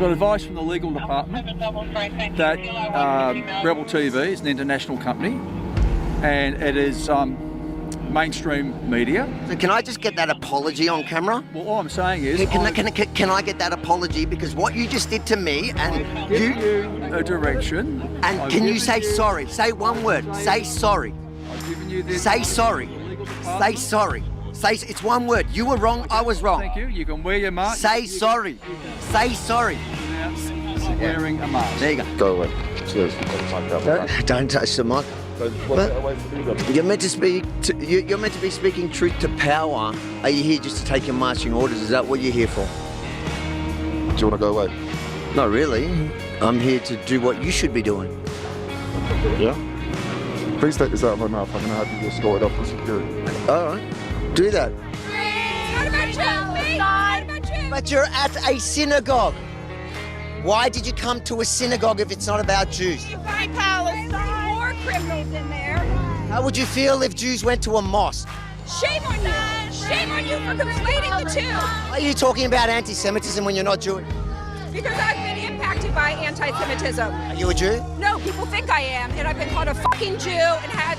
got advice from the legal department that Rebel TV is an international company and it is mainstream media. So can I just get that apology on camera? Well, all I'm saying is... Can I get that apology? Because what you just did to me and you a direction. And can you say sorry? Say one word. Say sorry. I've given you this. Say sorry. Say sorry. Say it's one word. You were wrong. I was wrong. Thank you. You can wear your mask. Say sorry. Say sorry. Wearing a mask. There you go. Go away. Seriously, don't touch the mic. You're meant to you're meant to be speaking truth to power. Are you here just to take your marching orders? Is that what you're here for? Do you want to go away? Not really. I'm here to do what you should be doing. Yeah? Please take this out of my mouth. I'm going to have you escorted up for security. All right. Do that. What about you? What about you? But you're at a synagogue. Why did you come to a synagogue if it's not about Jews? You find Palestine, war criminals in there. How would you feel if Jews went to a mosque? Shame on you. Shame on you for conflating the two. Why are you talking about anti-Semitism when you're not Jewish? Because I've been impacted by anti-Semitism. Are you a Jew? No, people think I am, and I've been called a fucking Jew and had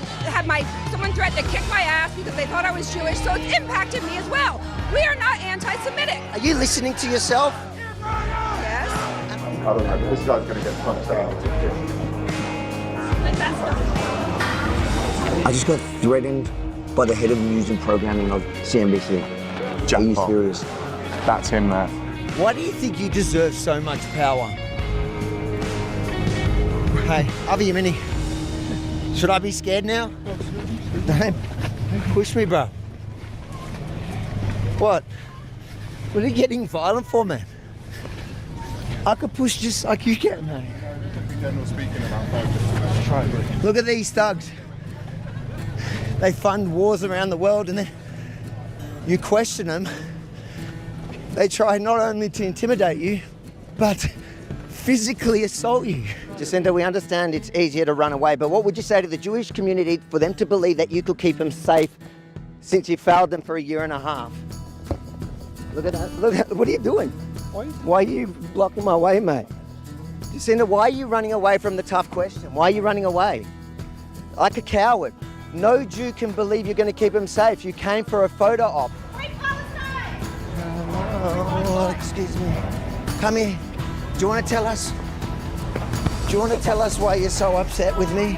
someone threaten to kick my ass because they thought I was Jewish, so it's impacted me as well. We are not anti-Semitic. Are you listening to yourself? Yes. I don't know. This guy's going to get punched out. I just got threatened by the head of news and programming of CNBC. Jackpot. Are you serious? That's him there. Why do you think you deserve so much power? Hey, Avi Yemeni, should I be scared now? Don't push me, bro. What? What are you getting violent for, man? I could push just like you can, mate. Look at these thugs. They fund wars around the world and then you question them. They try not only to intimidate you, but physically assault you. Jacinta, we understand it's easier to run away, but what would you say to the Jewish community for them to believe that you could keep them safe since you failed them for a year and a half? Look at that. Look at, what are you doing? Why are you blocking my way, mate? Jacinta, why are you running away from the tough question? Why are you running away? Like a coward. No Jew can believe you're going to keep them safe. You came for a photo op. Oh, excuse me. Come here. Do you want to tell us? Do you want to tell us why you're so upset with me?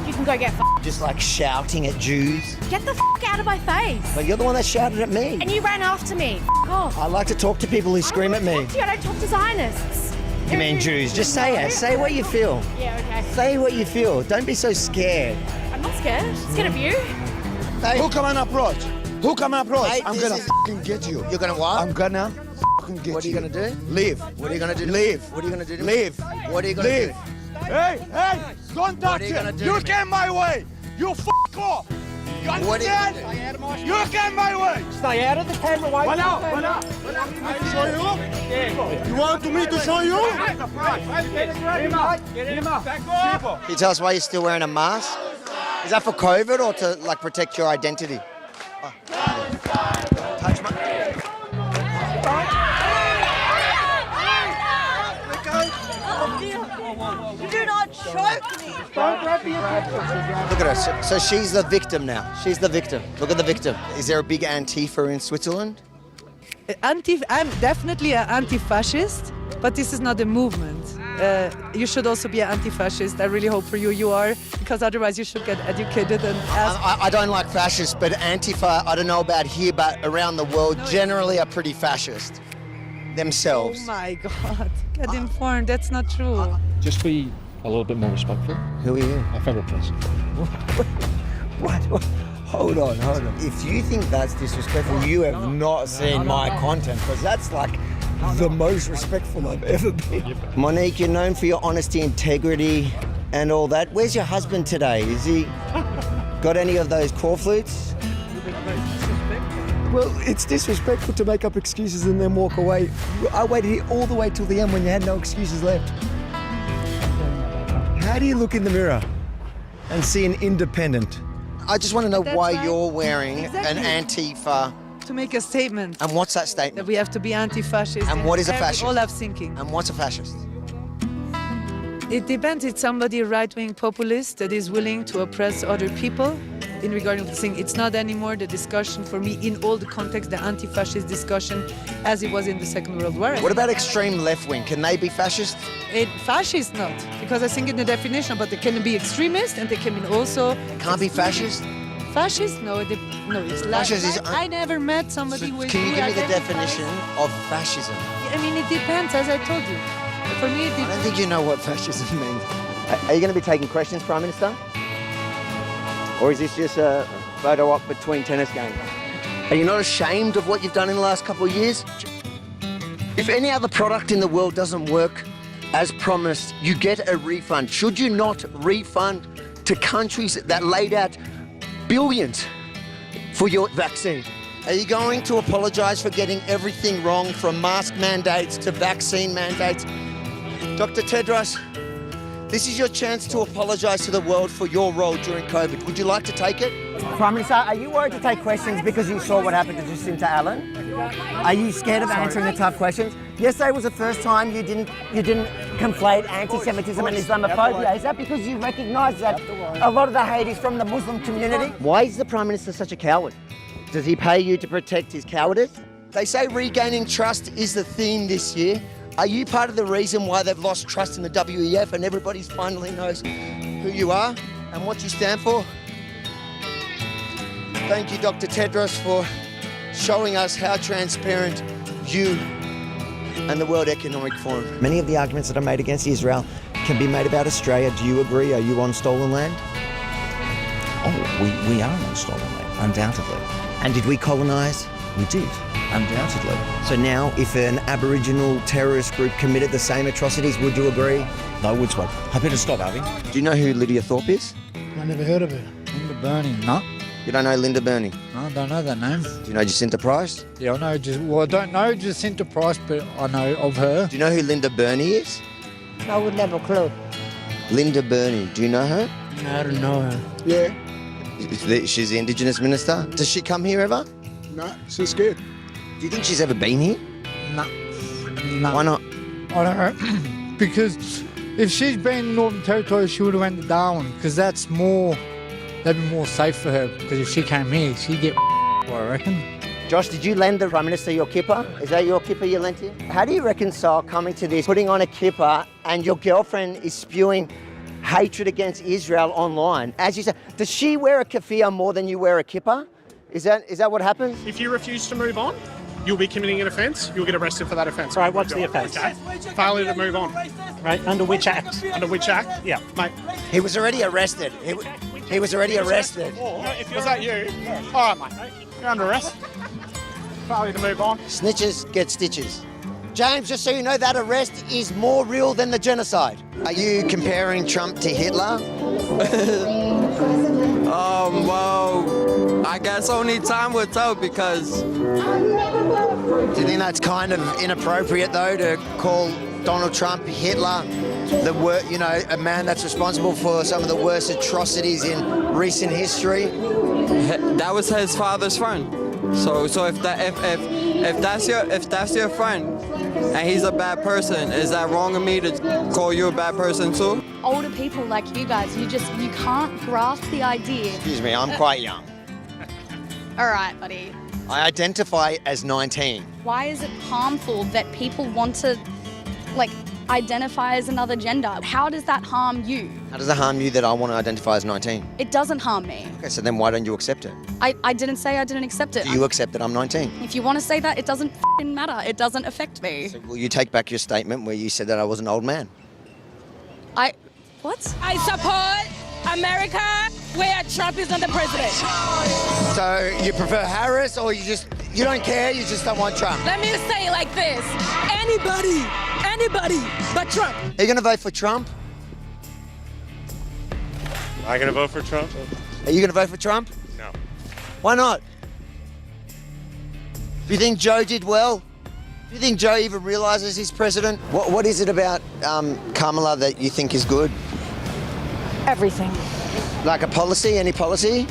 You can go get Just like shouting at Jews. Get the out of my face. But you're the one that shouted at me. And you ran after me. Off. I like to talk to people who scream at me. I don't talk to Zionists. You mean Jews? Just say it. Say what you feel. Yeah, okay. Say what you feel. Don't be so scared. I'm not scared. Scared of you. Hey, Who come and approach? Who come and approach? Hey, I'm this gonna is- fucking get you. You're gonna what? I'm gonna fucking get you. What are you gonna do? Leave. What are you gonna do? to Leave. me? What are you gonna do? to me? Leave. What are you gonna Leave. do? Hey, don't touch are you gonna it. do You to me? came my way. You fuck off. You What are you gonna understand? You came my way. Stay out of the camera. Why? One out. I show you. You want me to show you? Get him up. Can you tell us why you're still wearing a mask? Is that for COVID or to like protect your identity? Oh. Touch my... You do not choke me. Look at her. So she's the victim now. She's the victim. Look at the victim. Is there a big Antifa in Switzerland? I'm definitely an anti-fascist, but this is not a movement. You should also be an anti-fascist. I really hope for you you are, because otherwise you should get educated and ask. I don't like fascists, but Antifa, I don't know about here, but around the world generally are pretty fascist themselves. Oh my God, get informed. That's not true. Just be a little bit more respectful. Who are you? My favourite person. What? Hold on. If you think that's disrespectful, you have not seen my content, because that's like the most respectful I've ever been. Monique, you're known for your honesty, integrity, and all that. Where's your husband today? Is he got any of those core flutes? Well, it's disrespectful to make up excuses and then walk away. I waited here all the way till the end when you had no excuses left. How do you look in the mirror and see an independent? I just want to know why you're wearing an Antifa to make a statement And what's that that statement? we have to be anti-fascist. And what is a fascist? We all have thinking. And what's a fascist? It depends. It's somebody right-wing populist that is willing to oppress other people. In regarding to thing, it's not anymore the discussion for me in all the context, the anti-fascist discussion, as it was in the Second World War. What about extreme left wing? Can they be fascist? Fascist not, because I think in the definition, but they can be extremist and they can be also Can't be fascist? fascist. No, it's Fascist is- I never met somebody So with. can you who give me the identifies- definition of fascism? I mean, it depends, as I told you. For me, it I don't depends. think you know what fascism means. Are you going to be taking questions, Prime Minister? Or is this just a photo op between tennis games? Are you not ashamed of what you've done in the last couple of years? If any other product in the world doesn't work as promised, you get a refund. Should you not refund to countries that laid out billions for your vaccine? Are you going to apologise for getting everything wrong, from mask mandates to vaccine mandates? Dr. Tedros, this is your chance to apologise to the world for your role during COVID. Would you like to take it? Prime Minister, are you worried to take questions because you saw what happened to Jacinta Allen? Are you scared of answering the tough questions? Yesterday was the first time you didn't conflate anti-Semitism and Islamophobia. Is that because you recognise that a lot of the hate is from the Muslim community? Why is the Prime Minister such a coward? Does he pay you to protect his cowardice? They say regaining trust is the theme this year. Are you part of the reason why they've lost trust in the WEF and everybody finally knows who you are and what you stand for? Thank you, Dr. Tedros, for showing us how transparent you and the World Economic Forum. Many of the arguments that are made against Israel can be made about Australia. Do you agree? Are you on stolen land? Oh, we are on stolen land, undoubtedly. And did we colonise? We did, undoubtedly. So now, if an Aboriginal terrorist group committed the same atrocities, would you agree? No, would swap. I better stop, Avi. Do you know who Lydia Thorpe is? I never heard of it. Linda Burney, no. You don't know Linda Burney? No, I don't know that name. Do you know Jacinta Price? Yeah, I know. I don't know Jacinta Price, but I know of her. Do you know who Linda Burney is? I would never clue. Linda Burney. Do you know her? No, I don't know her. Yeah. She's the Indigenous minister. Does she come here ever? No, she's scared. Do you think she's ever been here? No. No. Why not? I don't know. Because if she's been in Northern Territory, she would have went to Darwin, because that'd be more safe for her, because if she came here, she'd get I reckon. Josh, did you lend the Prime Minister your kipper? Is that your kipper you lent him? How do you reconcile coming to this, putting on a kipper, and your girlfriend is spewing hatred against Israel online? As you say, does she wear a keffiyeh more than you wear a kipper? Is that what happens? If you refuse to move on, you'll be committing an offence. You'll get arrested for that offence. Right, what's the offence? Okay. Failure to move on. Right, under which act? Under which act? Yeah. Mate. He was already arrested. He was already arrested. Was that you? All right, mate. You're under arrest. Failure to move on. Snitches get stitches. James, just so you know, that arrest is more real than the genocide. Are you comparing Trump to Hitler? Well, I guess only time will tell, because... Do you think that's kind of inappropriate, though, to call Donald Trump Hitler, a man that's responsible for some of the worst atrocities in recent history? That was his father's friend. So if that's your friend and he's a bad person, is that wrong of me to call you a bad person too? Older people like you guys, you can't grasp the idea. Excuse me, I'm quite young. All right, buddy. I identify as 19. Why is it harmful that people want to, identify as another gender? How does that harm you? How does it harm you that I want to identify as 19? It doesn't harm me. Okay, so then why don't you accept it? I didn't say I didn't accept it. Do you accept that I'm 19? If you want to say that, it doesn't f***ing matter. It doesn't affect me. So will you take back your statement where you said that I was an old man? What? I support America where Trump is not the president. So you prefer Harris, or you don't care, you just don't want Trump? Let me say it like this. Anybody but Trump. Are you going to vote for Trump? Am I going to vote for Trump? Are you going to vote for Trump? No. Why not? Do you think Joe did well? Do you think Joe even realises he's president? What is it about Kamala that you think is good? Everything. Like a policy? Any policy?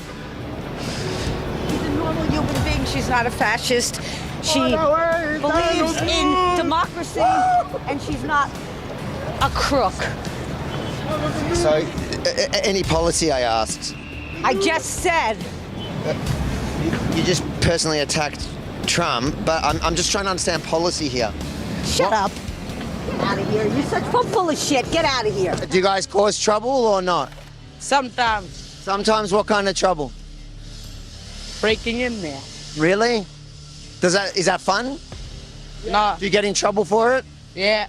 He's a normal human being. she's not a fascist. She believes in democracy, and she's not a crook. So, any policy, I asked? I just said. You just personally attacked Trump, but I'm just trying to understand policy here. Shut up. Get out of here. You're such full of shit. Get out of here. Do you guys cause trouble or not? Sometimes. Sometimes. What kind of trouble? Breaking in there. Really? Is that fun? No. Do you get in trouble for it? Yeah.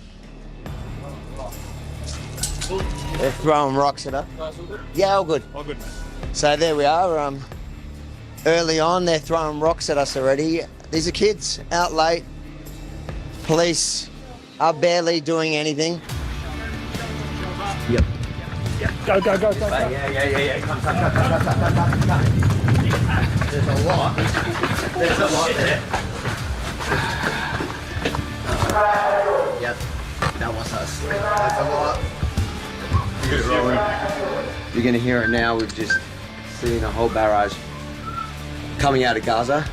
They're throwing rocks at her. Yeah, all good. All good. So there we are. Early on, they're throwing rocks at us already. These are kids out late. Police are barely doing anything. Yep. Go. Yeah. Come. There's a lot. There. Yep. That was us. That's a lot. You're going to hear it now. We've just seen a whole barrage coming out of Gaza.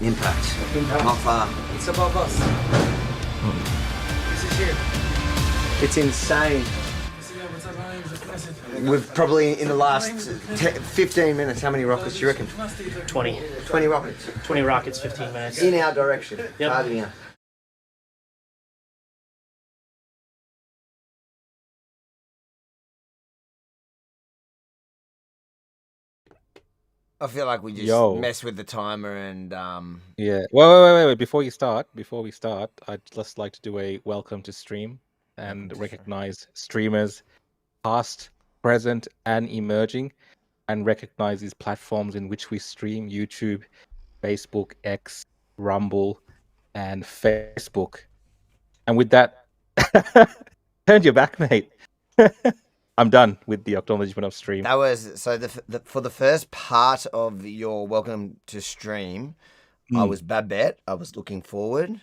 Impact. Not far. It's above us. This is here. It's insane. We've probably, in the last 15 minutes, how many rockets do you reckon? 20. 20 rockets? 20 rockets, 15 minutes. In our direction, Yep. targeting us. I feel like we just mess with the timer and Yeah. Wait. Before we start, I'd just like to do a welcome to stream and recognize streamers past, present, and emerging, and recognize these platforms in which we stream: YouTube, Facebook, X, Rumble, and Facebook. And with that, turn your back, mate. I'm done with the acknowledgement of stream. that was so. For the first part of your welcome to stream, I was Babette. I was looking forward,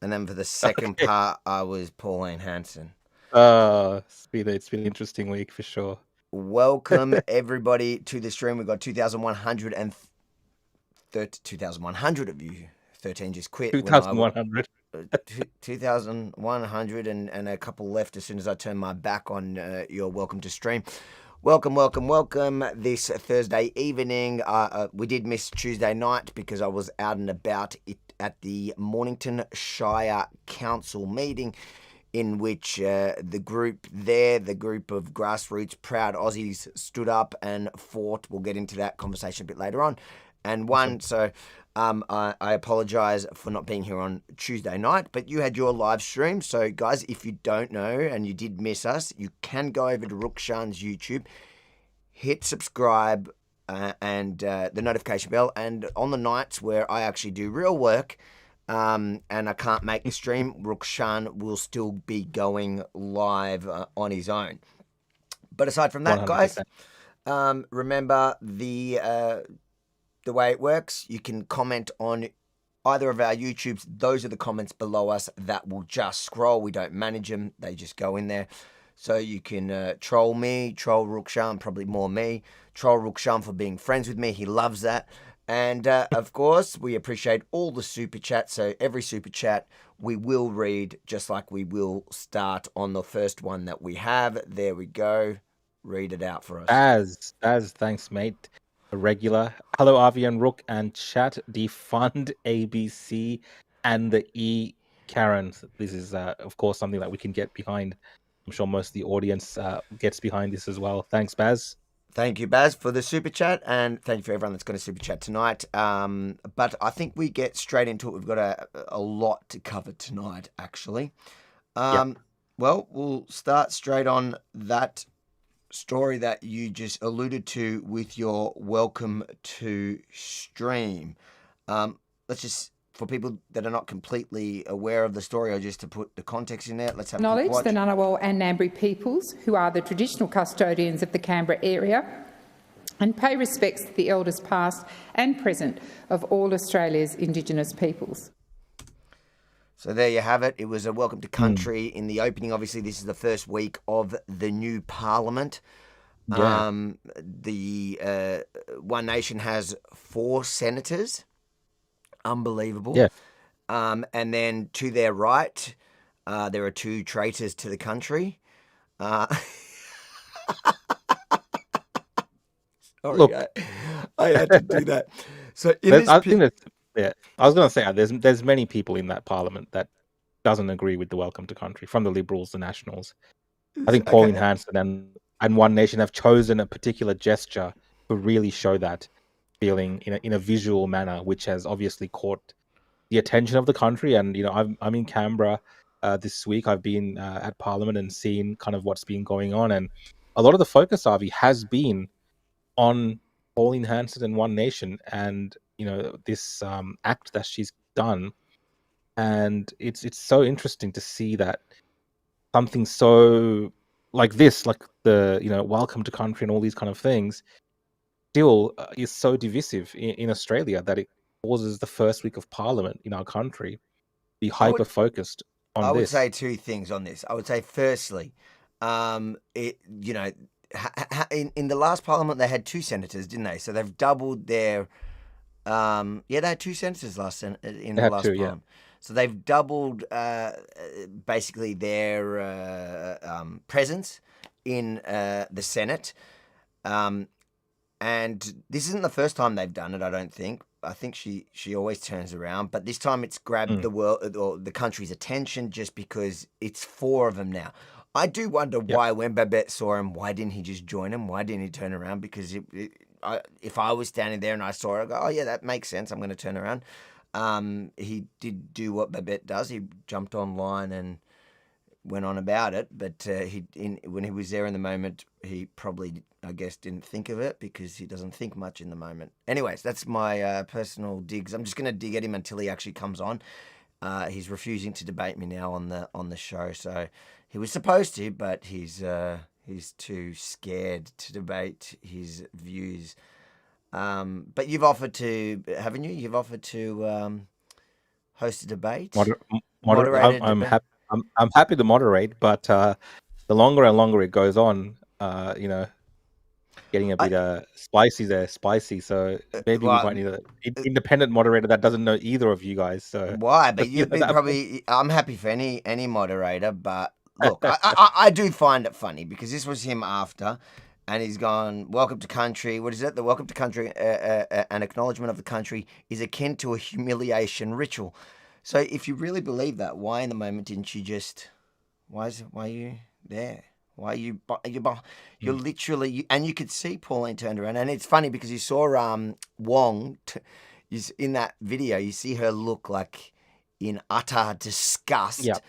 and then for the second part, I was Pauline Hanson. It's been an interesting week for sure. Welcome everybody to the stream. We've got 2,100 of you. 13 just quit. 2,100. 2,100 and a couple left as soon as I turn my back on your welcome to stream. Welcome this Thursday evening. We did miss Tuesday night because I was out and about at the Mornington Shire Council meeting, in which the group of grassroots proud Aussies stood up and fought. We'll get into that conversation a bit later on. And won. So I apologise for not being here on Tuesday night, but you had your live stream. So guys, if you don't know and you did miss us, you can go over to Rukshan's YouTube, hit subscribe and the notification bell. And on the nights where I actually do real work and I can't make the stream, Rukshan will still be going live on his own. But aside from that, 100%. Guys, remember the way it works. You can comment on either of our YouTubes. Those are the comments below us that will just scroll. We don't manage them. They just go in there. So you can troll me, troll Rukshan, probably more me, troll Rukshan for being friends with me. He loves that. And of course, we appreciate all the super chats. So every super chat we will read, just like we will start on the first one that we have. There we go. Read it out for us. As thanks, mate. A regular. Hello, Avi and Rook and chat. Defund ABC and the E Karens. This is, of course, something that we can get behind. I'm sure most of the audience gets behind this as well. Thanks, Baz. Thank you, Baz, for the super chat, and thank you for everyone that's going to super chat tonight. But I think we get straight into it. We've got a lot to cover tonight, actually. Well, we'll start straight on that story that you just alluded to with your welcome to stream. Let's just, for people that are not completely aware of the story, or just to put the context in there, let's have a quick watch. Acknowledge the Ngunnawal and Ngambri peoples, who are the traditional custodians of the Canberra area, and pay respects to the elders past and present of all Australia's Indigenous peoples. So there you have it. It was a welcome to country in the opening. Obviously, this is the first week of the new parliament. Yeah. The One Nation has 4 senators. Unbelievable. Yeah. And then to their right, there are 2 traitors to the country. Sorry, Look, I had to do that. So in There's- this I think that's, yeah, I was going to say there's many people in that parliament that doesn't agree with the welcome to country, from the Liberals, the Nationals. I think Pauline Hanson and One Nation have chosen a particular gesture to really show that feeling in a visual manner, which has obviously caught the attention of the country. And I'm in Canberra this week. I've been at Parliament and seen kind of what's been going on, and a lot of the focus, Avi, has been on Pauline Hanson and One Nation, and this act that she's done. And it's so interesting to see that something so like this, like the welcome to country and all these kind of things, still is so divisive in Australia that it causes the first week of Parliament in our country be hyper focused on this. I would say 2 things on this. I would say, firstly, in the last Parliament they had 2 senators, didn't they? So they've doubled their. They had 2 senators in the last Parliament. So they've doubled basically their presence in the Senate. And this isn't the first time they've done it, I don't think. I think she always turns around. But this time it's grabbed the world or the country's attention just because it's 4 of them now. I do wonder why, when Babette saw him, why didn't he just join him? Why didn't he turn around? Because if I was standing there and I saw her, I'd go, oh, yeah, that makes sense. I'm going to turn around. He did do what Babette does. He jumped online and went on about it. But when he was there in the moment, he probably, I guess, didn't think of it because he doesn't think much in the moment. Anyways, that's my personal digs. I'm just going to dig at him until he actually comes on. He's refusing to debate me now on the show. So he was supposed to, but he's too scared to debate his views. But you've offered to, haven't you? You've offered to host a debate. I'm happy to moderate, but the longer and longer it goes on, getting a bit spicy. So maybe we might need an independent moderator that doesn't know either of you guys. So why? But you've been probably. I'm happy for any moderator, but look, I do find it funny because this was him after. And he's gone, welcome to country. What is it? The welcome to country, an acknowledgement of the country is akin to a humiliation ritual. So if you really believe that, why in the moment didn't you just, why are you there? Why are you're literally, and you could see Pauline turned around. And it's funny because you saw Wong, in that video, you see her look like in utter disgust. Yeah.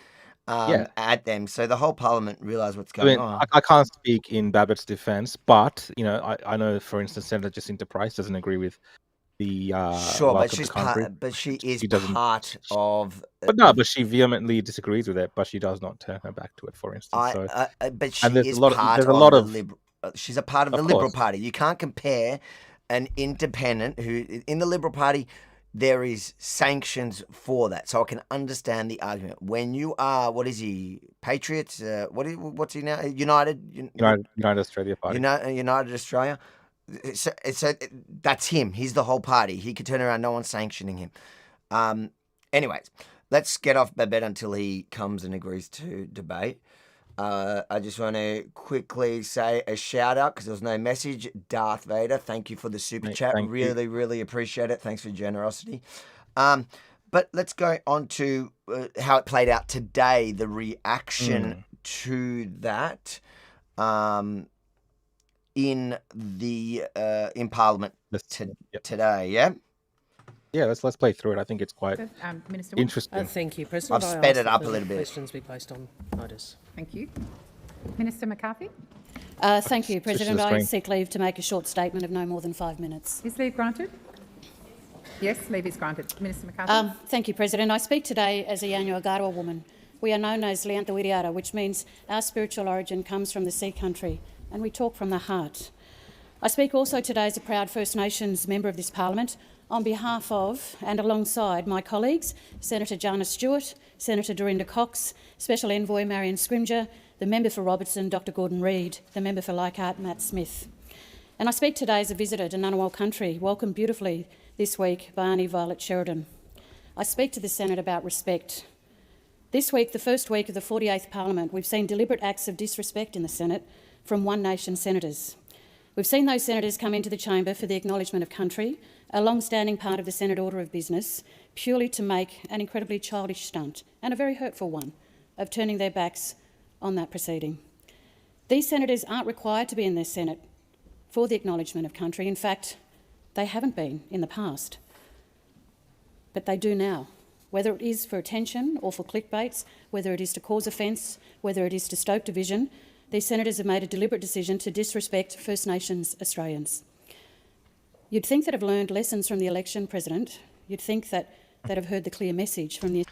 At them. So the whole parliament realised what's going on. I can't speak in Babette's defence, but I know, for instance, Senator Jacinta Price doesn't agree with the sure, but welcome she's to country. but she is part of. But she vehemently disagrees with it, but she does not turn her back to it. For instance, but she is part of the Liberal. She's a part of the Liberal course. Party. You can't compare an independent who in the Liberal Party. There is sanctions for that, so I can understand the argument. When you are, what is he? Patriots? What's he now? United Australia Party. United Australia. So that's him. He's the whole party. He could turn around. No one's sanctioning him. Anyways, let's get off Babette until he comes and agrees to debate. I just want to quickly say a shout out because there was no message. Darth Vader, thank you for the super chat. Really appreciate it. Thanks for your generosity. But let's go on to how it played out today, the reaction to that in Parliament today, yeah? Yeah, let's play through it. I think it's quite interesting. Thank you, President. I've sped it up a little bit. Questions be placed on notice. Thank you. Minister McCarthy? Thank you, President. I seek leave to make a short statement of no more than 5 minutes. Is leave granted? Yes, leave is granted. Minister McCarthy? Thank you, President. I speak today as a Yanyuwa Garwa woman. We are known as Liantha Wiriara, which means our spiritual origin comes from the sea country, and we talk from the heart. I speak also today as a proud First Nations member of this Parliament. on behalf of and alongside my colleagues, Senator Jana Stewart, Senator Dorinda Cox, Special Envoy Marion Scrimger, the Member for Robertson, Dr Gordon Reid, the Member for Leichhardt, Matt Smith. And I speak today as a visitor to Ngunnawal country, welcomed beautifully this week by Auntie Violet Sheridan. I speak to the Senate about respect. This week, the first week of the 48th Parliament, we've seen deliberate acts of disrespect in the Senate from One Nation senators. We've seen those senators come into the chamber for the acknowledgement of country, a long-standing part of the Senate order of business, purely to make an incredibly childish stunt, and a very hurtful one, of turning their backs on that proceeding. These senators aren't required to be in their Senate for the acknowledgement of country. In fact, they haven't been in the past. But they do now, whether it is for attention or for clickbaits, whether it is to cause offence, whether it is to stoke division. These senators have made a deliberate decision to disrespect First Nations Australians. You'd think that have learned lessons from the election, President. You'd think that have heard the clear message from the...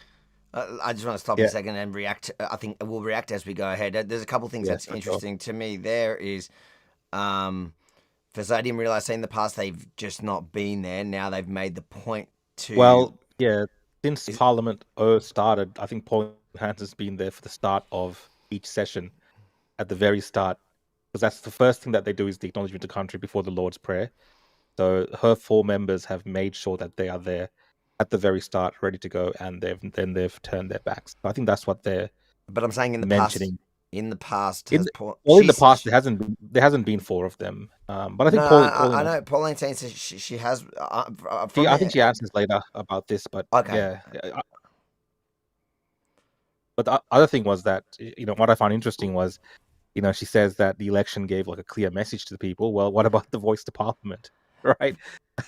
I just want to stop a second and react. I think we'll react as we go ahead. There's a couple of things that's interesting to me. There is, first, I didn't realise in the past they've just not been there. Now they've made the point to... Well, yeah, since Parliament started, I think Pauline Hanson's been there for the start of each session, at the very start, because that's the first thing that they do is the acknowledgement of country before the Lord's Prayer. So her 4 members have made sure that they are there at the very start, ready to go, and they've turned their backs. I think that's what they're. But I'm saying in the mentioning. past. In the past, in the past, there hasn't been 4 of them. But I think I know Pauline saying she has. I think she answers later about this, but yeah. But the other thing was that what I found interesting was, she says that the election gave like a clear message to the people. Well, what about the voice to Parliament, right?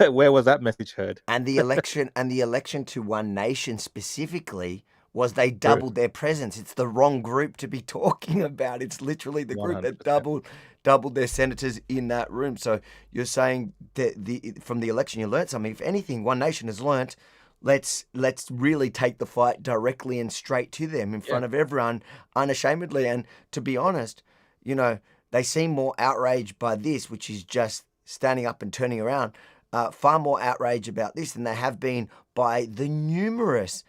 Where was that message heard? And the election to One Nation specifically was they doubled their presence. It's the wrong group to be talking about. It's literally the group 100%. That doubled their senators in that room. So you're saying that from the election you learnt something. If anything, One Nation has learnt. Let's really take the fight directly and straight to them in front of everyone, unashamedly. And to be honest, they seem more outraged by this, which is just standing up and turning around. Far more outrage about this than they have been by the numerous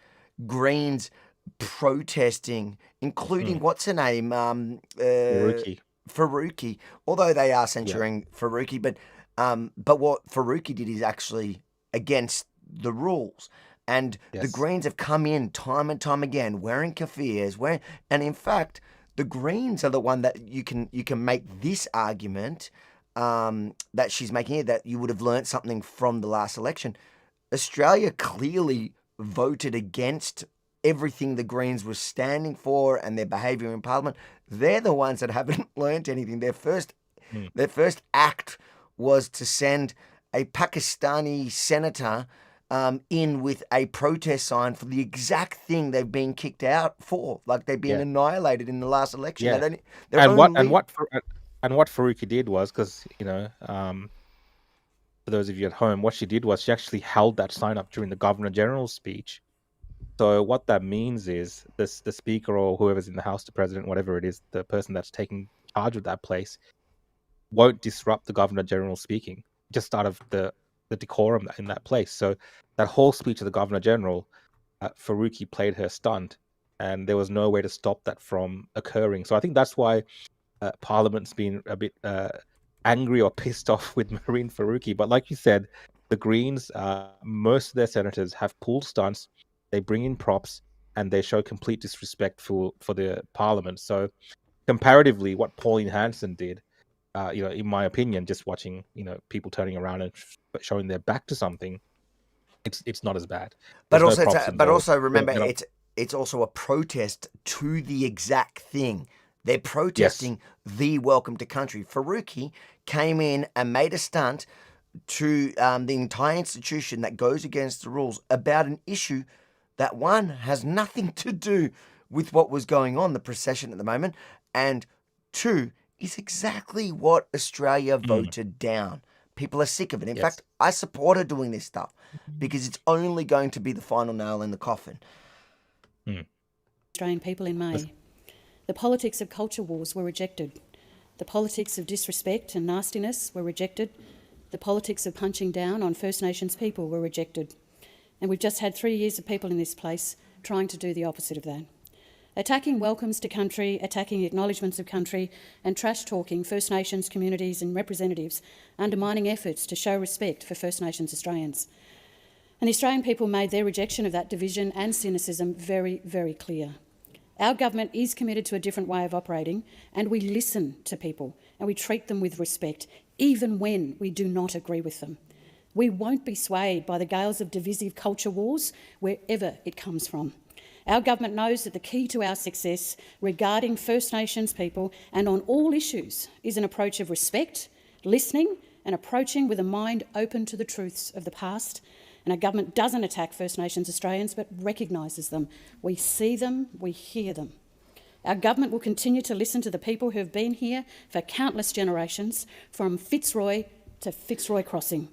Greens protesting, including what's her name, Faruqi. Although they are censuring Faruqi, but what Faruqi did is actually against the rules. And the Greens have come in time and time again wearing kaffirs, and in fact, the Greens are the one that you can make this argument that she's making here, that you would have learnt something from the last election. Australia clearly voted against everything the Greens were standing for and their behaviour in Parliament. They're the ones that haven't learnt anything. Their first act was to send a Pakistani senator in with a protest sign for the exact thing they've been kicked out for. Like they've been annihilated in the last election. Yeah. And what Faruqi did was, because for those of you at home, what she did was she actually held that sign up during the Governor General's speech. So what that means is the speaker or whoever's in the House, the president, whatever it is, the person that's taking charge of that place, won't disrupt the Governor General speaking, just out of the decorum in that place. So that whole speech of the Governor General, Faruqi played her stunt, and there was no way to stop that from occurring. So I think that's why Parliament's been a bit angry or pissed off with Marine Faruqi. But like you said, the Greens, most of their senators have pulled stunts. They bring in props, and they show complete disrespect for the Parliament. So comparatively, what Pauline Hanson did, in my opinion, just watching people turning around and showing their back to something, it's not as bad. But also remember, it's also a protest to the exact thing. They're protesting the welcome to country. Faruqi came in and made a stunt to the entire institution that goes against the rules about an issue that, one, has nothing to do with what was going on, the procession at the moment, and two, is exactly what Australia voted down. People are sick of it. In fact, I support her doing this stuff because it's only going to be the final nail in the coffin. Australian people in May. The politics of culture wars were rejected. The politics of disrespect and nastiness were rejected. The politics of punching down on First Nations people were rejected. And we've just had 3 years of people in this place trying to do the opposite of that. Attacking welcomes to country, attacking acknowledgements of country, and trash-talking First Nations communities and representatives, undermining efforts to show respect for First Nations Australians. And the Australian people made their rejection of that division and cynicism very, very clear. Our government is committed to a different way of operating, and we listen to people and we treat them with respect, even when we do not agree with them. We won't be swayed by the gales of divisive culture wars wherever it comes from. Our government knows that the key to our success regarding First Nations people and on all issues is an approach of respect, listening and approaching with a mind open to the truths of the past. And our government doesn't attack First Nations Australians but recognises them. We see them, we hear them. Our government will continue to listen to the people who have been here for countless generations, from Fitzroy to Fitzroy Crossing.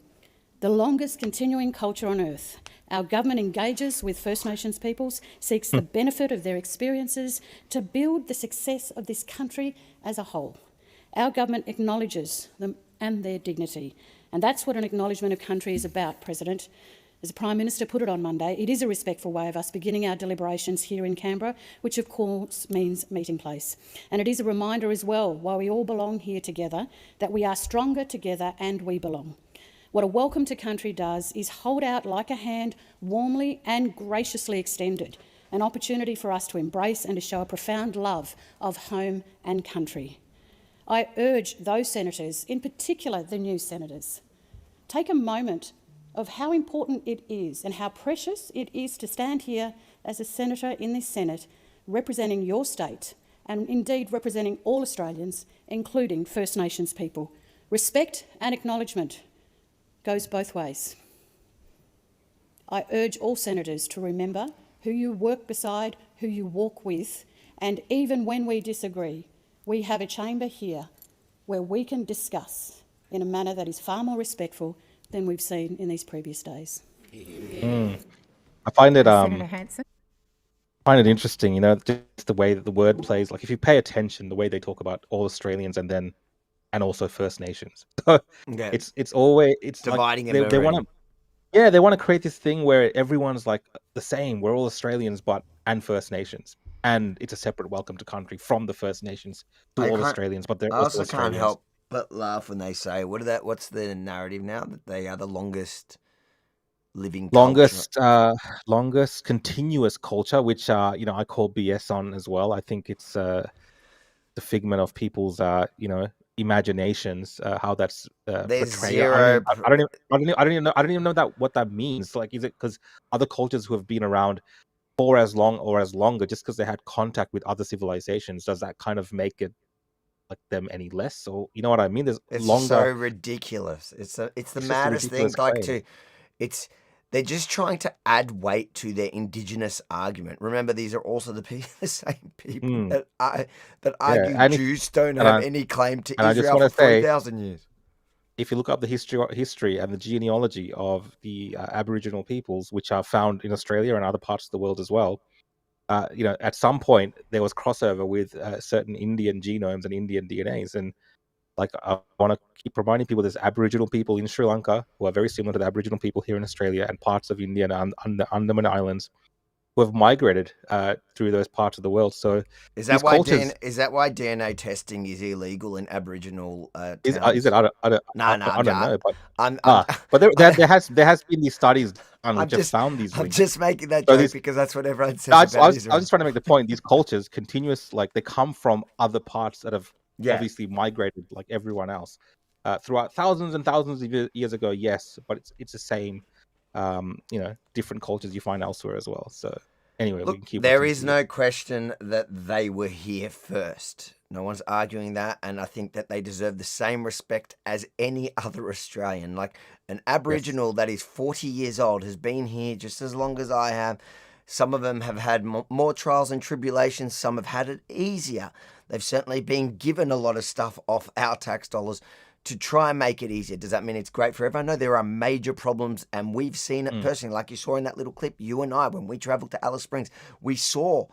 The longest continuing culture on earth. Our government engages with First Nations peoples, seeks the benefit of their experiences to build the success of this country as a whole. Our government acknowledges them and their dignity. And that's what an acknowledgement of country is about, President. As the Prime Minister put it on Monday, it is a respectful way of us beginning our deliberations here in Canberra, which of course means meeting place. And it is a reminder as well, while we all belong here together, that we are stronger together and we belong. What a welcome to country does is hold out like a hand, warmly and graciously extended, an opportunity for us to embrace and to show a profound love of home and country. I urge those senators, in particular the new senators, take a moment of how important it is and how precious it is to stand here as a senator in this Senate representing your state and indeed representing all Australians, including First Nations people. Respect and acknowledgement goes both ways. I urge all senators to remember who you work beside, who you walk with, and even when we disagree, we have a chamber here where we can discuss in a manner that is far more respectful than we've seen in these previous days. I find it Senator Hanson. find it interesting, you know, just the way that the word plays. Like if you pay attention, the way they talk about all Australians and also First Nations. So Yeah. it's always Dividing like them they already. want to they want to create this thing where everyone's like the same. We're all Australians, and First Nations, and it's a separate welcome to country from the First Nations to all Australians, but they're I also also can't Australians. help but laugh when they say, what's the narrative now? That they are the longest living culture. Longest continuous culture, which I call BS on as well. I think it's the figment of people's imaginations, how that's There's portrayed. zero. I don't even know that what that means. Like, is it because other cultures who have been around for as long or as longer, just because they had contact with other civilizations, does that kind of make it like them any less? Or you know what I mean? There's It's longer. so ridiculous. It's the It's just a maddest thing. ridiculous claim. They're just trying to add weight to their Indigenous argument. Remember, these are also the same people that argue and Jews don't and have I- any claim to and I just Israel for wanna say, 3,000 years. if you look up the history and the genealogy of the Aboriginal peoples, which are found in Australia and other parts of the world as well, at some point there was crossover with certain Indian genomes and Indian DNAs. And like, I want to keep reminding people, there's Aboriginal people in Sri Lanka who are very similar to the Aboriginal people here in Australia and parts of India and the Andaman Islands who have migrated through those parts of the world. So Is these that why cultures, why DNA testing is illegal in Aboriginal towns? is it? I don't know, but I'm but there has been these studies done which have just- found these I'm links. just making that So joke these- because that's what everyone says I about was Israel. just trying to make the point. These cultures, they come from other parts that have Yeah. obviously migrated like everyone else throughout thousands and thousands of years ago. Yes, but it's the same, different cultures you find elsewhere as well. So anyway, we Look, can keep. there looking is to no question that they were here first. No one's arguing that, and I think that they deserve the same respect as any other Australian. Like an Aboriginal that is 40 years old has been here just as long as I have. Some of them have had more trials and tribulations. Some have had it easier. They've certainly been given a lot of stuff off our tax dollars to try and make it easier. Does that mean it's great for everyone? No, there are major problems, and we've seen it personally. Like you saw in that little clip, you and I, when we travelled to Alice Springs, we saw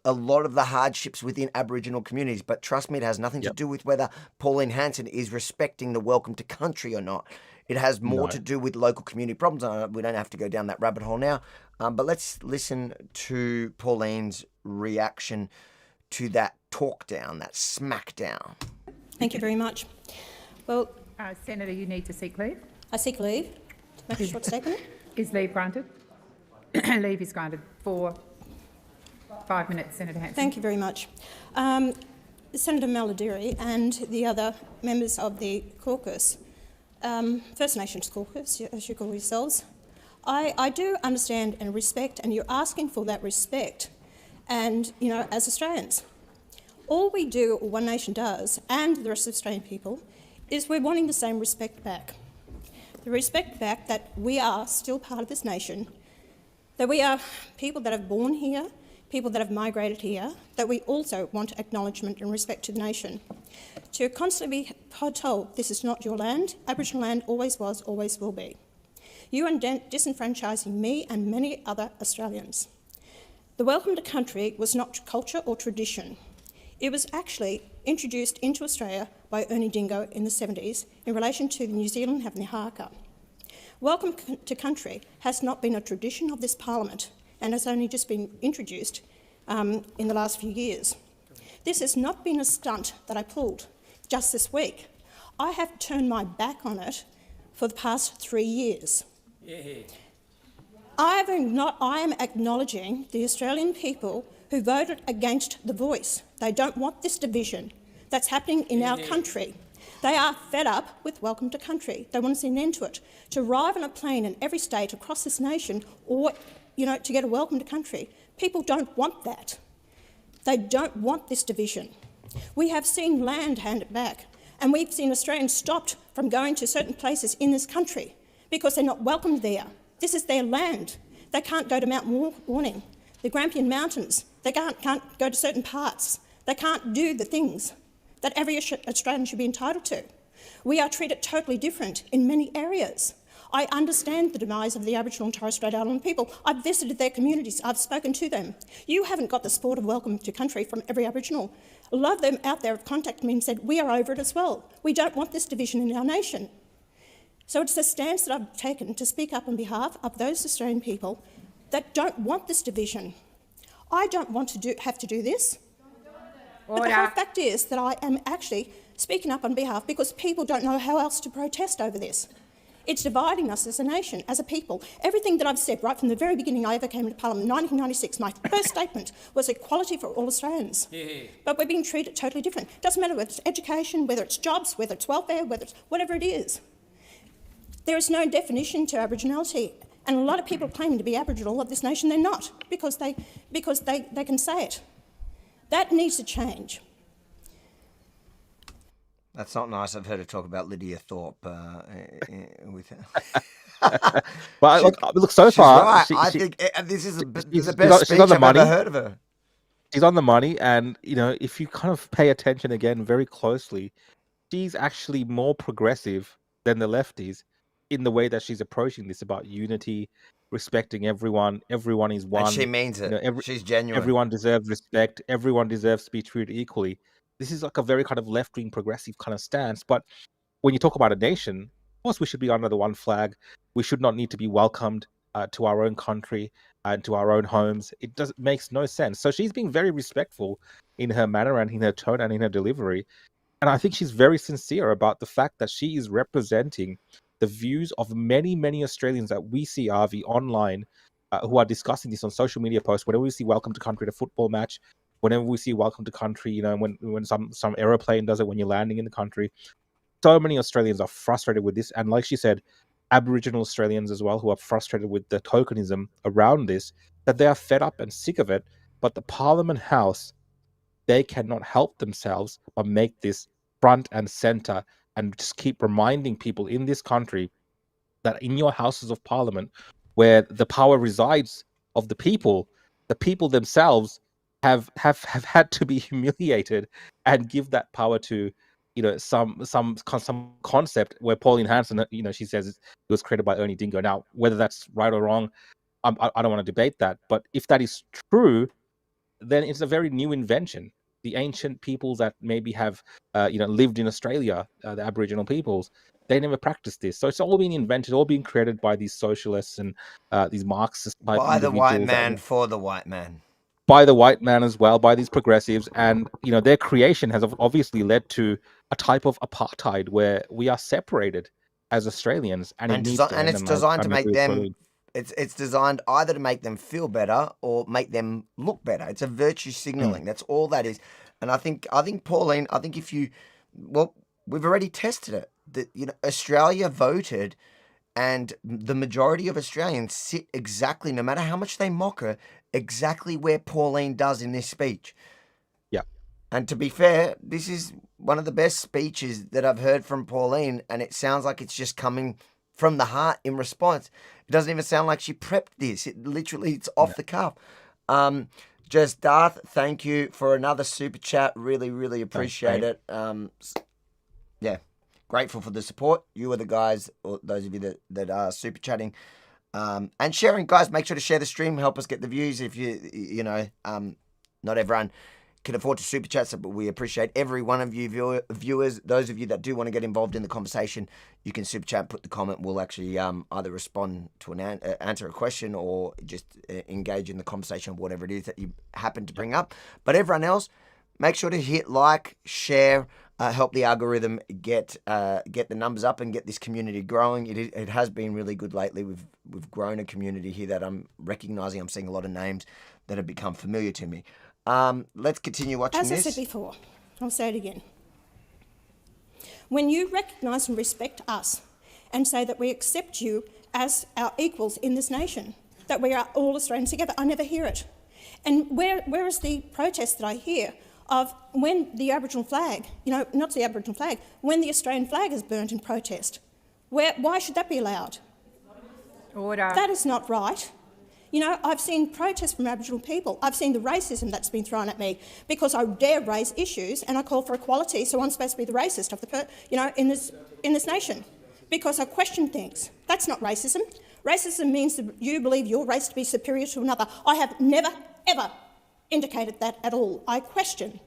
a lot of the hardships within Aboriginal communities. But trust me, it has nothing to do with whether Pauline Hanson is respecting the welcome to country or not. It has more No. to do with local community problems. We don't have to go down that rabbit hole now. But let's listen to Pauline's reaction to that talk down, that smack down. Thank you very much. Well, Senator, you need to seek leave. I seek leave to make a short statement. Is leave granted? Leave is granted for 5 minutes, Senator Hanson. Thank you very much. Senator Melodiri and the other members of the caucus, First Nations caucus, as you call yourselves, I do understand and respect, and you're asking for that respect, and, you know, as Australians. All we do, or One Nation does, and the rest of Australian people, is we're wanting the same respect back. The respect back that we are still part of this nation, that we are people that have born here, people that have migrated here, that we also want acknowledgement and respect to the nation. To constantly be told this is not your land, Aboriginal land always was, always will be. You are disenfranchising me and many other Australians. The welcome to country was not culture or tradition. It was actually introduced into Australia by Ernie Dingo in the 70s in relation to New Zealand having the haka. Welcome to country has not been a tradition of this parliament and has only just been introduced in the last few years. This has not been a stunt that I pulled just this week. I have turned my back on it for the past 3 years. Yeah. I am acknowledging the Australian people who voted against the voice. They don't want this division that's happening in our country. They are fed up with welcome to country. They want to see an end to it. To arrive on a plane in every state across this nation, or to get a welcome to country, people don't want that. They don't want this division. We have seen land handed back, and we've seen Australians stopped from going to certain places in this country because they're not welcomed there. This is their land. They can't go to Mount Warning, the Grampian Mountains. They can't go to certain parts. They can't do the things that every Australian should be entitled to. We are treated totally different in many areas. I understand the demise of the Aboriginal and Torres Strait Islander people. I've visited their communities. I've spoken to them. You haven't got the support of welcome to country from every Aboriginal. A lot of them out there have contacted me and said, we are over it as well. We don't want this division in our nation. So it's the stance that I've taken to speak up on behalf of those Australian people that don't want this division. I don't want to have to do this. But the whole fact is that I am actually speaking up on behalf because people don't know how else to protest over this. It's dividing us as a nation, as a people. Everything that I've said right from the very beginning I ever came into Parliament in 1996, my first statement was equality for all Australians. Yeah. But we're being treated totally different. It doesn't matter whether it's education, whether it's jobs, whether it's welfare, whether it's whatever it is. There is no definition to Aboriginality. And a lot of people claiming to be Aboriginal of this nation, they're not, because they can say it. That needs to change. That's not nice. I've heard her talk about Lydia Thorpe with her. But look, so far, right. I think this is the best speech I've ever heard of her. She's on the money, and if you kind of pay attention again very closely, she's actually more progressive than the lefties in the way that she's approaching this about unity, respecting everyone. Everyone is one. And she means it. She's genuine. Everyone deserves respect. Everyone deserves to be treated equally. This is like a very kind of left-wing progressive kind of stance. But when you talk about a nation, of course we should be under the one flag. We should not need to be welcomed to our own country and to our own homes. It makes no sense. So she's being very respectful in her manner and in her tone and in her delivery. And I think she's very sincere about the fact that she is representing the views of many, many Australians that we see, Avi, online, who are discussing this on social media posts. Whenever we see welcome to country at a football match, whenever we see welcome to country, when some aeroplane does it when you're landing in the country, so many Australians are frustrated with this. And like she said, Aboriginal Australians as well, who are frustrated with the tokenism around this, that they are fed up and sick of it. But the Parliament House, they cannot help themselves but make this front and center and just keep reminding people in this country that in your houses of parliament, where the power resides of the people themselves have had to be humiliated and give that power to some concept where Pauline Hanson, she says it was created by Ernie Dingo. Now, whether that's right or wrong, I don't want to debate that. But if that is true, then it's a very new invention. The ancient peoples that maybe have lived in Australia, the Aboriginal peoples, they never practiced this. So it's all been invented, all been created by these socialists and these Marxist type By the white individuals man, for the white man. by the white man as well, by these progressives, and their creation has obviously led to a type of apartheid where we are separated as Australians, and it needs to end, it's and designed to I make agree them. totally. It's designed either to make them feel better or make them look better. It's a virtue signaling. That's all that is. And I think Pauline, if you, we've already tested it. That Australia voted, and the majority of Australians sit exactly, no matter how much they mock her, exactly where Pauline does in this speech. Yeah. And to be fair, this is one of the best speeches that I've heard from Pauline, and it sounds like it's just coming from the heart in response. It doesn't even sound like she prepped this. It's off the cuff. Just Darth, thank you for another super chat. Really, really appreciate it. Grateful for the support. You are the guys, or those of you that are super chatting and sharing. Guys, make sure to share the stream. Help us get the views. If not everyone can afford to super chat, but we appreciate every one of you viewers. Those of you that do want to get involved in the conversation, you can super chat, put the comment. We'll actually either respond to answer a question or just engage in the conversation, whatever it is that you happen to bring up. But everyone else, make sure to hit like, share, help the algorithm get the numbers up and get this community growing. It has been really good lately. We've grown a community here that I'm recognizing. I'm seeing a lot of names that have become familiar to me. Let's continue watching this. As I said before, I'll say it again. When you recognise and respect us and say that we accept you as our equals in this nation, that we are all Australians together, I never hear it. And where is the protest that I hear of when the Aboriginal flag, not the Aboriginal flag, when the Australian flag is burnt in protest? Why should that be allowed? Order. That is not right. I've seen protests from Aboriginal people. I've seen the racism that's been thrown at me because I dare raise issues and I call for equality, so I'm supposed to be the racist of in this nation because I question things. That's not racism. Racism means that you believe your race to be superior to another. I have never, ever indicated that at all. I question.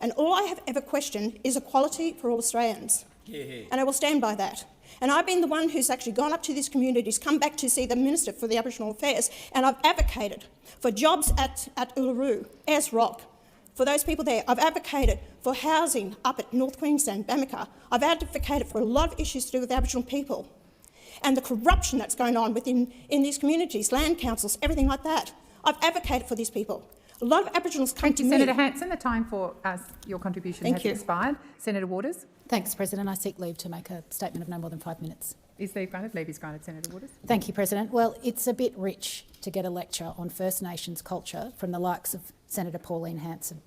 And all I have ever questioned is equality for all Australians. Yeah. And I will stand by that. And I've been the one who's actually gone up to these communities, come back to see the Minister for the Aboriginal Affairs, and I've advocated for jobs at Uluru, Ayers Rock, for those people there. I've advocated for housing up at North Queensland, Bamaker. I've advocated for a lot of issues to do with Aboriginal people and the corruption that's going on in these communities, land councils, everything like that. I've advocated for these people. A lot of Aboriginals come to me. Senator Hanson, the time for your contribution has expired. Senator Waters. Thanks, President. I seek leave to make a statement of no more than 5 minutes. Is leave granted? Leave is granted, Senator Waters. Thank you, President. Well, it's a bit rich to get a lecture on First Nations culture from the likes of Senator Pauline Hanson.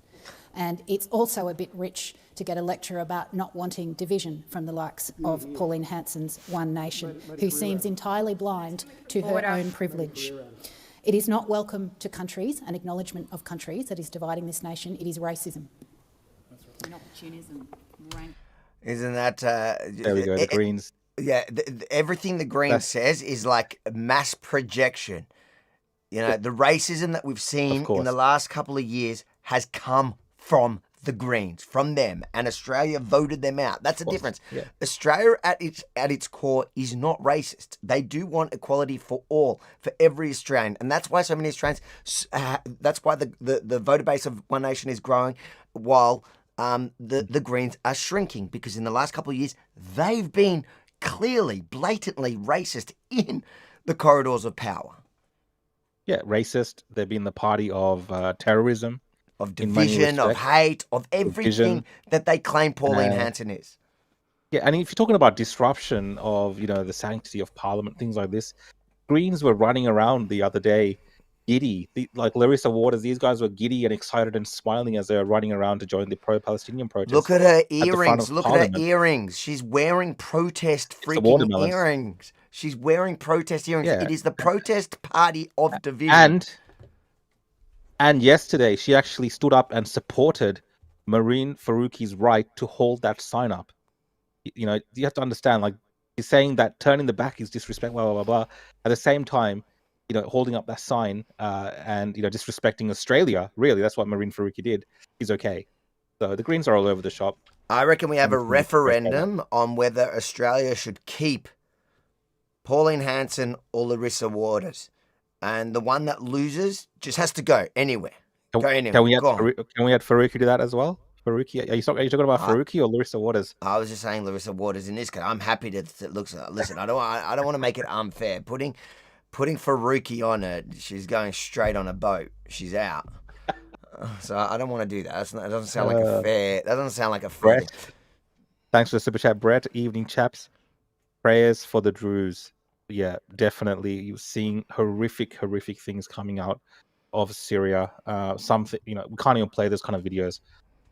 And it's also a bit rich to get a lecture about not wanting division from the likes of Pauline Hanson's One Nation, who seems entirely blind to her own privilege. It is not welcome to countries, an acknowledgement of countries that is dividing this nation. It is racism. An opportunism. Isn't that... there we go, the Greens. Yeah, everything the Greens says is like mass projection. The racism that we've seen in the last couple of years has come from the Greens, from them, and Australia voted them out. That's the difference. Yeah. Australia at its core is not racist. They do want equality for all, for every Australian, and that's why so many Australians. That's why the voter base of One Nation is growing, while the Greens are shrinking, because in the last couple of years they've been clearly, blatantly racist in the corridors of power. Yeah, racist. They've been the party of terrorism. Of division, of hate, of everything that they claim Pauline Hanson is. Yeah, and if you're talking about disruption of, the sanctity of Parliament, things like this, Greens were running around the other day, giddy. Like Larissa Waters, these guys were giddy and excited and smiling as they were running around to join the pro-Palestinian protest. Look at her earrings. Look at her earrings. She's wearing protest freaking earrings. She's wearing protest earrings. Yeah. It is the protest party of division. And yesterday, she actually stood up and supported Marine Faruqi's right to hold that sign up. You have to understand, like, he's saying that turning the back is disrespect, blah, blah, blah, blah. At the same time, holding up that sign and, disrespecting Australia, really, that's what Marine Faruqi did, is okay. So the Greens are all over the shop. I reckon we have a referendum on whether Australia should keep Pauline Hanson or Larissa Waters. And the one that loses just has to go anywhere. Go anywhere. Can we add Faruqi to that as well? Faruqi, are you talking about Faruqi or Larissa Waters? I was just saying Larissa Waters in this case. I'm happy to listen. I don't want to make it unfair. Putting Faruqi on it, she's going straight on a boat. She's out. So I don't want to do that. That doesn't sound like a fair. That doesn't sound like a fair. Brett, thanks for the super chat, Brett. Evening, chaps. Prayers for the Drews. Yeah, definitely. You're seeing horrific things coming out of Syria. Something, we can't even play those kind of videos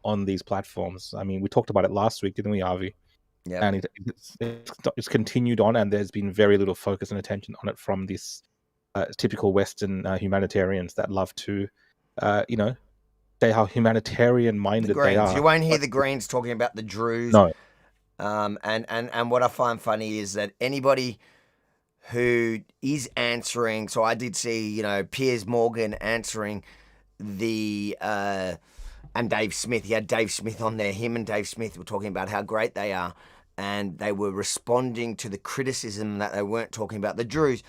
on these platforms. I mean, we talked about it last week, didn't we, Avi? Yeah. And it's continued on, and there's been very little focus and attention on it from these typical Western humanitarians that love to, say how humanitarian-minded they are. You won't hear the Greens talking about the Druze. No. And what I find funny is that anybody who is answering, so I did see, Piers Morgan answering the and Dave Smith. He had Dave Smith on there. Him and Dave Smith were talking about how great they are, and they were responding to the criticism that they weren't talking about the Druze.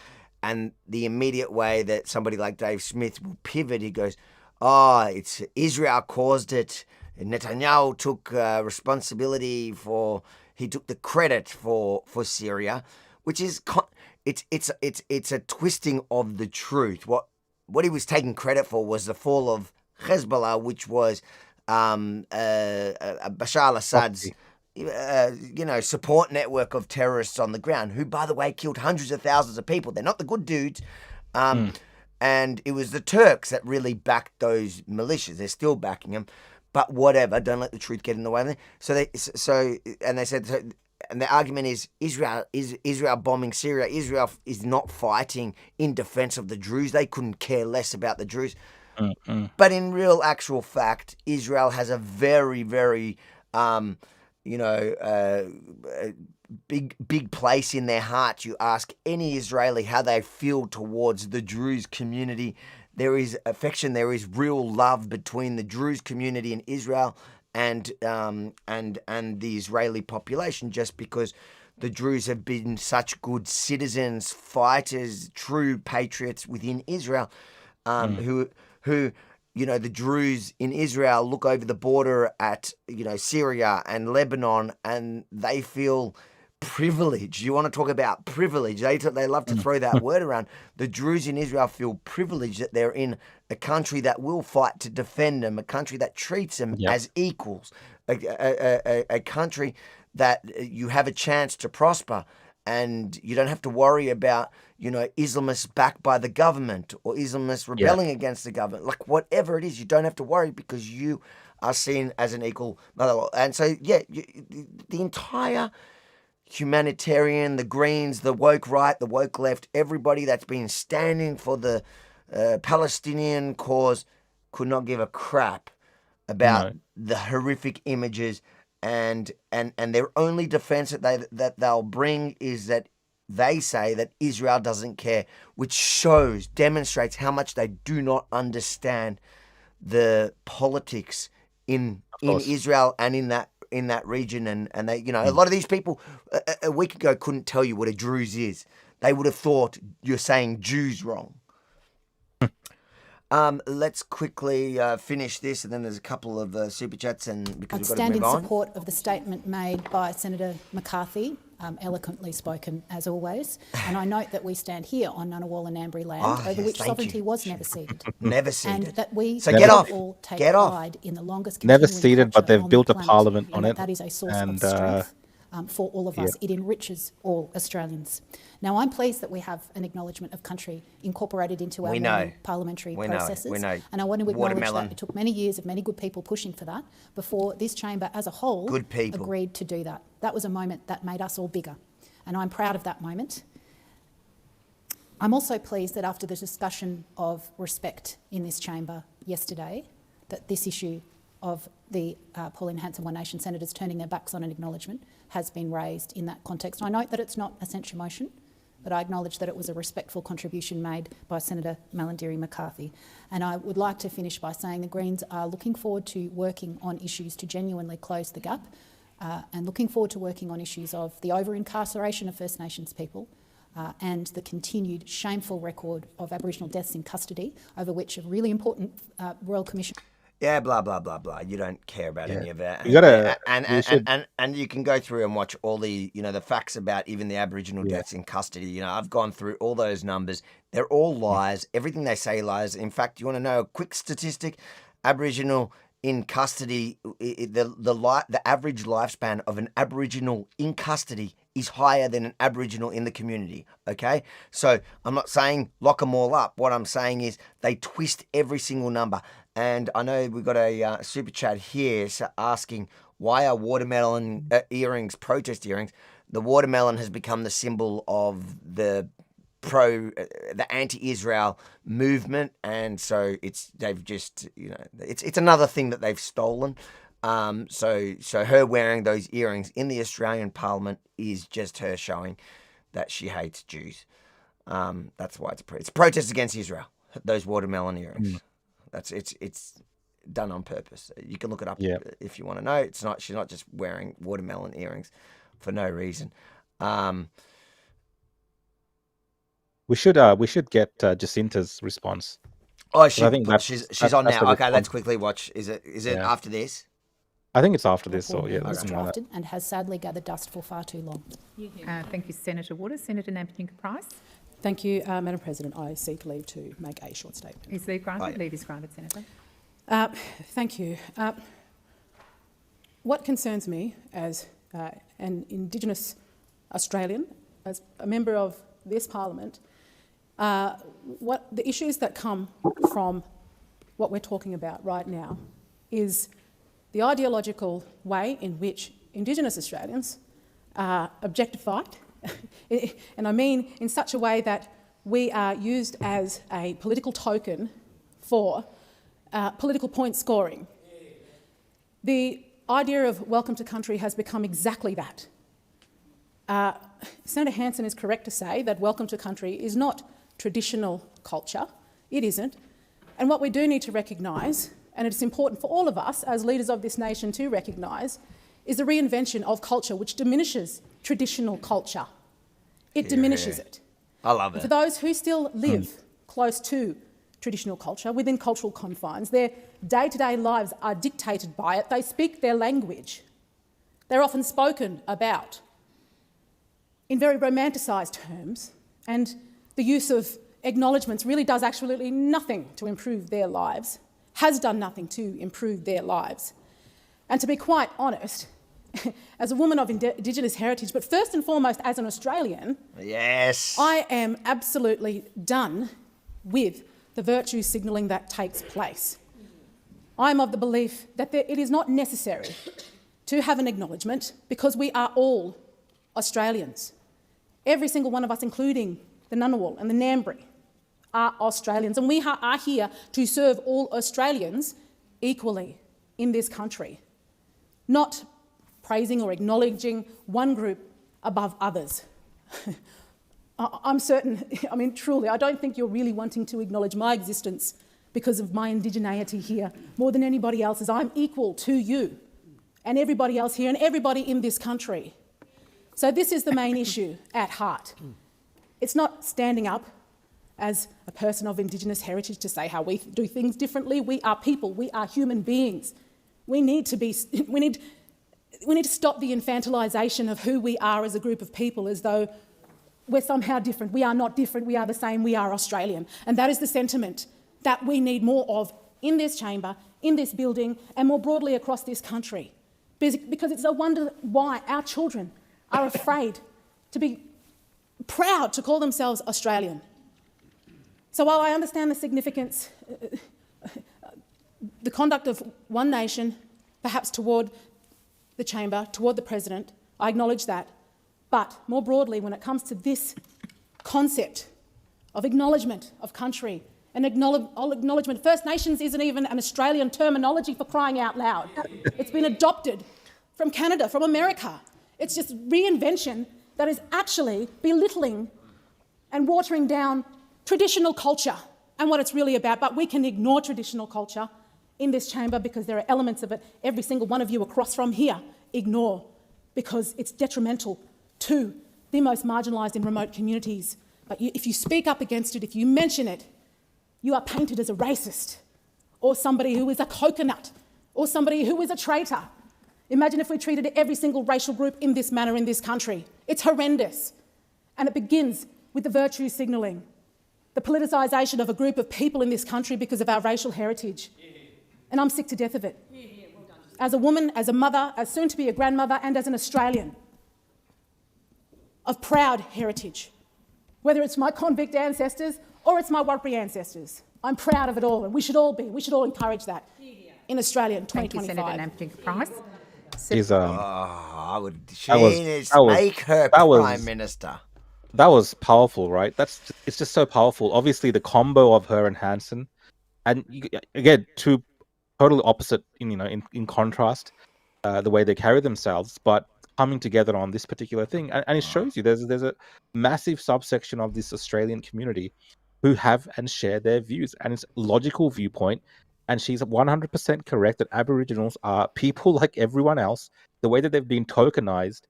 And the immediate way that somebody like Dave Smith will pivot, he goes, it's Israel caused it. Netanyahu took responsibility he took the credit for Syria, which is it's a twisting of the truth. What he was taking credit for was the fall of Hezbollah, which was Bashar al-Assad's support network of terrorists on the ground, who, by the way, killed hundreds of thousands of people. They're not the good dudes. And it was the Turks that really backed those militias. They're still backing them. But whatever, don't let the truth get in the way of it. They said, and the argument is Israel bombing Syria. Israel is not fighting in defense of the Druze. They couldn't care less about the Druze. But in real actual fact, Israel has a very, very, big place in their heart. You ask any Israeli how they feel towards the Druze community. There is affection. There is real love between the Druze community in Israel and the Israeli population, just because the Druze have been such good citizens, fighters, true patriots within Israel, who the Druze in Israel look over the border at Syria and Lebanon, and they feel privilege. You want to talk about privilege? They love to throw that word around. The Druze in Israel feel privileged that they're in a country that will fight to defend them, a country that treats them as equals, a country that you have a chance to prosper, and you don't have to worry about Islamists backed by the government or Islamists rebelling against the government. Like whatever it is, you don't have to worry because you are seen as an equal. And so the entire humanitarian, the Greens, the woke right, the woke left, everybody that's been standing for the Palestinian cause could not give a crap about the horrific images, and their only defense that they'll bring is that they say that Israel doesn't care, which demonstrates how much they do not understand the politics in Israel and in that region, and they, a lot of these people a week ago couldn't tell you what a Druze is. They would have thought you're saying Jews wrong. Let's quickly finish this, and then there's a couple of super chats, and because we've got to move on. I stand in support of the statement made by Senator McCarthy, eloquently spoken as always. And I note that we stand here on Ngunnawal and Ngambri land, over which sovereignty was never ceded. Never ceded. And that we all take pride in the longest never continuing ceded, but culture they've on built the a planet, parliament and on it. that is a source of strength for all of us. It enriches all Australians. Now, I'm pleased that we have an acknowledgement of country incorporated into our parliamentary processes. We know. And I want to acknowledge that it took many years of many good people pushing for that before this chamber as a whole agreed to do that. That was a moment that made us all bigger. And I'm proud of that moment. I'm also pleased that after the discussion of respect in this chamber yesterday, that this issue of the Pauline Hanson One Nation senators turning their backs on an acknowledgement has been raised in that context. I note that it's not a censure motion, but I acknowledge that it was a respectful contribution made by Senator Malandiri McCarthy. And I would like to finish by saying the Greens are looking forward to working on issues to genuinely close the gap and looking forward to working on issues of the over-incarceration of First Nations people and the continued shameful record of Aboriginal deaths in custody, over which a really important Royal Commission... Yeah, blah, blah, blah, blah. You don't care about any of that. And you can go through and watch all the, the facts about even the Aboriginal deaths in custody. I've gone through all those numbers. They're all lies. Everything they say lies. In fact, you want to know a quick statistic? Aboriginal in custody, the average lifespan of an Aboriginal in custody is higher than an Aboriginal in the community, okay? So I'm not saying lock them all up. What I'm saying is they twist every single number. And I know we've got a super chat here asking, why are watermelon earrings protest earrings? The watermelon has become the symbol of the anti-Israel movement, and so they've just it's another thing that they've stolen. So her wearing those earrings in the Australian Parliament is just her showing that she hates Jews. That's why it's a protest against Israel. Those watermelon earrings. It's done on purpose. You can look it up if you want to know. She's not just wearing watermelon earrings for no reason. We should get Jacinta's response. Oh, I think she's on now. Okay, let's quickly watch. Is it after this? I think it's after this. So was drafted and has sadly gathered dust for far too long. Thank you, Senator Waters. Senator Nampijinka-Price. Thank you, Madam President. I seek leave to make a short statement. Is leave granted? Leave is granted, Senator. Thank you. What concerns me as an Indigenous Australian, as a member of this Parliament, what the issues that come from what we're talking about right now is the ideological way in which Indigenous Australians are objectified, and I mean in such a way that we are used as a political token for political point scoring. The idea of welcome to country has become exactly that. Senator Hanson is correct to say that welcome to country is not traditional culture. It isn't. And what we do need to recognise, and it's important for all of us as leaders of this nation to recognise, is the reinvention of culture which diminishes traditional culture. It diminishes it. I love it. For those who still live close to traditional culture, within cultural confines, their day-to-day lives are dictated by it. They speak their language. They're often spoken about in very romanticised terms, and the use of acknowledgements really does absolutely nothing to improve their lives, has done nothing to improve their lives. And to be quite honest, as a woman of Indigenous heritage, but first and foremost as an Australian, yes, I am absolutely done with the virtue signalling that takes place. I'm of the belief that it is not necessary to have an acknowledgement because we are all Australians. Every single one of us, including the Ngunnawal and the Ngambri, are Australians, and we are here to serve all Australians equally in this country, not praising or acknowledging one group above others. I'm certain, I mean, truly, I don't think you're really wanting to acknowledge my existence because of my indigeneity here more than anybody else's. I'm equal to you and everybody else here and everybody in this country. So this is the main issue at heart. It's not standing up as a person of Indigenous heritage to say how we do things differently. We are people. We are human beings. We need to stop the infantilisation of who we are as a group of people as though we're somehow different. We are not different. We are the same. We are Australian. And that is the sentiment that we need more of in this chamber, in this building, and more broadly across this country. Because it's a wonder why our children are afraid to be proud to call themselves Australian. So while I understand the significance, the conduct of one nation, perhaps toward the chamber, toward the president, I acknowledge that. But more broadly, when it comes to this concept of acknowledgement of country, and acknowledgement, First Nations isn't even an Australian terminology, for crying out loud. It's been adopted from Canada, from America. It's just reinvention that is actually belittling and watering down traditional culture and what it's really about. But we can ignore traditional culture in this chamber because there are elements of it every single one of you across from here ignore. because it's detrimental to the most marginalised in remote communities. But if you speak up against it, if you mention it, you are painted as a racist or somebody who is a coconut or somebody who is a traitor. Imagine if we treated every single racial group in this manner in this country. It's horrendous. And it begins with the virtue signalling, the politicisation of a group of people in this country because of our racial heritage. And I'm sick to death of it. As a woman, as a mother, as soon to be a grandmother, and as an Australian of proud heritage, whether it's my convict ancestors or it's my Warrpy ancestors. I'm proud of it all, and we should all be. We should all encourage that in Australia in 2025. Thank you, Senator Price. I would make her Prime Minister. That was powerful, right? It's just so powerful. Obviously, the combo of her and Hanson, and again, two totally opposite, in contrast, the way they carry themselves, but coming together on this particular thing, and it shows you there's a massive subsection of this Australian community who have and share their views, and it's a logical viewpoint. And she's 100% correct that Aboriginals are people like everyone else. The way that they've been tokenized,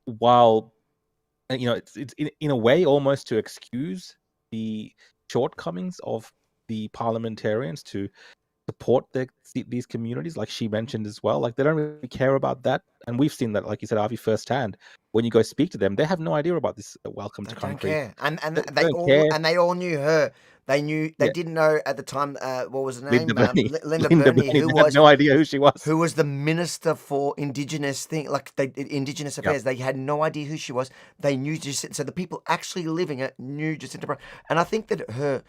while it's in a way almost to excuse the shortcomings of the parliamentarians to support these communities, like she mentioned as well. Like, they don't really care about that, and we've seen that, like you said, Avi, firsthand. When you go speak to them, they have no idea about this welcome to country. Don't care. And they all knew her. They didn't know at the time. What was her name? Linda Burney, who was no idea who she was. Who was the Minister for Indigenous Indigenous Affairs? They had no idea who she was. They knew so the people actually living it knew Jacinta Price. And I think that her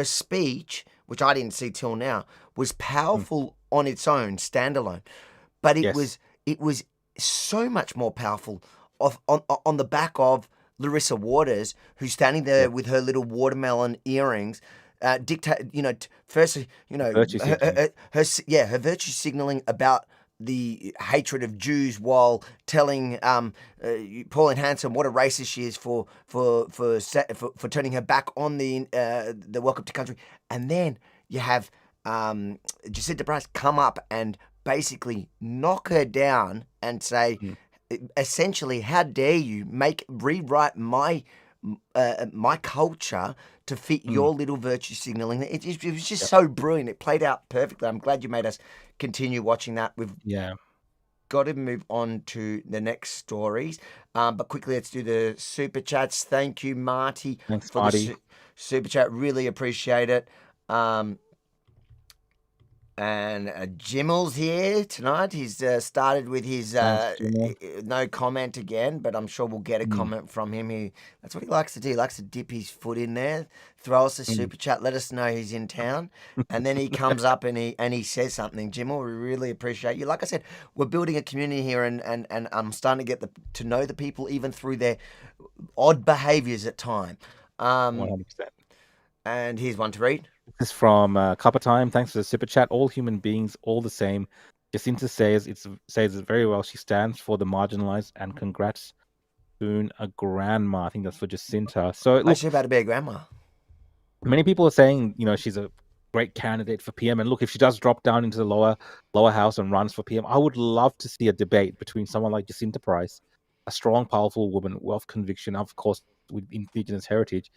speech, which I didn't see till now, was powerful on its own, standalone. But it was so much more powerful on the back of Larissa Waters, who's standing there with her little watermelon earrings, firstly, her virtue signaling about the hatred of Jews, while telling Pauline Hanson what a racist she is for turning her back on the welcome to country. And then you have Jacinta Price come up and basically knock her down and say, essentially, how dare you rewrite my culture to fit your little virtue signaling? It was just so brilliant. It played out perfectly. I'm glad you made us continue watching that. We've got to move on to the next stories. But quickly, let's do the super chats. Thank you, Marty. Thanks, for Marty. the super chat. Really appreciate it. And Jimmel's here tonight. He's started with his no comment again, but I'm sure we'll get a comment from him. That's what he likes to do. He likes to dip his foot in there, throw us a super chat, let us know he's in town, and then he comes up and he says something. Jimmel, we really appreciate you. Like I said, we're building a community here, and I'm starting to get to know the people even through their odd behaviours at time. 100%. And here's one to read. This is from Cuppa Time. Thanks for the super chat. All human beings, all the same. Jacinta says it very well. She stands for the marginalized, and congrats, soon a grandma. I think that's for Jacinta. So she's about to be a grandma. Many people are saying, she's a great candidate for PM. And look, if she does drop down into the lower house and runs for PM, I would love to see a debate between someone like Jacinta Price, a strong, powerful woman with conviction, of course, with Indigenous heritage,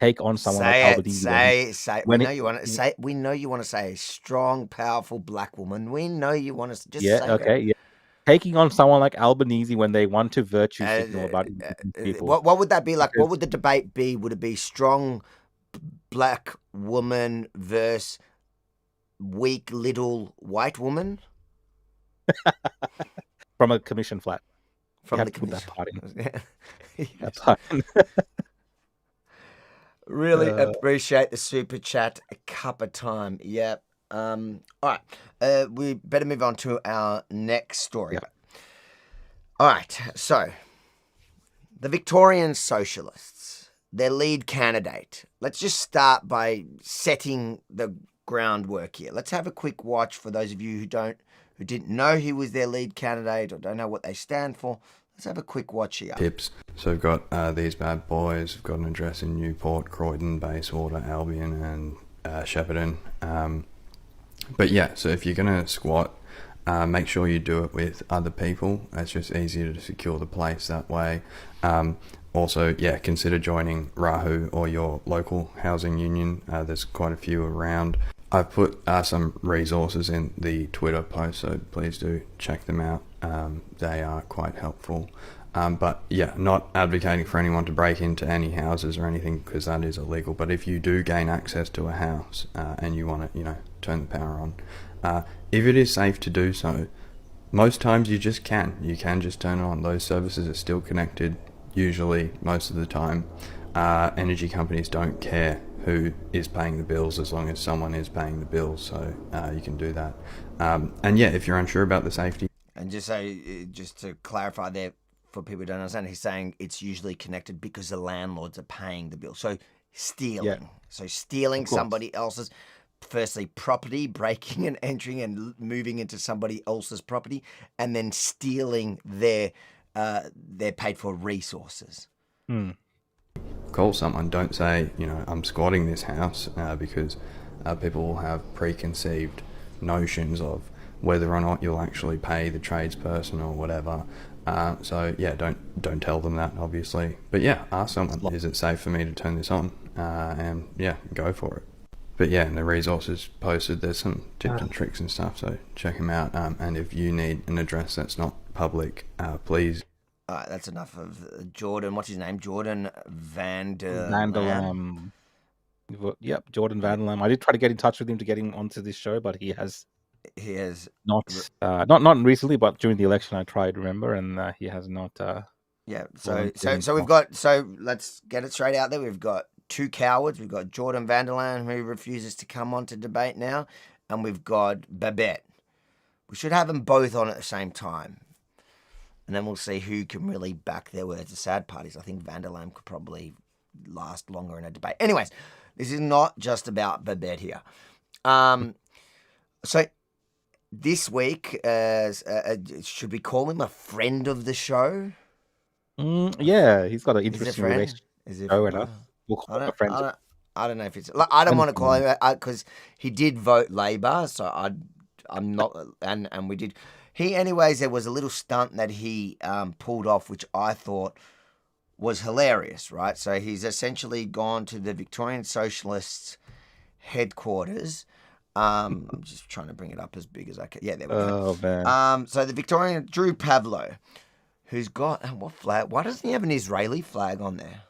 take on someone like Albanese. We know you want to say a strong, powerful black woman. We know you want to just say okay, that. Taking on someone like Albanese when they want to virtue signal about people. What would that be like? What would the debate be? Would it be strong black woman versus weak little white woman? From a commission flat. From the commission. That party. Really appreciate the super chat. A cup of time. Yep. All right. We better move on to our next story. Yep. All right. So, the Victorian Socialists, their lead candidate. Let's just start by setting the groundwork here. Let's have a quick watch for those of you who didn't know he was their lead candidate or don't know what they stand for. Let's have a quick watch here. Tips. So we've got these bad boys. We've got an address in Newport, Croydon, Bayswater, Albion and Shepparton. But yeah, so if you're going to squat, make sure you do it with other people. It's just easier to secure the place that way. Also, consider joining Rahu or your local housing union. There's quite a few around. I've put some resources in the Twitter post, so please do check them out. They are quite helpful. But not advocating for anyone to break into any houses or anything, because that is illegal. But if you do gain access to a house and you want to, turn the power on, if it is safe to do so, most times you just can. You can just turn it on. Those services are still connected, usually, most of the time. Energy companies don't care who is paying the bills as long as someone is paying the bills, so you can do that. If you're unsure about the safety. And just to clarify there, for people who don't understand, he's saying it's usually connected because the landlords are paying the bill. So stealing. Yeah. So stealing somebody else's, firstly, property, breaking and entering and moving into somebody else's property, and then stealing their paid for resources. Call someone. Don't say, I'm squatting this house, because people will have preconceived notions of whether or not you'll actually pay the tradesperson or whatever. Don't tell them that, obviously. But ask someone, is it safe for me to turn this on? And go for it. But in the resources posted, there's some tips and tricks and stuff, so check them out. And if you need an address that's not public, please. All right, that's enough of Jordan. What's his name? Jordan Vanderlam. Yep, Jordan Vanderlam. I did try to get in touch with him to get him onto this show, but he has not recently, but during the election I tried, remember, and he has not. So let's get it straight out there. We've got two cowards. We've got Jordan Vanderlam, who refuses to come on to debate now, and we've got Babette. We should have them both on at the same time. And then we'll see who can really back their words. The sad part is I think Vanderlam could probably last longer in a debate. Anyways, this is not just about Babette here. So this week, should we call him a friend of the show? He's got an interesting relationship. We'll call him a friend. I don't know if it's... I don't want to call him... Because he did vote Labor, so I'm not... And we did... Anyways, there was a little stunt that he pulled off, which I thought was hilarious, right? So he's essentially gone to the Victorian Socialists headquarters. I'm just trying to bring it up as big as I can. Yeah, there we go. Oh, man. So the Victorian, Drew Pavlou, who's got, what flag? Why doesn't he have an Israeli flag on there?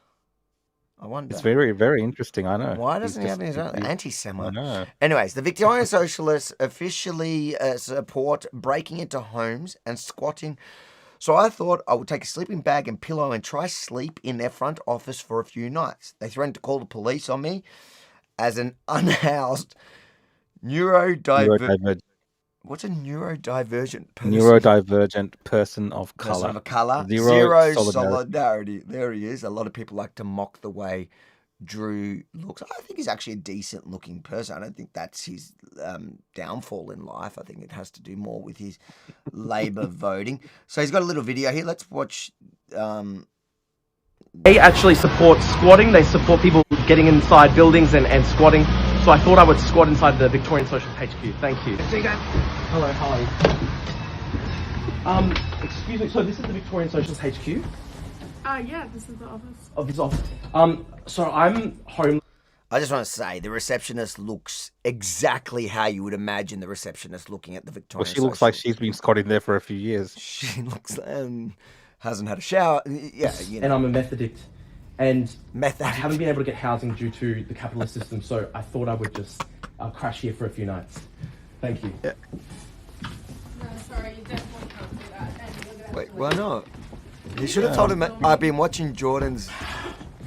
I wonder. It's very, very interesting, I know. Why doesn't he have an Israeli? Anti-Semite. I know. Anyways, the Victorian Socialists officially support breaking into homes and squatting. So I thought I would take a sleeping bag and pillow and try sleep in their front office for a few nights. They threatened to call the police on me as an unhoused neurodivergent. What's a neurodivergent person? Neurodivergent person of colour. Zero solidarity. There he is. A lot of people like to mock the way Drew looks. I think he's actually a decent looking person. I don't think that's his downfall in life. I think it has to do more with his Labor voting. So he's got a little video here. Let's watch. They actually support squatting. They support people getting inside buildings and squatting. So I thought I would squat inside the Victorian Socialist HQ. Thank you. See you guys. Hello, hi. Excuse me. So this is the Victorian Socialist HQ. Yeah, this is the office. Of this office. So I'm home. I just want to say the receptionist looks exactly how you would imagine the receptionist looking at the Victorian. Well, she looks like she's been squatting there for a few years. She looks hasn't had a shower. Yeah, And I'm a meth addict. And I haven't been able to get housing due to the capitalist system, so I thought I would just crash here for a few nights. Thank you. Yeah. No, sorry, you definitely can't do that. Wait, why not? He should have told him that I've been watching Jordan's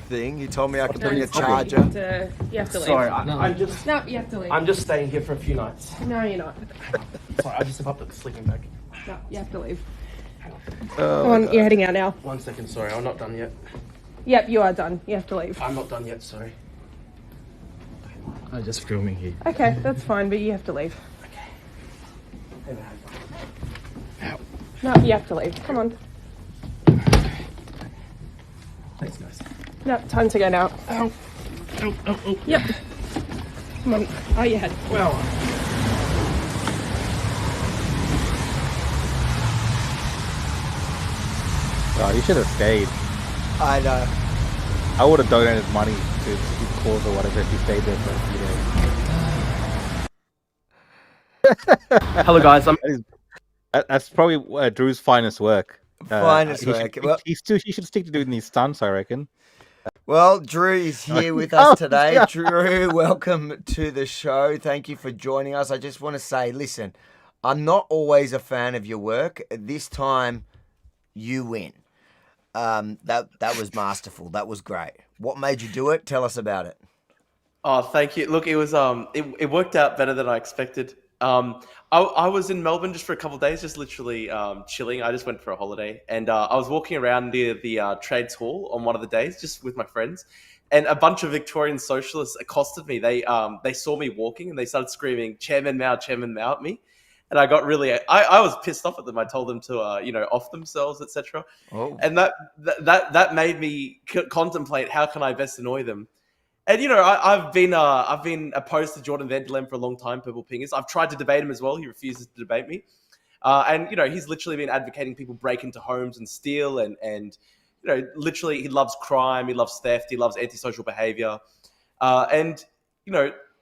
thing. He told me I could bring a charger. You have to leave. Sorry, I'm just... No, you have to leave. I'm just staying here for a few nights. No, you're not. Sorry, I just have up the sleeping bag. No, you have to leave. Come on, you're heading out now. 1 second, sorry, I'm not done yet. Yep, you are done. You have to leave. I'm not done yet, sorry. I'm just filming here. Okay, that's fine, but you have to leave. Okay. No, you have to leave. Come on. Thanks, guys. No, time to go now. Ow. Ow, ow, ow. Yep. Come on. Oh, you head. Well. God, you should have stayed. I know. I would have donated money to the cause or whatever if you stayed there for a few days. Hello, guys. That's probably Drew's finest work. Finest work. He should stick to doing these stunts, I reckon. Well, Drew is here with us today. Drew, welcome to the show. Thank you for joining us. I just want to say, listen, I'm not always a fan of your work. This time, you win. That was masterful. That was great. What made you do it? Tell us about it. Oh, thank you. Look, it was it worked out better than I expected. I was in Melbourne just for a couple of days, just literally chilling. I just went for a holiday, and I was walking around near the Trades Hall on one of the days, just with my friends, and a bunch of Victorian Socialists accosted me. They saw me walking, and they started screaming Chairman Mao at me, and I got really I was pissed off at them. I told them to off themselves, etc. Oh. And that made me contemplate how can I best annoy them. And I've been opposed to Jordan Van der Lem for a long time. Purple Pingers. I've tried to debate him as well. He refuses to debate me, and he's literally been advocating people break into homes and steal, and literally he loves crime, he loves theft, he loves antisocial behavior, and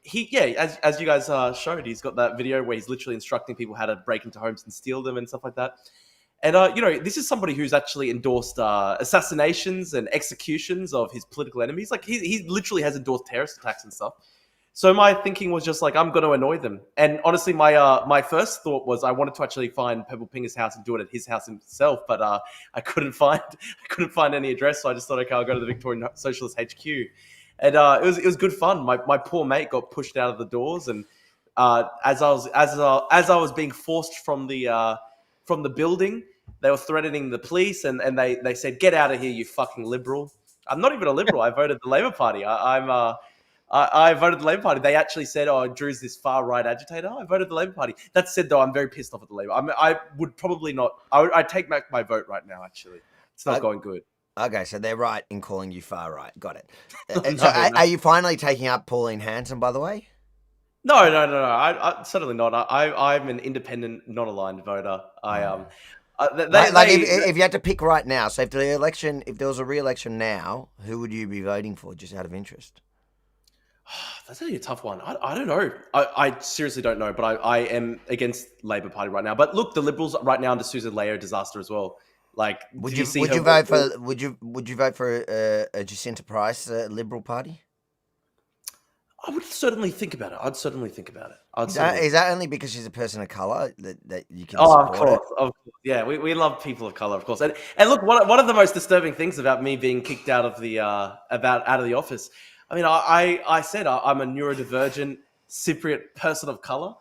as you guys showed, he's got that video where he's literally instructing people how to break into homes and steal them and stuff like that. And, this is somebody who's actually endorsed assassinations and executions of his political enemies. Like, he literally has endorsed terrorist attacks and stuff. So my thinking was just like, I'm going to annoy them. And honestly, my first thought was I wanted to actually find Purple Pinger's house and do it at his house himself, but I couldn't find any address. So I just thought, okay, I'll go to the Victorian Socialist HQ. And it was good fun. My poor mate got pushed out of the doors, and as I was being forced from the building, they were threatening the police, and they said, "Get out of here, you fucking liberal." I'm not even a liberal. I voted the Labor Party. I voted the Labor Party. They actually said, "Oh, Drew's this far right agitator." I voted the Labor Party. That said, though, I'm very pissed off at the Labor. I would probably not. I'd take back my vote right now. Actually, it's not going good. Okay, so they're right in calling you far right. Got it. Are you finally taking up Pauline Hanson, by the way? No. I certainly not. I'm an independent, non-aligned voter. If you had to pick right now, so if there was a re-election now, who would you be voting for, just out of interest? That's really a tough one. I don't know. I seriously don't know, but I am against Labor Party right now. But look, the Liberals right now under Susan Leo disaster as well. Like, would you vote for a Jacinta Price Liberal Party? I would certainly think about it. I'd certainly think about it. Is that only because she's a person of colour that you can support support of course. Yeah, we love people of colour, of course. And look, one of the most disturbing things about me being kicked out of the out of the office, I mean, I said I'm a neurodivergent Cypriot person of colour,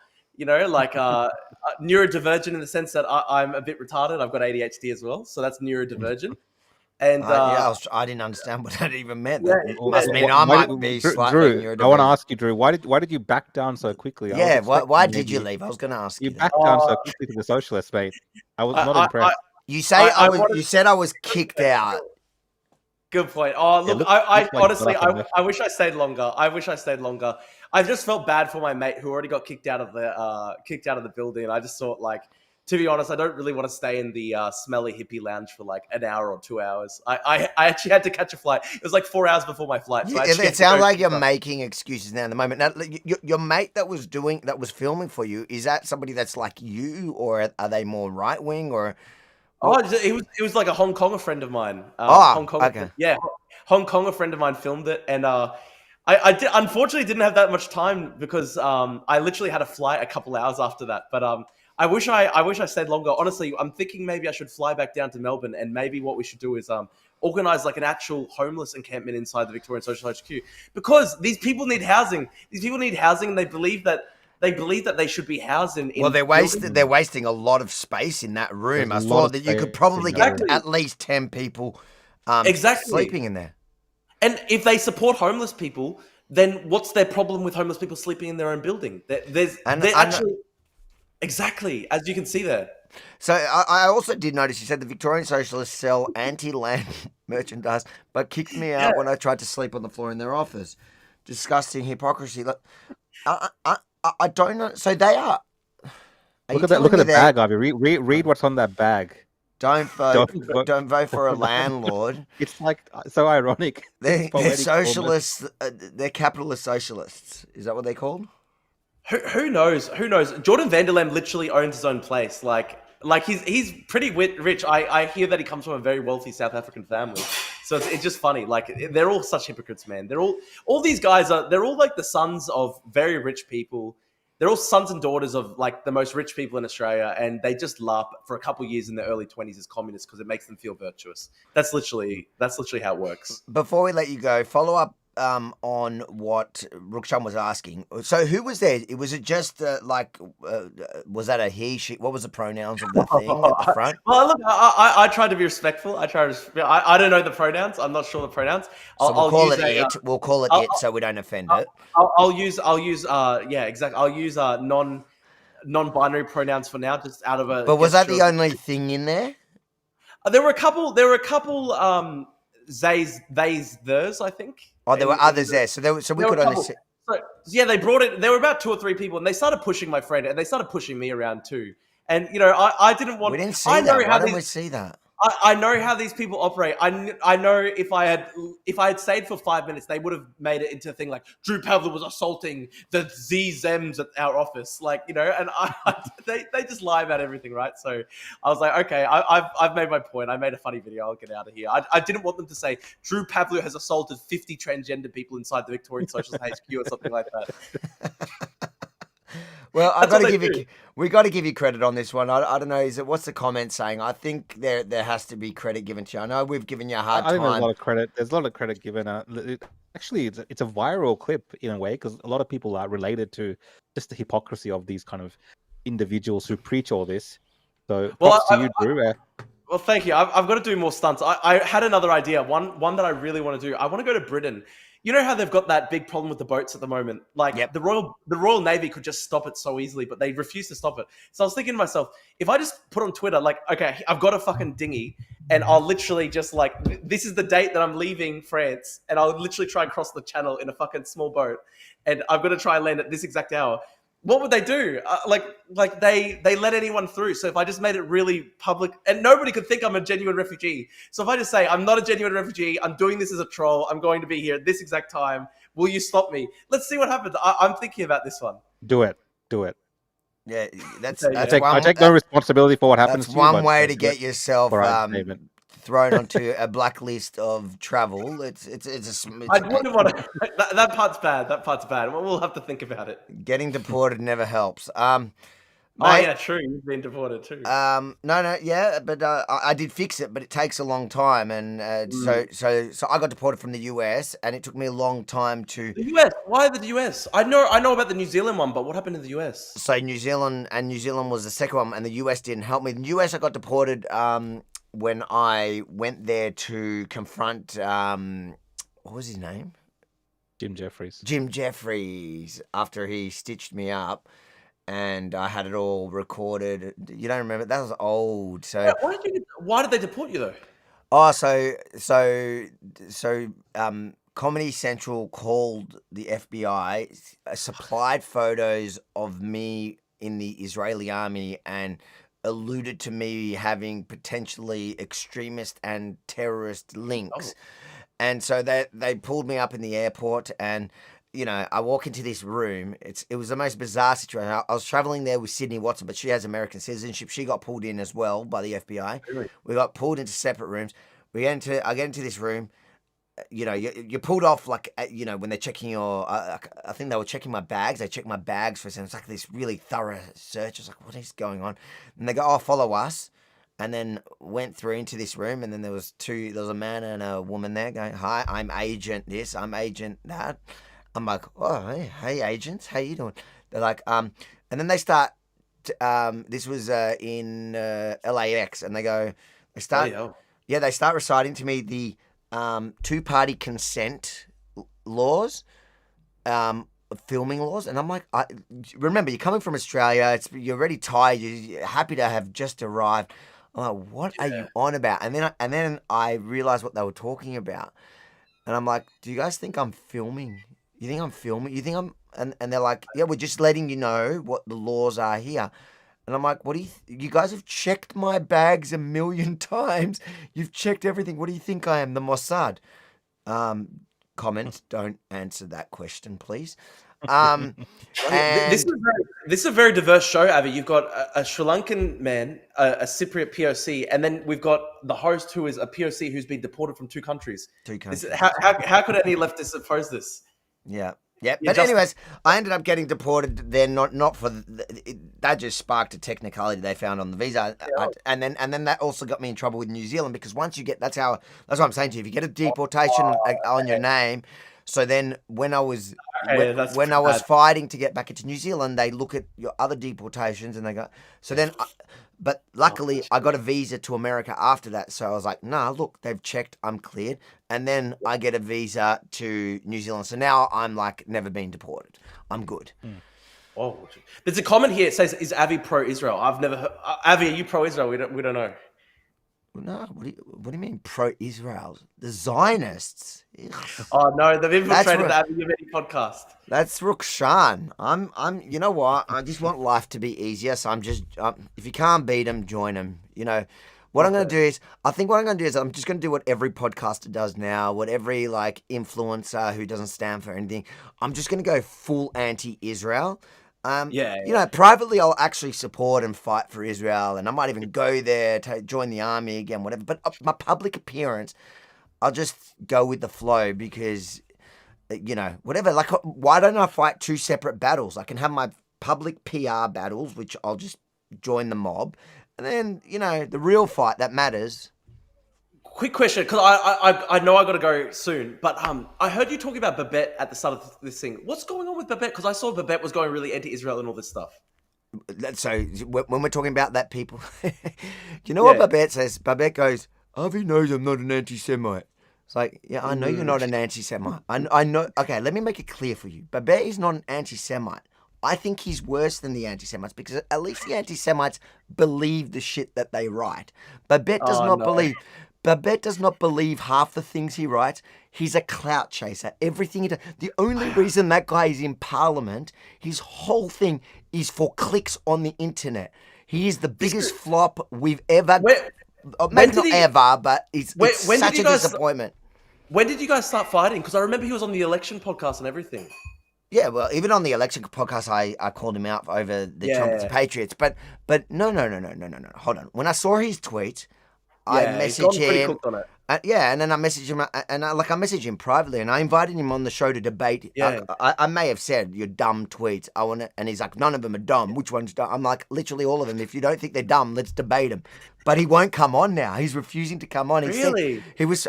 neurodivergent in the sense that I'm a bit retarded. I've got ADHD as well, so that's neurodivergent. And I didn't understand what that even meant. That must mean I might be slightly neurodivergent. I want to ask you, Drew, why did you back down so quickly? Yeah, why did you leave? I was going to ask you. You backed down so quickly to the Socialists, mate. I was not impressed. You said I was kicked out. Good point. Oh, look, I honestly, I wish I stayed longer. I just felt bad for my mate who already got kicked out of the building, and I just thought, like, to be honest, I don't really want to stay in the smelly hippie lounge for like an hour or 2 hours. I actually had to catch a flight. It was like 4 hours before my flight. So it sounds like you're making excuses now at the moment. Now, your mate that was filming for you, is that somebody that's like you, or are they more right wing or? Oh, it was like a Hong Konger friend of mine. Okay. Yeah, Hong Konger friend of mine filmed it, and I unfortunately didn't have that much time because I literally had a flight a couple hours after that. But I wish I stayed longer. Honestly, I'm thinking maybe I should fly back down to Melbourne, and maybe what we should do is organise like an actual homeless encampment inside the Victorian Socialist HQ, because these people need housing. These people need housing, and they believe that they should be housed in. Well, they're wasting a lot of space in that room. I thought that you could probably get at least 10 people sleeping in there. And if they support homeless people, then what's their problem with homeless people sleeping in their own building? Exactly, as you can see there. So I also did notice you said the Victorian Socialists sell anti-land merchandise, but kicked me out when I tried to sleep on the floor in their office. Disgusting hypocrisy. Look, I don't know. So they are. Look at the bag, Ivy. Read what's on that bag. Don't vote. Don't vote for a landlord. It's like so ironic. They're socialists. They're capitalist socialists. Is that what they're called? Who knows? Who knows? Jordan Vanderlem literally owns his own place. Like he's pretty rich. I hear that he comes from a very wealthy South African family. So it's just funny. Like they're all such hypocrites, man. They're all these guys they're all like the sons of very rich people. They're all sons and daughters of like the most rich people in Australia, and they just laugh for a couple of years in their early 20s as communists because it makes them feel virtuous. That's literally how it works. Before we let you go, follow up on what Rukshan was asking. So who was there? Was it just was that a he, she? What was the pronouns of the thing at the front? Well, look, I tried to be respectful. I don't know the pronouns. I'm not sure the pronouns. So we'll call it it. We'll call it it so we don't offend it. I'll use yeah, exactly. I'll use non-binary pronouns for now, just out of a. But was that the only thing in there? There were a couple. Zays, theys, theirs, I think. Oh, there were others there. So we could only see. So, yeah, they brought it. There were about 2 or 3 people, and they started pushing my friend, and they started pushing me around too. And I didn't want. We didn't see that. Why didn't we see that? I know how these people operate. I know if I had stayed for 5 minutes, they would have made it into a thing like Drew Pavlou was assaulting the Zems at our office, and they just lie about everything, right? So I was like, okay, I've made my point. I made a funny video. I'll get out of here. I didn't want them to say Drew Pavlou has assaulted 50 transgender people inside the Victorian Socialist HQ or something like that. Well, we got to give you credit on this one. I don't know. What's the comment saying? I think there has to be credit given to you. I know we've given you a hard time. I think there's a lot of credit. There's a lot of credit given. Actually, it's a viral clip in a way because a lot of people are related to just the hypocrisy of these kind of individuals who preach all this. So, props to you, Drew. Well, thank you. I've got to do more stunts. I had another idea. One that I really want to do. I want to go to Britain. You know how they've got that big problem with the boats at the moment? Like the Royal Navy could just stop it so easily, but they refuse to stop it. So I was thinking to myself, if I just put on Twitter, like, okay, I've got a fucking dinghy, and I'll literally just this is the date that I'm leaving France, and I'll literally try and cross the channel in a fucking small boat, and I've got to try and land at this exact hour. What would they do? They let anyone through. So if I just made it really public, and nobody could think I'm a genuine refugee. So if I just say I'm not a genuine refugee, I'm doing this as a troll, I'm going to be here at this exact time, will you stop me? Let's see what happens. I'm thinking about this one. Do it. Yeah, I take no responsibility for what happens. That's one way to get yourself thrown onto a blacklist of travel. I wouldn't want to. That part's bad. We'll have to think about it. Getting deported never helps. Yeah, true. You've been deported too. No, yeah, but I did fix it, but it takes a long time, and so I got deported from the US, and it took me a long time to. The US? Why the US? I know about the New Zealand one, but what happened in the US? So New Zealand was the second one, and the US didn't help me. The US, I got deported when I went there to confront what was his name? Jim Jeffries. Jim Jeffries, after he stitched me up. And I had it all recorded. You don't remember? That was old. So yeah, why did they deport you though? Oh, so Comedy Central called the FBI, supplied photos of me in the Israeli army, and alluded to me having potentially extremist and terrorist links. Oh. And so they pulled me up in the airport, and I walk into this room. It was the most bizarre situation. I was traveling there with Sydney Watson, but she has American citizenship. She got pulled in as well by the FBI. Really? We got pulled into separate rooms. I get into this room. You're pulled off when they're checking your. I think they were checking my bags. They checked my bags for a second. It's like this really thorough search. I was like, what is going on? And they go, oh, follow us. And then went through into this room, and then there was a man and a woman there going, hi, I'm agent this, I'm agent that. I'm like, oh, hey, agents, how you doing? They're like, and then they start, this was in LAX, and they start reciting to me the two-party consent laws, filming laws, and I'm like, remember, you're coming from Australia, you're already tired, you're happy to have just arrived. I'm like, what are you on about? And then I realized what they were talking about, and I'm like, do you guys think I'm filming? You think I'm filming? You think I'm... And they're like, yeah, we're just letting you know what the laws are here. And I'm like, what do you guys have checked my bags 1 million times. You've checked everything. What do you think I am, the Mossad? Comment, don't answer that question, please. This is a very diverse show, Avi. You've got a Sri Lankan man, a Cypriot POC, and then we've got the host who is a POC who's been deported from 2 countries. How could any leftists oppose this? Yeah. Yeah, but anyways, I ended up getting deported. Then not for that just sparked a technicality they found on the visa, and then that also got me in trouble with New Zealand because once you get that's what I'm saying to you. If you get a deportation on your name, so then when I was fighting to get back into New Zealand, they look at your other deportations and they go. So then, but luckily I got a visa to America after that. So I was like, nah, look, they've checked, I'm cleared. And then I get a visa to New Zealand. So now I'm like never been deported. I'm good. Oh, there's a comment here. It says, "Is Avi pro-Israel?" I've never heard. Avi, are you pro-Israel? We don't know. No, what do you mean pro-Israel? The Zionists. Oh no, they've infiltrated the Avi Yemeni podcast. That's Rukshan. I'm. You know what? I just want life to be easier. So I'm just. If you can't beat them, join them. You know. What I'm going to do is, I'm just going to do what every podcaster does now, what every like influencer who doesn't stand for anything. I'm just going to go full anti-Israel. You know, privately I'll actually support and fight for Israel, and I might even go there to join the army again, whatever. But my public appearance, I'll just go with the flow because, you know, whatever. Like, why don't I fight 2 separate battles? I can have my public PR battles, which I'll just join the mob. And then, you know, the real fight that matters. Quick question, because I know I got to go soon, but I heard you talking about Babette at the start of this thing. What's going on with Babette? Because I saw Babette was going really anti-Israel and all this stuff. So when we're talking about that, people, you know what Babette says? Babette goes, Avi knows I'm not an anti-Semite. It's like, yeah, I know you're not an anti-Semite. I know. Okay, let me make it clear for you. Babette is not an anti-Semite. I think he's worse than the anti-Semites because at least the anti-Semites believe the shit that they write. Babette does not believe. Babette does not believe half the things he writes. He's a clout chaser. Everything he does. The only reason that guy is in Parliament, his whole thing is for clicks on the internet. He is the biggest flop we've ever. Maybe not ever, but it's such a disappointment. When did you guys start fighting? Because I remember he was on the election podcast and everything. Yeah, well, even on the election podcast, I called him out over the Trumpets and Patriots. But no. Hold on. When I saw his tweet, I messaged him. And then I messaged him, and I messaged him privately, and I invited him on the show to debate. I may have said your dumb tweets. I want it, and he's like, none of them are dumb. Which one's dumb? I'm like, literally all of them. If you don't think they're dumb, let's debate them. But he won't come on now. He's refusing to come on. Really? He was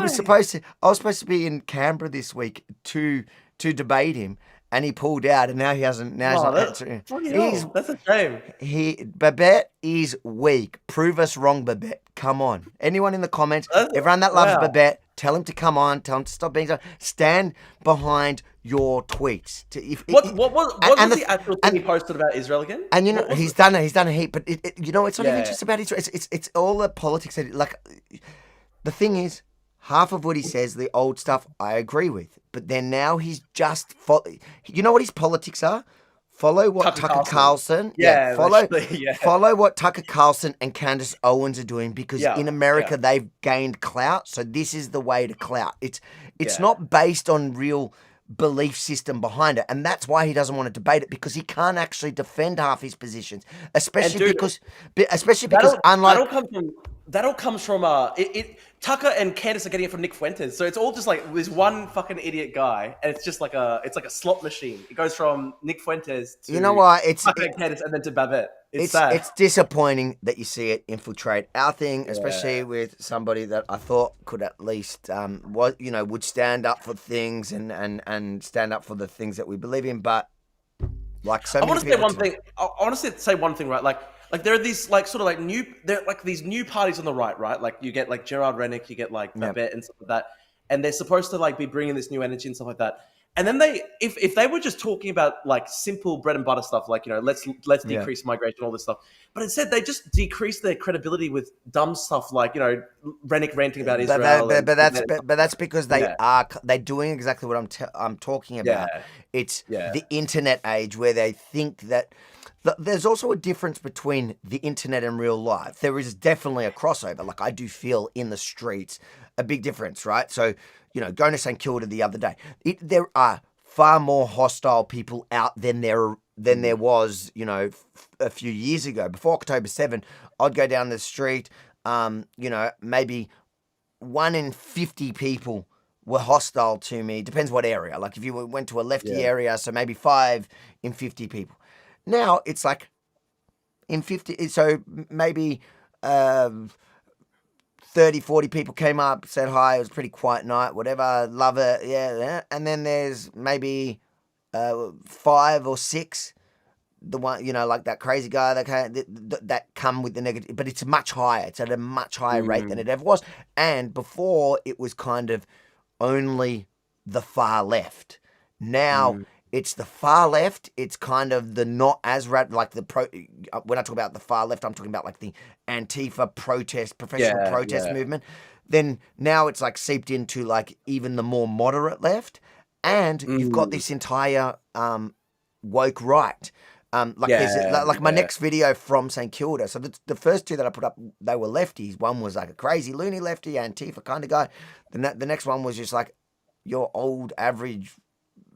supposed to. I was supposed to be in Canberra this week to debate him, and he pulled out, and now he hasn't. Now he's not answering. That's a shame. Babette is weak. Prove us wrong, Babette. Come on. Anyone in the comments, everyone that loves Babette, tell him to come on. Tell him to stop being so. Stand behind your tweets. What was the actual thing he posted about Israel again? And you know he's done a heap, but you know it's not even just about Israel. It's all the politics. Like the thing is, half of what he says, the old stuff, I agree with. But then now he's just you know what his politics are? Follow what Tucker Carlson. Follow what Tucker Carlson and Candace Owens are doing because in America they've gained clout. So this is the way to clout. It's not based on real belief system behind it, and that's why he doesn't want to debate it because he can't actually defend half his positions, especially because unlike that all comes from Tucker and Candace are getting it from Nick Fuentes, so it's all just like this one fucking idiot guy, and it's just like a slot machine. It goes from Nick Fuentes to Tucker and Candace, and then to Babette. It's disappointing that you see it infiltrate our thing, especially with somebody that I thought could at least would stand up for things and stand up for the things that we believe in. But like so, I want to say one thing. I want to say one thing, right? Like there are these these new parties on the right? Like you get like Gerard Rennick, you get like Babette and stuff like that, and they're supposed to like be bringing this new energy and stuff like that. And then if they were just talking about like simple bread and butter stuff, like, you know, let's decrease migration, all this stuff. But instead they just decrease their credibility with dumb stuff like, you know, Rennick ranting about Israel. But that's because they're doing exactly what I'm talking about. It's the internet age where they think that there's also a difference between the internet and real life. There is definitely a crossover. Like, I do feel in the streets a big difference, right? So, going to St Kilda the other day, there are far more hostile people out than there was, a few years ago. Before October 7, I'd go down the street, maybe 1 in 50 people were hostile to me. Depends what area. Like, if you went to a lefty area, so maybe 5 in 50 people. Now it's like in 50, so maybe 30, 40 people came up, said hi, it was a pretty quiet night, whatever, love it, yeah. And then there's maybe 5 or 6, the one, like that crazy guy that come with the negative, but it's much higher. It's at a much higher rate than it ever was. And before, it was kind of only the far left. Now it's the far left. It's kind of the not as like when I talk about the far left, I'm talking about like the Antifa protest, professional protest movement. Then now it's like seeped into like even the more moderate left, and you've got this entire woke right. Like my next video from St Kilda. So the first 2 that I put up, they were lefties. One was like a crazy loony lefty, Antifa kind of guy. The next one was just like your old average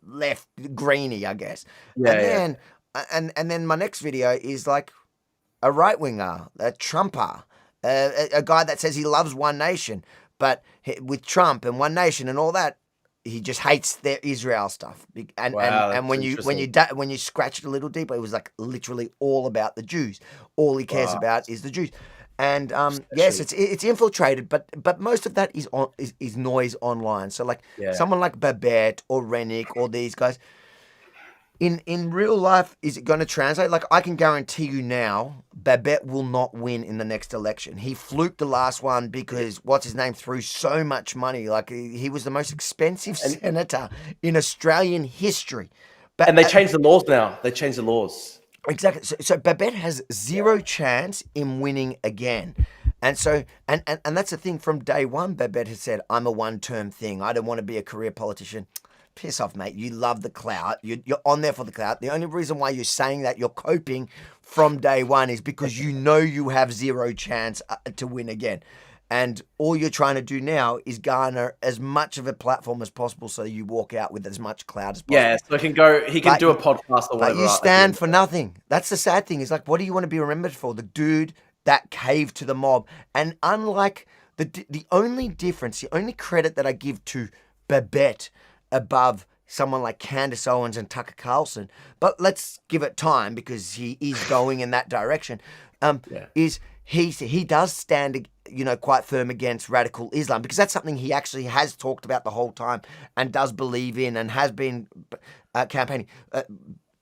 left greenie, I guess. And then my next video is like a right winger, a Trumper, a guy that says he loves One Nation, but with Trump and One Nation and all that, he just hates their Israel stuff. And when you scratch it a little deeper, it was like literally all about the Jews. All he cares about is the Jews. And yes, it's infiltrated, but most of that is noise online. So like someone like Babette or Rennick or these guys, in real life, is it going to translate? Like, I can guarantee you now, Babette will not win in the next election. He fluked the last one because what's his name threw so much money. Like, he was the most expensive senator in Australian history. And they changed the laws now. They changed the laws. Exactly. So Babette has zero chance in winning again. And so, and that's the thing. From day one, Babette has said, I'm a one-term thing. I don't want to be a career politician. Piss off, mate. You love the clout. You're on there for the clout. The only reason why you're saying that you're coping from day one is because you know you have zero chance to win again. And all you're trying to do now is garner as much of a platform as possible so you walk out with as much clout as possible. Yeah, so he can do a podcast or whatever. But you stand for nothing. That's the sad thing. Is like, what do you want to be remembered for? The dude that caved to the mob. And unlike the only difference, the only credit that I give to Babette above someone like Candace Owens and Tucker Carlson, but let's give it time because he is going in that direction, is he does stand, quite firm against radical Islam, because that's something he actually has talked about the whole time and does believe in and has been campaigning.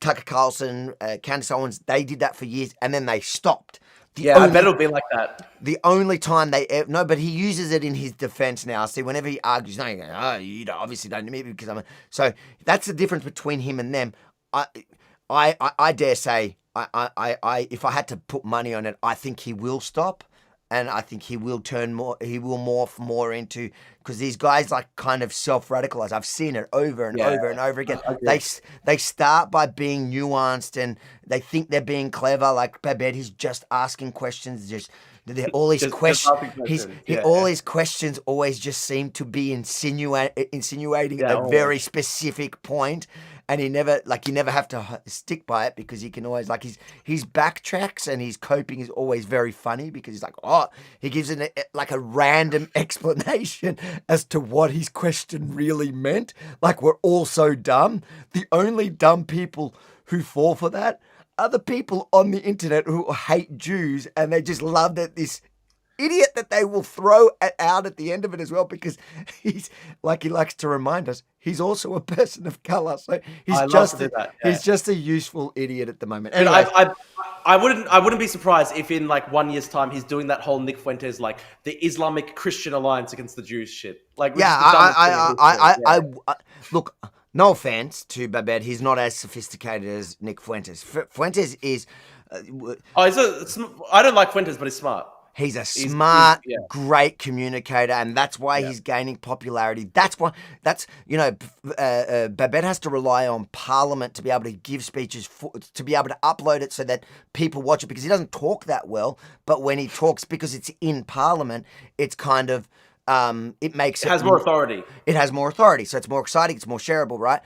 Tucker Carlson, Candace Owens, they did that for years and then they stopped. I bet it'll be like that. The only time but he uses it in his defense now. See, whenever he argues, you obviously don't need me because so that's the difference between him and them. I dare say, I if I had to put money on it, I think he will stop. And I think he will morph more into, because these guys like kind of self-radicalize. I've seen it over and over and over again. They start by being nuanced and they think they're being clever. Like Babette, he's just asking questions. All his questions. All his questions always just seem to be insinuating a very specific point. And you never have to stick by it because he can always, like, his backtracks and his coping is always very funny because he's like, he gives it like a random explanation as to what his question really meant. Like, we're all so dumb. The only dumb people who fall for that are the people on the internet who hate Jews, and they just love that this idiot that they will throw out at the end of it as well, because he's like, he likes to remind us he's also a person of color. So he's just a useful idiot at the moment. Anyway, I wouldn't be surprised if in like 1 year's time he's doing that whole Nick Fuentes, like the Islamic Christian alliance against the Jews shit. Like, look, no offense to Babette, he's not as sophisticated as Nick Fuentes. Fuentes is I don't like Fuentes, but he's smart. He's a smart, great communicator, and that's why he's gaining popularity. That's why, Babette has to rely on Parliament to be able to give speeches, to be able to upload it so that people watch it, because he doesn't talk that well. But when he talks, because it's in Parliament, it's kind of, it has more authority. It has more authority, so it's more exciting, it's more shareable, right?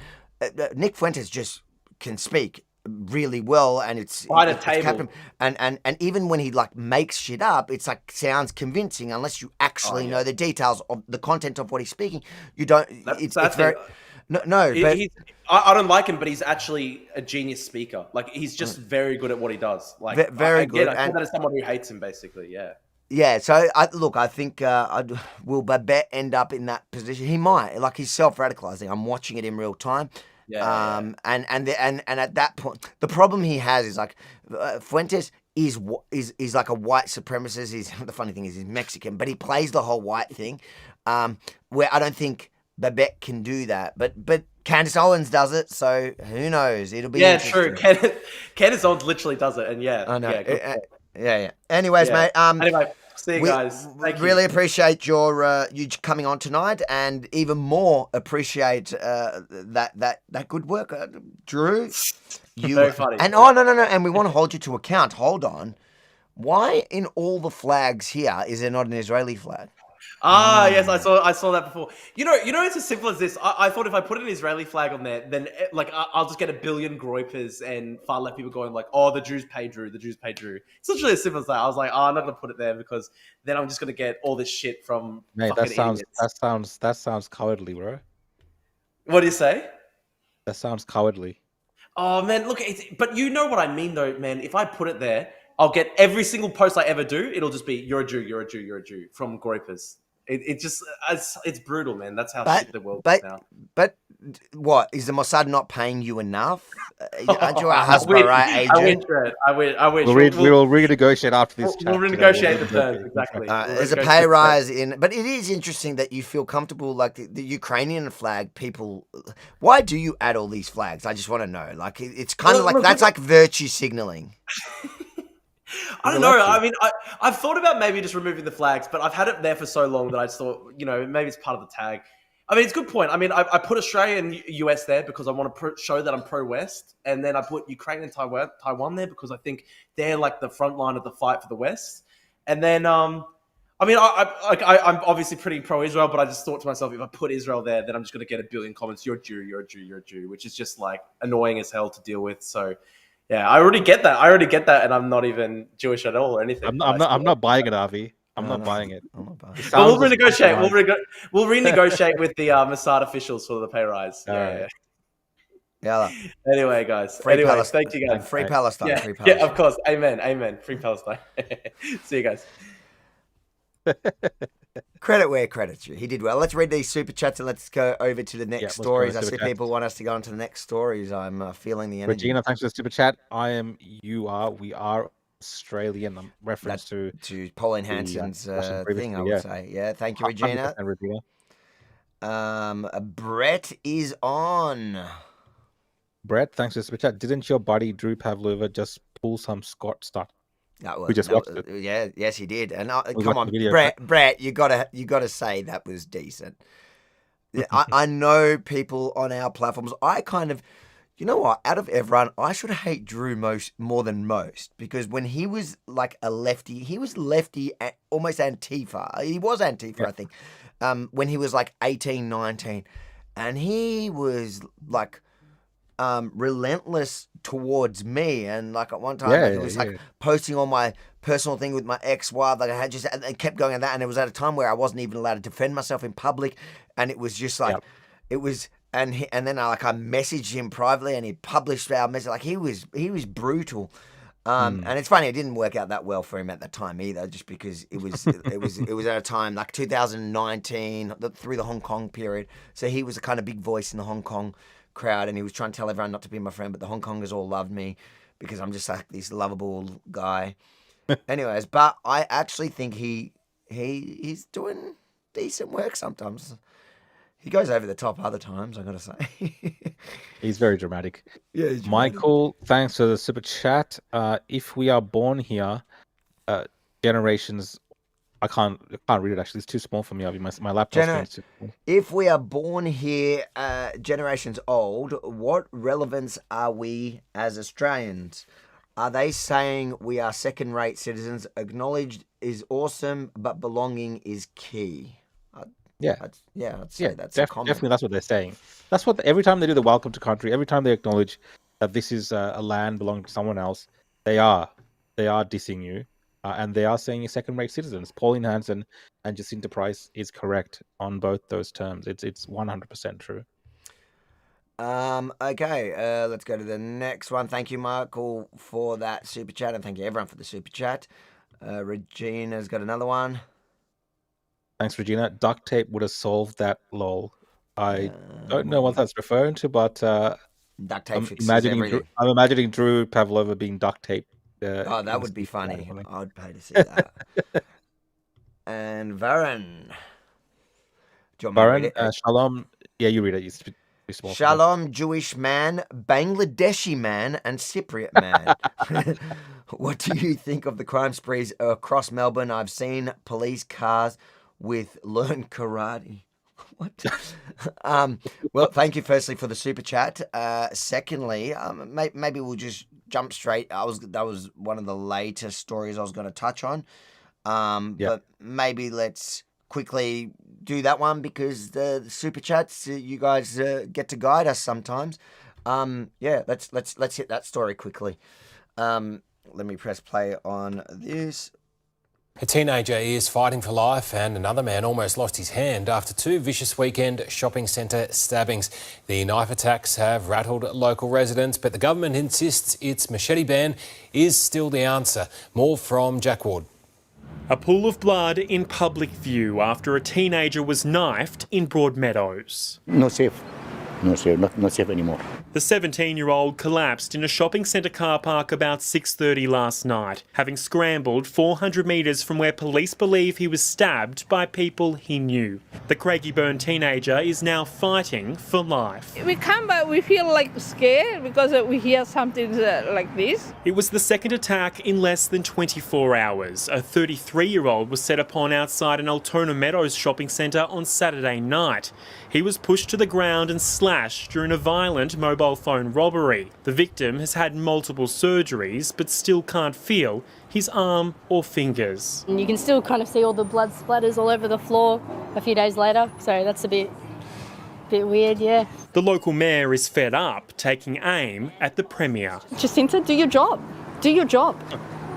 Nick Fuentes just can speak really well, and it's table. And even when he like makes shit up, it's like sounds convincing unless you actually know the details of the content of what he's speaking. You don't. It's very but I don't like him, but he's actually a genius speaker. Like he's just very good at what he does. Like very good. I get that as someone who hates him, basically. Yeah. Yeah, so I think will Babette end up in that position? He might. Like he's self-radicalizing. I'm watching it in real time. And at that point, the problem he has is like Fuentes is like a white supremacist. The funny thing is he's Mexican, but he plays the whole white thing, where I don't think Babette can do that. But Candace Owens does it, so who knows? It'll be true. Candace Owens literally does it, and I know. Yeah. Anyways, mate. Anyway. See you guys. Thank really appreciate your you coming on tonight, and even more appreciate that good work, Drew. Very funny. And no, and we want to hold you to account. Hold on, why in all the flags here is there not an Israeli flag? Yes, I saw that before. You know, it's as simple as this. I thought if I put an Israeli flag on there, then like I'll just get a billion groypers and far left people going like, "Oh, the Jews pay Drew. The Jews pay Drew." It's literally as simple as that. I was like, "Oh, I'm not gonna put it there because then I'm just gonna get all this shit from." Mate, that sounds cowardly, bro. What do you say? That sounds cowardly. Oh man, look, but you know what I mean though, man. If I put it there, I'll get every single post I ever do. It'll just be "You're a Jew, you're a Jew, you're a Jew" from groypers. It's brutal, man. That's how shit the world is now. But what is the Mossad not paying you enough? Aren't you a husband, right, agent? I wish. We'll renegotiate after this chat. We'll renegotiate the terms, exactly. There's a pay rise but it is interesting that you feel comfortable, like the Ukrainian flag. People, why do you add all these flags? I just want to know. Like it's kind of like that's like virtue signaling. I don't know. I mean, I've thought about maybe just removing the flags, but I've had it there for so long that I just thought, maybe it's part of the tag. I mean, it's a good point. I mean, I put Australia and US there because I want to show that I'm pro-West, and then I put Ukraine and Taiwan there because I think they're like the front line of the fight for the West. And then, I mean, I'm obviously pretty pro-Israel, but I just thought to myself, if I put Israel there, then I'm just going to get a billion comments. You're a Jew, you're a Jew, you're a Jew, which is just like annoying as hell to deal with. So. Yeah, I already get that, and I'm not even Jewish at all or anything. I'm not buying it, Avi. I'm not buying it. But we'll renegotiate. We'll renegotiate with the Mossad officials for the pay rise. Yeah. Anyway, guys. Thank you guys. Free Palestine. Yeah, Free Palestine. Yeah, of course. Amen. Free Palestine. See you guys. Credit where credit's due. He did well. Let's read these super chats and let's go over to the next stories. I see people want us to go on to the next stories. I'm feeling the energy. Regina, thanks for the super chat. We are Australian. Reference to Pauline Hanson's thing, I would say. Yeah, thank you, Regina. Brett is on. Brett, thanks for the super chat. Didn't your buddy Drew Pavlou just pull some Scott stuff? We just watched it. Yeah, yes, he did. And come on, Brett, you gotta say that was decent. I know people on our platforms. I kind of, you know what? Out of everyone, I should hate Drew more than most because when he was like a lefty, he was lefty, almost Antifa. He was Antifa, I think. When he was like 18, 19, and he was like. Relentless towards me, and like at one time he was like posting on my personal thing with my ex-wife, like I had and kept going at that, and it was at a time where I wasn't even allowed to defend myself in public, and it was just like it was, and then I messaged him privately, and he published our message. Like he was brutal, and it's funny it didn't work out that well for him at the time either, just because it was at a time like 2019 through the Hong Kong period, so he was a kind of big voice in the Hong Kong crowd, and he was trying to tell everyone not to be my friend, but the Hong Kongers all loved me because I'm just like this lovable guy. Anyways, but I actually think he's doing decent work sometimes. He goes over the top other times, I gotta say. He's very dramatic. Yeah, Michael, thanks for the super chat. If we are born here, generations. I can't read it actually. It's too small for me. My laptop's too small. If we are born here, generations old, what relevance are we as Australians? Are they saying we are second-rate citizens? Acknowledged is awesome, but belonging is key. I'd say that's a comment. Definitely, that's what they're saying. That's what every time they do the welcome to country, every time they acknowledge that this is a land belonging to someone else, they are dissing you, and they are saying you're second-rate citizens. Pauline Hanson and Jacinta Price is correct on both those terms. It's 100% true. Okay, let's go to the next one. Thank you, Michael, for that super chat, and thank you everyone for the super chat. Regina's got another one. Thanks, Regina. Duct tape would have solved that, lol. I don't know what that's referring to, but duct tape fixes I'm imagining Drew Pavlou being duct taped. That would be funny. I would pay to see that. And Varun. Varun, Shalom. Yeah, you read it. It's too small. Shalom, Jewish man, Bangladeshi man, and Cypriot man. What do you think of the crime sprees across Melbourne? I've seen police cars with learn karate. What? Well, thank you firstly for the super chat. Secondly, maybe we'll just jump straight. That was one of the latest stories I was going to touch on. But maybe let's quickly do that one because the super chats, you guys get to guide us sometimes. Let's hit that story quickly. Let me press play on this. A teenager is fighting for life and another man almost lost his hand after two vicious weekend shopping centre stabbings. The knife attacks have rattled local residents, but the government insists its machete ban is still the answer. More from Jack Ward. A pool of blood in public view after a teenager was knifed in Broadmeadows. Not safe. Not safe anymore. The 17-year-old collapsed in a shopping centre car park about 6:30 last night, having scrambled 400 metres from where police believe he was stabbed by people he knew. The Craigieburn teenager is now fighting for life. We come but we feel like scared because we hear something like this. It was the second attack in less than 24 hours. A 33-year-old was set upon outside an Altona Meadows shopping centre on Saturday night. He was pushed to the ground and slashed during a violent mobile phone robbery. The victim has had multiple surgeries but still can't feel his arm or fingers. And you can still kind of see all the blood splatters all over the floor a few days later, so that's a bit weird, yeah. The local mayor is fed up, taking aim at the Premier. Jacinta, do your job. Do your job.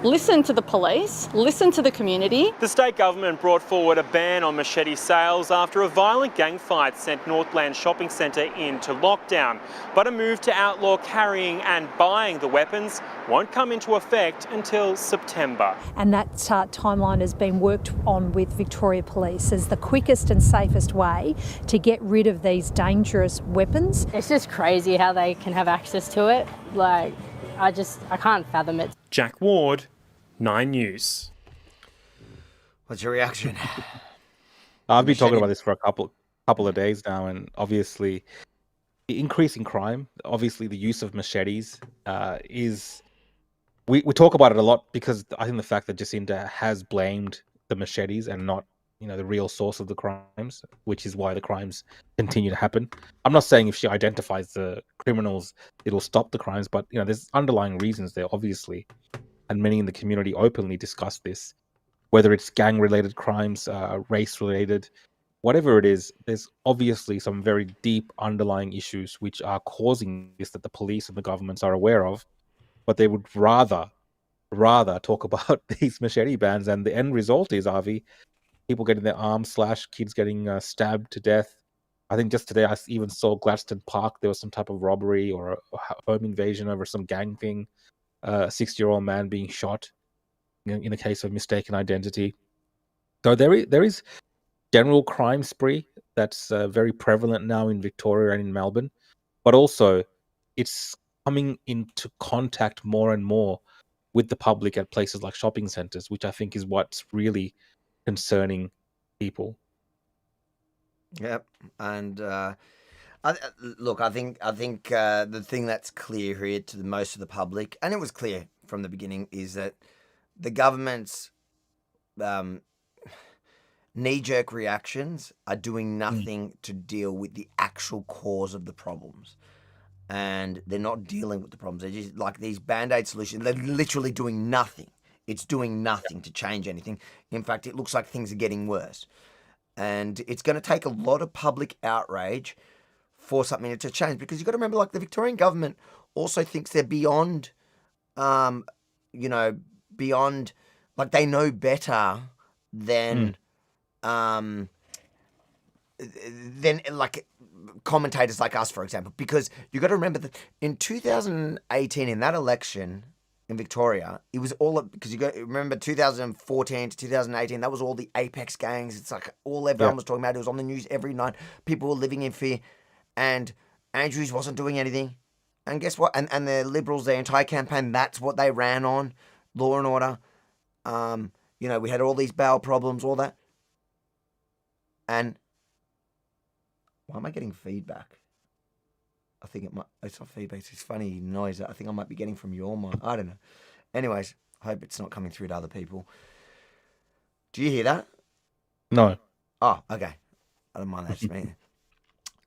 Listen to the police, listen to the community. The state government brought forward a ban on machete sales after a violent gang fight sent Northland Shopping Centre into lockdown. But a move to outlaw carrying and buying the weapons won't come into effect until September. And that timeline has been worked on with Victoria Police as the quickest and safest way to get rid of these dangerous weapons. It's just crazy how they can have access to it. Like, I can't fathom it. Jack Ward, 9 News. What's your reaction? I've been talking about this for a couple of days now, and obviously the increase in crime, obviously the use of machetes is... We talk about it a lot because I think the fact that Jacinta has blamed the machetes and not the real source of the crimes, which is why the crimes continue to happen. I'm not saying if she identifies the criminals, it'll stop the crimes, but there's underlying reasons there, obviously. And many in the community openly discuss this, whether it's gang-related crimes, race-related, whatever it is, there's obviously some very deep underlying issues which are causing this that the police and the governments are aware of, but they would rather talk about these machete bans, and the end result is, Avi, people getting their arms slashed, kids getting stabbed to death. I think just today I even saw Gladstone Park. There was some type of robbery or a home invasion over some gang thing. A 60-year-old man being shot in a case of mistaken identity. So there is general crime spree that's very prevalent now in Victoria and in Melbourne, but also it's coming into contact more and more with the public at places like shopping centres, which I think is what's really concerning people. Yep, and look, I think the thing that's clear here to most of the public, and it was clear from the beginning, is that the government's knee-jerk reactions are doing nothing to deal with the actual cause of the problems. And they're not dealing with the problems. They're just like these Band-Aid solutions. They're literally doing nothing. It's doing nothing to change anything. In fact, it looks like things are getting worse. And it's going to take a lot of public outrage for something to change. Because you've got to remember, like, the Victorian government also thinks they're beyond, beyond, like, they know better than like commentators like us, for example, because you've got to remember that in 2018, in that election in Victoria, it was all because you got to remember 2014 to 2018, that was all the apex gangs. It's like all everyone was talking about. It was on the news every night. People were living in fear, and Andrews wasn't doing anything. And guess what? And the Liberals, their entire campaign, that's what they ran on, law and order. We had all these bail problems, all that. And why am I getting feedback? I think it's not feedback, it's funny noise that I think I might be getting from your mic. I don't know. Anyways, I hope it's not coming through to other people. Do you hear that? No. Oh, okay. I don't mind that, just me.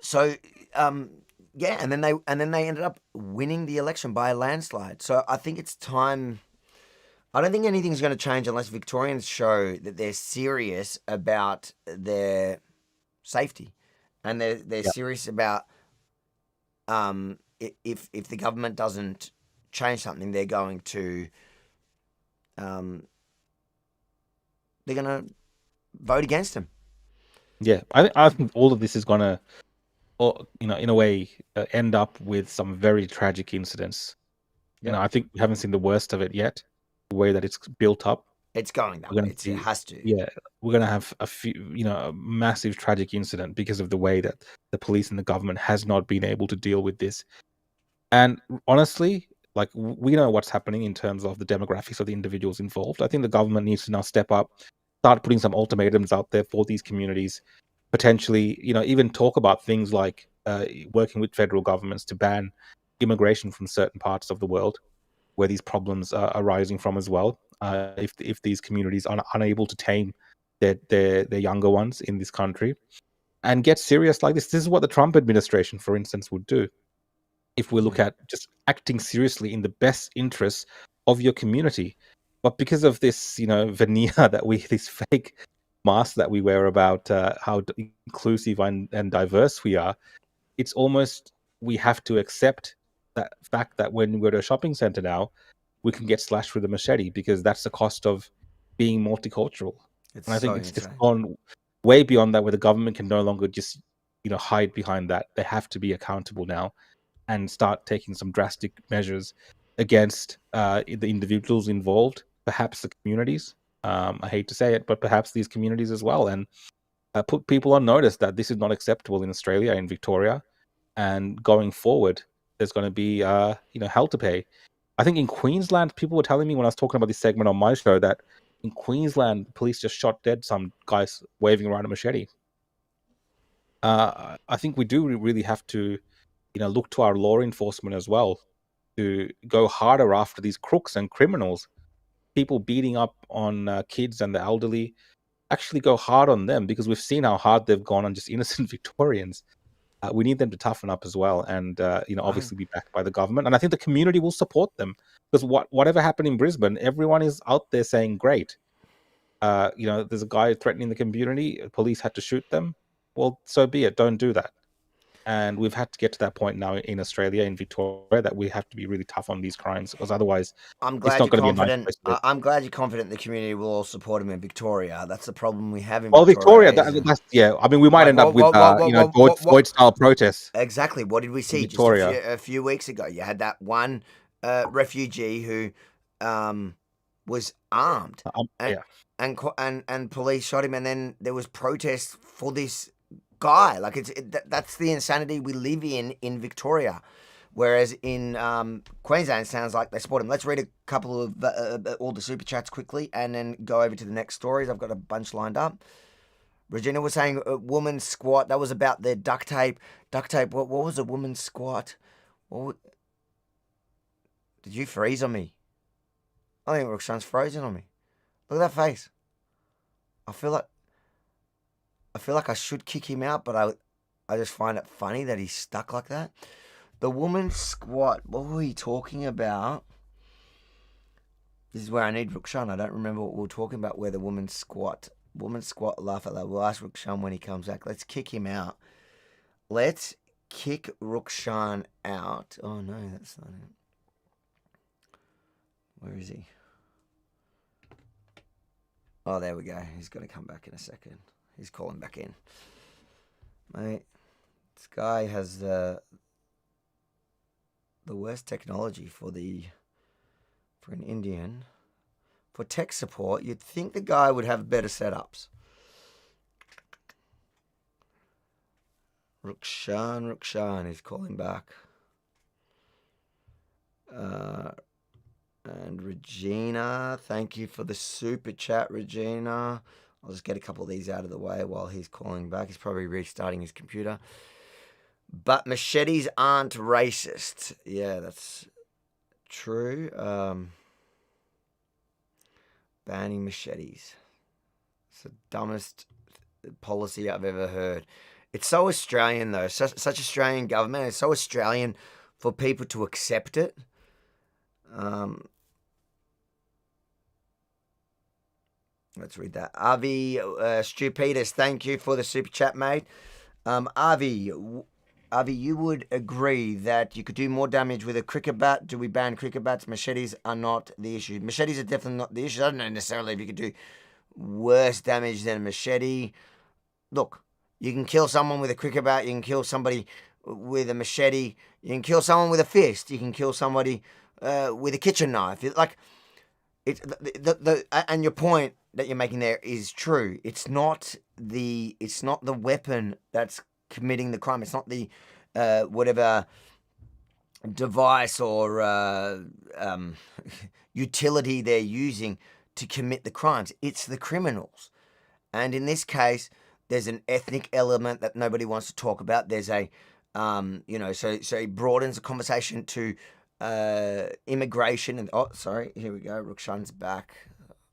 So, and then they ended up winning the election by a landslide. So I think it's time. I don't think anything's going to change unless Victorians show that they're serious about their safety. And they're serious about if the government doesn't change something, they're going to vote against them. Yeah, I think all of this is gonna, in a way, end up with some very tragic incidents. Yeah. I think we haven't seen the worst of it yet. The way that it's built up. It's going that way. It has to. Yeah, we're going to have a massive tragic incident because of the way that the police and the government has not been able to deal with this. And honestly, like, we know what's happening in terms of the demographics of the individuals involved. I think the government needs to now step up, start putting some ultimatums out there for these communities, potentially, even talk about things like working with federal governments to ban immigration from certain parts of the world where these problems are arising from as well. If these communities are unable to tame their younger ones in this country and get serious like this. This is what the Trump administration, for instance, would do. If we look at just acting seriously in the best interests of your community. But because of this, veneer this fake mask that we wear about how inclusive and diverse we are, it's almost, we have to accept that fact that when we go to a shopping center now, we can get slashed with a machete because that's the cost of being multicultural. And I think it's just gone way beyond that, where the government can no longer just, hide behind that. They have to be accountable now and start taking some drastic measures against the individuals involved, perhaps the communities. I hate to say it, but perhaps these communities as well, and put people on notice that this is not acceptable in Australia, in Victoria, and going forward, there's going to be, hell to pay. I think in Queensland, people were telling me when I was talking about this segment on my show that in Queensland, police just shot dead some guys waving around a machete. I think we do really have to, look to our law enforcement as well to go harder after these crooks and criminals. People beating up on kids and the elderly, actually go hard on them, because we've seen how hard they've gone on just innocent Victorians. We need them to toughen up as well, and obviously be backed by the government. And I think the community will support them, because whatever happened in Brisbane, everyone is out there saying, "Great." There's a guy threatening the community. Police had to shoot them. Well, so be it. Don't do that. And we've had to get to that point now in Australia, in Victoria, that we have to be really tough on these crimes, because otherwise, I'm glad it's not you're going to be a nice confident. place to live. I'm glad you're confident the community will all support him in Victoria. That's the problem we have in Well, Victoria. that's I mean, we might end up with Floyd-style protests. Exactly. What did we see just a few weeks ago? You had that one refugee who was armed, and police shot him, and then there was protests for this guy. Like, that's the insanity we live in Victoria. Whereas in Queensland, it sounds like they support him. Let's read a couple of all the super chats quickly and then go over to the next stories. I've got a bunch lined up. Regina was saying a woman's squat. That was about the duct tape. Duct tape. What was a woman's squat? Did you freeze on me? I think Roxanne's frozen on me. Look at that face. I feel like I should kick him out, but I just find it funny that he's stuck like that. The woman squat. What were we talking about? This is where I need Rukshan. I don't remember what we were talking about. Where the woman squat. Woman squat. Laugh at that. We'll ask Rukshan when he comes back. Let's kick him out. Let's kick Rukshan out. Oh no, that's not it. Where is he? Oh, there we go. He's going to come back in a second. He's calling back in. Mate, this guy has the worst technology for an Indian. For tech support, you'd think the guy would have better setups. Rukshan is calling back. And Regina, thank you for the super chat, Regina. I'll just get a couple of these out of the way while he's calling back. He's probably restarting his computer. But machetes aren't racist. Yeah, that's true. Banning machetes. It's the dumbest policy I've ever heard. It's so Australian, though. Such Australian government. It's so Australian for people to accept it. Let's read that. Avi Stupidas, thank you for the super chat, mate. Avi, you would agree that you could do more damage with a cricket bat. Do we ban cricket bats? Machetes are not the issue. Machetes are definitely not the issue. I don't know necessarily if you could do worse damage than a machete. Look, you can kill someone with a cricket bat. You can kill somebody with a machete. You can kill someone with a fist. You can kill somebody with a kitchen knife. And your point that you're making there is true. It's not the weapon that's committing the crime. It's not the whatever device or utility they're using to commit the crimes. It's the criminals. And in this case, there's an ethnic element that nobody wants to talk about. There's a so it broadens the conversation to immigration and here we go. Rukshan's back.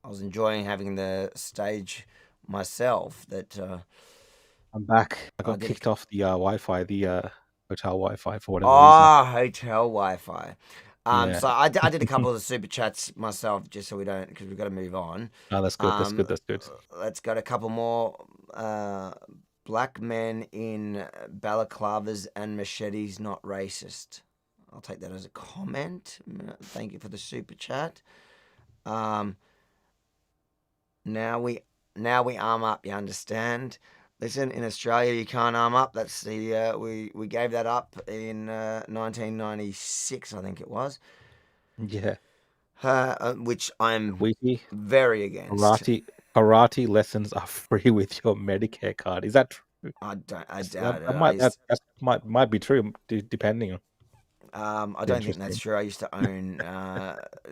I was enjoying having the stage myself. I'm back. I got kicked off the Wi-Fi, the hotel Wi-Fi for whatever reason. Hotel Wi-Fi. Yeah. So I did a couple of the super chats myself, just so because we've got to move on. Oh, that's good. That's good. Let's go to a couple more. Black men in balaclavas and machetes not racist. I'll take that as a comment. Thank you for the super chat. Now we arm up. You understand? Listen, in Australia you can't arm up. That's the we gave that up in 1996, I think it was. Yeah. Which I'm very against. Karate lessons are free with your Medicare card. Is that true? I doubt it. That might be true, depending on. I don't think that's true. I used to own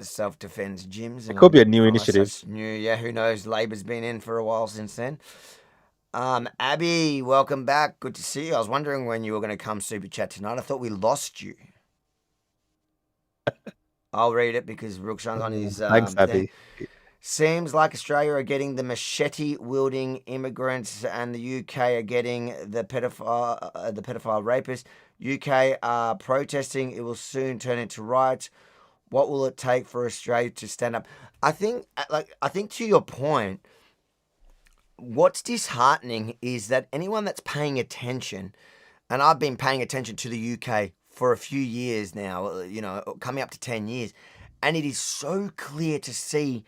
self-defense gyms. It could be a new initiative. Who knows? Labor's been in for a while since then. Abby, welcome back. Good to see you. I was wondering when you were going to come super chat tonight. I thought we lost you. I'll read it because Rukshan's on his Thanks, Abby. Seems like Australia are getting the machete-wielding immigrants and the UK are getting the pedophile rapists. UK are protesting. It will soon turn into riots. What will it take for Australia to stand up? I think to your point, what's disheartening is that anyone that's paying attention, and I've been paying attention to the UK for a few years now, coming up to 10 years, and it is so clear to see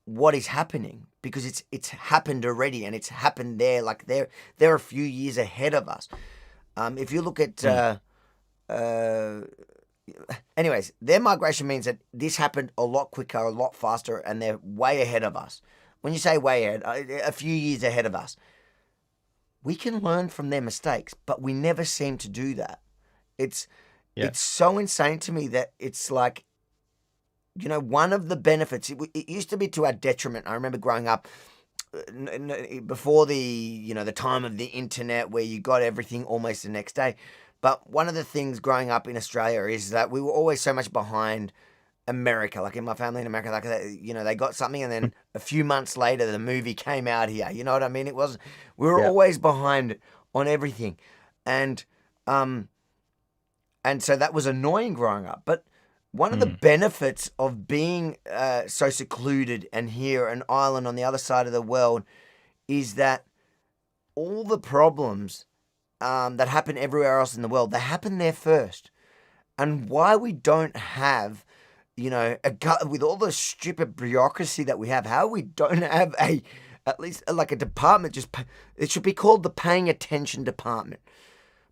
what is happening because it's happened already and it's happened there. Like they're a few years ahead of us. If you look at anyways, their migration means that this happened a lot quicker, a lot faster, and they're way ahead of us. When you say way ahead, a few years ahead of us. We can learn from their mistakes, but we never seem to do that. It's so insane to me that it's like, one of the benefits, it used to be to our detriment. I remember growing up before the time of the internet where you got everything almost the next day. But one of the things growing up in Australia is that we were always so much behind America, like in my family in America, like they got something, and then a few months later the movie came out here. You know what I mean? We were always behind on everything, and so that was annoying growing up. But one of the benefits of being so secluded and here an island on the other side of the world is that all the problems that happen everywhere else in the world, they happen there first. And why we don't have, with all the stupid bureaucracy that we have, how we don't have at least like a department, it should be called the Paying Attention Department.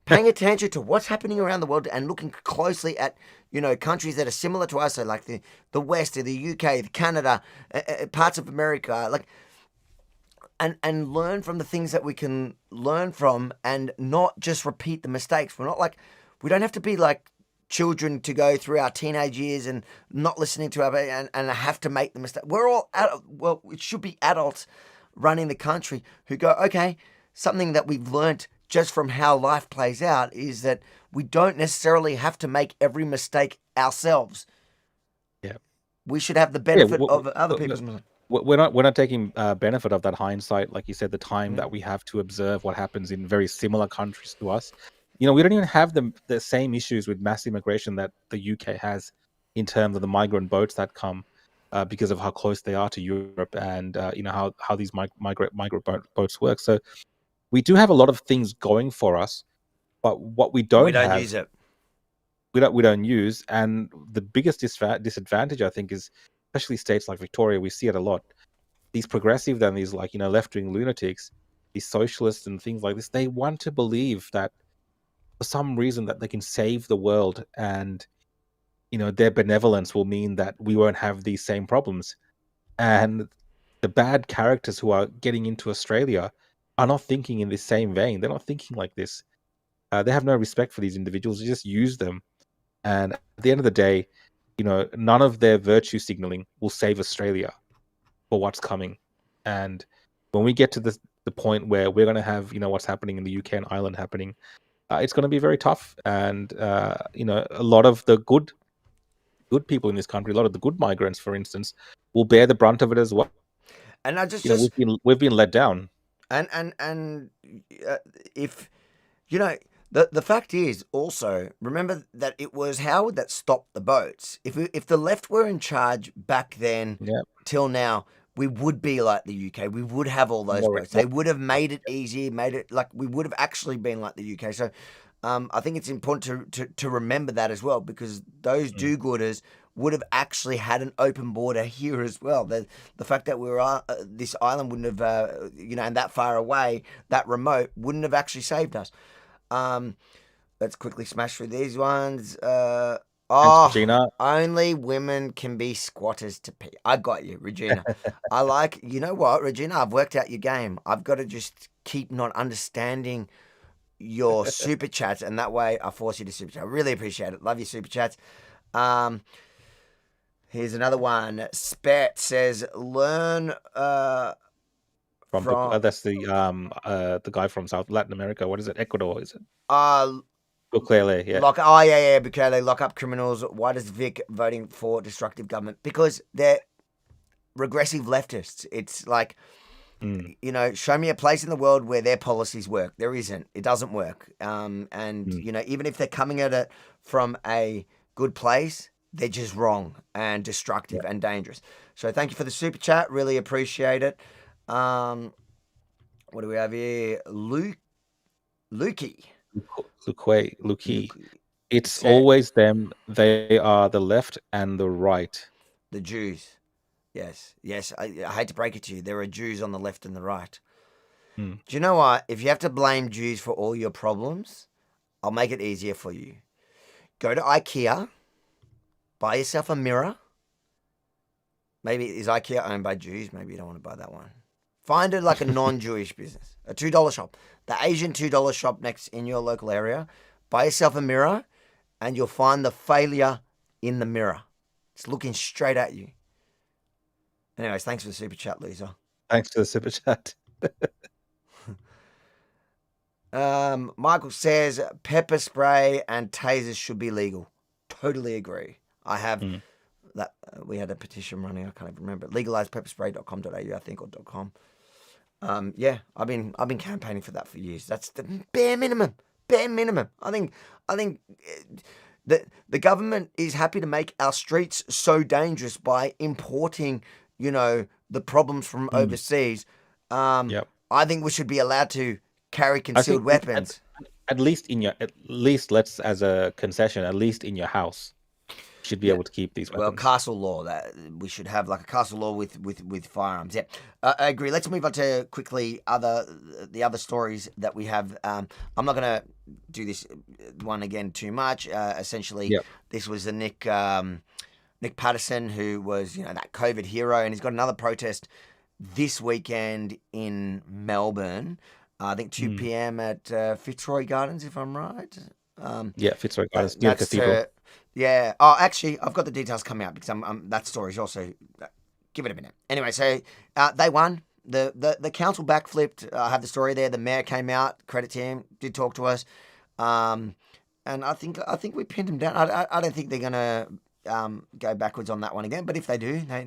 Paying attention to what's happening around the world and looking closely at, countries that are similar to us, so like the West, or the UK, the Canada, parts of America, like, and learn from the things that we can learn from and not just repeat the mistakes. We don't have to be like children to go through our teenage years and not listening to and have to make the mistake. We're all it should be adults running the country who go, okay, something that we've learnt just from how life plays out is that we don't necessarily have to make every mistake ourselves. Yeah, we should have the benefit of other people's mistakes. We're not taking benefit of that hindsight, like you said, the time that we have to observe what happens in very similar countries to us. We don't even have the same issues with mass immigration that the UK has in terms of the migrant boats that come because of how close they are to Europe and how these migrant boats work. So we do have a lot of things going for us, but what we don't use it. We don't use, and the biggest disadvantage, I think, is especially states like Victoria. We see it a lot. These progressive, then these left-wing lunatics, these socialists and things like this. They want to believe that for some reason that they can save the world, and their benevolence will mean that we won't have these same problems. And the bad characters who are getting into Australia are not thinking in this same vein. They're not thinking like this. They have no respect for these individuals. They just use them. And at the end of the day, none of their virtue signaling will save Australia for what's coming. And when we get to the point where we're going to have, what's happening in the UK and Ireland happening, it's going to be very tough. And, a lot of the good people in this country, a lot of the good migrants, for instance, will bear the brunt of it as well. And I just we've been let down. And if, the fact is also, remember that it was Howard that stopped the boats. If the left were in charge back then till now, we would be like the UK. We would have all those boats. They would have made it easy, we would have actually been like the UK. So I think it's important to remember that as well, because those do-gooders would have actually had an open border here as well. The fact that we were this island wouldn't have, and that far away, that remote, wouldn't have actually saved us. Let's quickly smash through these ones. Thanks, Regina. Only women can be squatters to pee. I got you, Regina. You know what, Regina? I've worked out your game. I've got to just keep not understanding your super chats, and that way I force you to super chat. I really appreciate it. Love your super chats. Here's another one. Spet says, learn from that's the guy from South Latin America. What is it? Ecuador, is it? Bukele, yeah. Bukele, lock up criminals. Why does Vic voting for destructive government? Because they're regressive leftists. It's like, show me a place in the world where their policies work. There isn't. It doesn't work. Even if they're coming at it from a good place, they're just wrong and destructive and dangerous. So thank you for the super chat. Really appreciate it. What do we have here? Lukey. It's always them. They are the left and the right. The Jews. Yes. I hate to break it to you. There are Jews on the left and the right. Do you know what? If you have to blame Jews for all your problems, I'll make it easier for you. Go to IKEA, buy yourself a mirror. Maybe is IKEA owned by Jews? Maybe you don't want to buy that one. Find it like a non-Jewish business, a $2 shop, the Asian $2 shop next in your local area. Buy yourself a mirror, and you'll find the failure in the mirror. It's looking straight at you. Anyways, thanks for the super chat, Lisa. Thanks for the super chat. Michael says pepper spray and tasers should be legal. Totally agree. I have that we had a petition running. I can't even remember. Legalisepepperspray.com.au, I think, or .com. Yeah, I've been campaigning for that for years. That's the bare minimum. Bare minimum. I think the government is happy to make our streets so dangerous by importing, the problems from overseas. I think we should be allowed to carry concealed weapons. At least let's, as a concession, at least in your house, you should be able to keep these weapons. Well, castle law, that we should have like a castle law with firearms. Yeah, I agree. Let's move on to quickly the other stories that we have. I'm not going to do this one again too much. Essentially, this was the Nick Patterson, who was that COVID hero, and he's got another protest this weekend in Melbourne. I think 2 p.m. at Fitzroy Gardens, if I'm right. Fitzroy Gardens, near the cathedral. Yeah. Oh, actually, I've got the details coming out because that story's also. Give it a minute. Anyway, so they won. The council backflipped. I have the story there. The mayor came out. Credit to him. Did talk to us. And I think we pinned him down. I don't think they're gonna go backwards on that one again. But if they do, they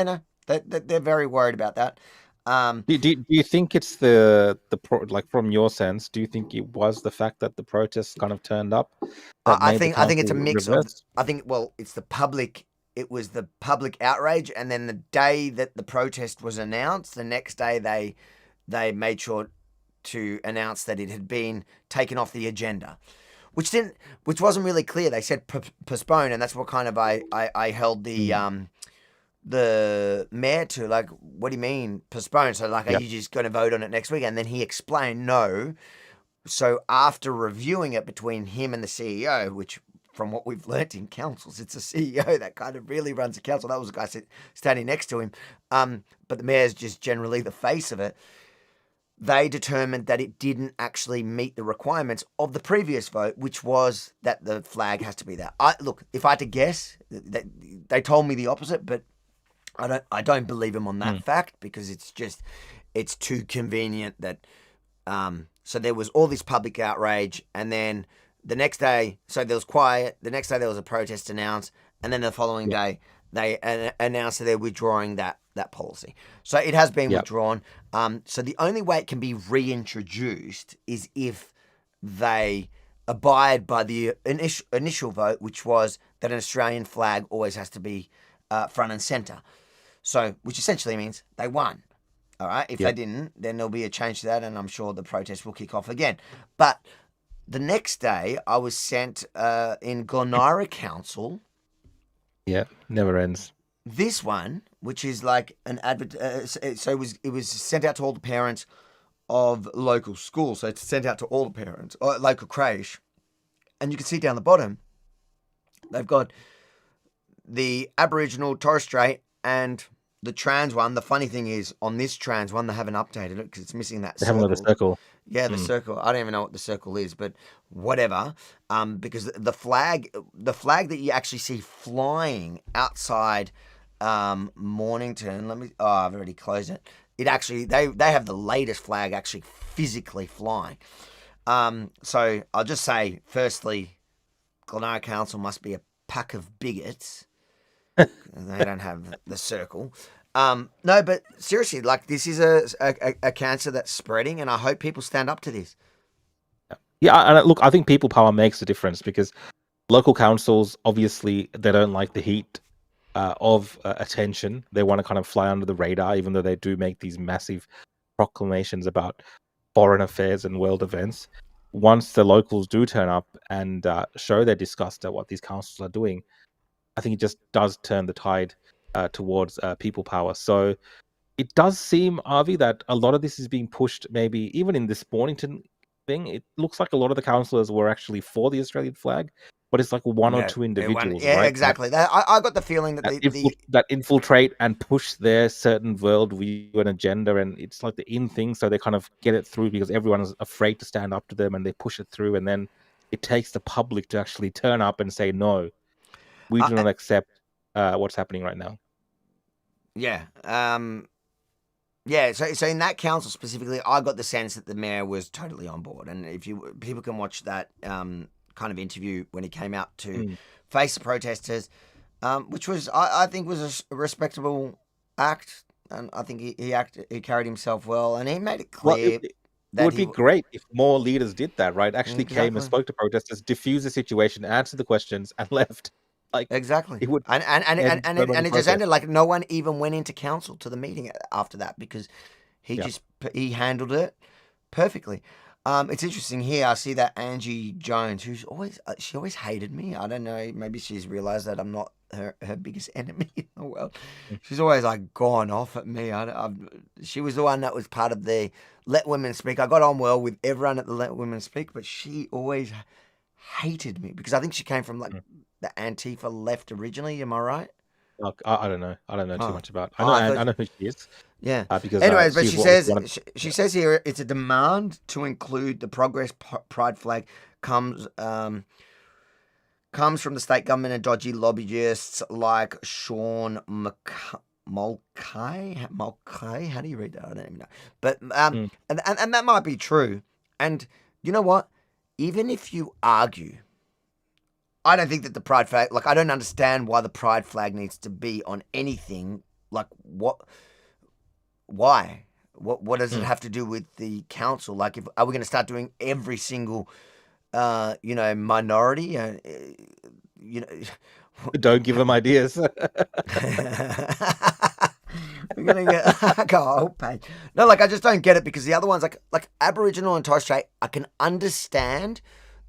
know. They're very worried about that. Do you think it's like from your sense? Do you think it was the fact that the protests kind of turned up? I think it's a mix of. I think it's the public. It was the public outrage, and then the day that the protest was announced, the next day they made sure to announce that it had been taken off the agenda, which wasn't really clear. They said postpone, and that's what kind of I held the mayor to, like, what do you mean postpone? So are you just going to vote on it next week? And then he explained no. So after reviewing it between him and the CEO, which from what we've learnt in councils, it's a CEO that kind of really runs a council. That was a guy standing next to him. But the mayor's just generally the face of it. They determined that it didn't actually meet the requirements of the previous vote, which was that the flag has to be there. Look, if I had to guess, they told me the opposite, but I don't believe him on that fact, because it's too convenient that so there was all this public outrage, and then the next day, so there was quiet. The next day there was a protest announced, and then the following day they announced that they're withdrawing that policy. So it has been withdrawn. So the only way it can be reintroduced is if they abide by the initial vote, which was that an Australian flag always has to be front and centre. So, which essentially means they won. All right. If they didn't, then there'll be a change to that, and I'm sure the protest will kick off again. But the next day, I was sent in Glenara Council. Yeah, never ends. This one, which is like an so it was sent out to all the parents of local schools. So it's sent out to all the parents, local creche, and you can see down the bottom, they've got the Aboriginal, Torres Strait, and the trans one. The funny thing is, on this trans one, they haven't updated it because it's missing that circle. They haven't got the circle. Yeah, the circle. I don't even know what the circle is, but whatever. Because the flag that you actually see flying outside Mornington. I've already closed it. It actually, they have the latest flag actually physically flying. So I'll just say, firstly, Glenara Council must be a pack of bigots. They don't have the circle. No, but seriously, like, this is a cancer that's spreading, and I hope people stand up to this. Yeah, and look, I think people power makes a difference, because local councils, obviously, they don't like the heat of attention. They want to kind of fly under the radar, even though they do make these massive proclamations about foreign affairs and world events. Once the locals do turn up and show their disgust at what these councils are doing, I think it just does turn the tide towards people power. So it does seem, Avi, that a lot of this is being pushed, maybe even in this Mornington thing. It looks like a lot of the councillors were actually for the Australian flag, but it's like one or two individuals, right? Exactly. I got the feeling that that infiltrate and push their certain worldview and agenda, and it's like the in thing, so they kind of get it through because everyone is afraid to stand up to them, and they push it through, and then it takes the public to actually turn up and say, no, we do not accept what's happening right now. Yeah. So in that council specifically, I got the sense that the mayor was totally on board. And if people can watch that kind of interview when he came out to face the protesters, which was, I think, was a respectable act, and I think he carried himself well, and he made it clear. It would be great if more leaders did that, right? Actually came and Exactly. spoke to protesters, diffused the situation, answered the questions, and left. Like Exactly. it would, And it just ended like no one even went into council to the meeting after that because he handled it perfectly. It's interesting here. I see that Angie Jones, who's she always hated me. I don't know. Maybe she's realised that I'm not her biggest enemy in the world. She's always like gone off at me. She was the one that was part of the Let Women Speak. I got on well with everyone at the Let Women Speak, but she always hated me because I think she came from like the Antifa left originally. Am I right? I don't know. I don't know too much about. I know who she is. Yeah. Because anyways, but she says here it's a demand to include the Progress Pride flag comes from the state government and dodgy lobbyists like Sean Mulcahy. How do you read that? I don't even know. But and that might be true. And you know what? Even if you argue, I don't think that the pride flag, like, I don't understand why the pride flag needs to be on anything. Like, what? Why? What does it have to do with the council? Like, are we going to start doing every single, minority? Don't give them ideas. We're gonna get a whole page. No, like, I just don't get it because the other ones, like Aboriginal and Torres Strait, I can understand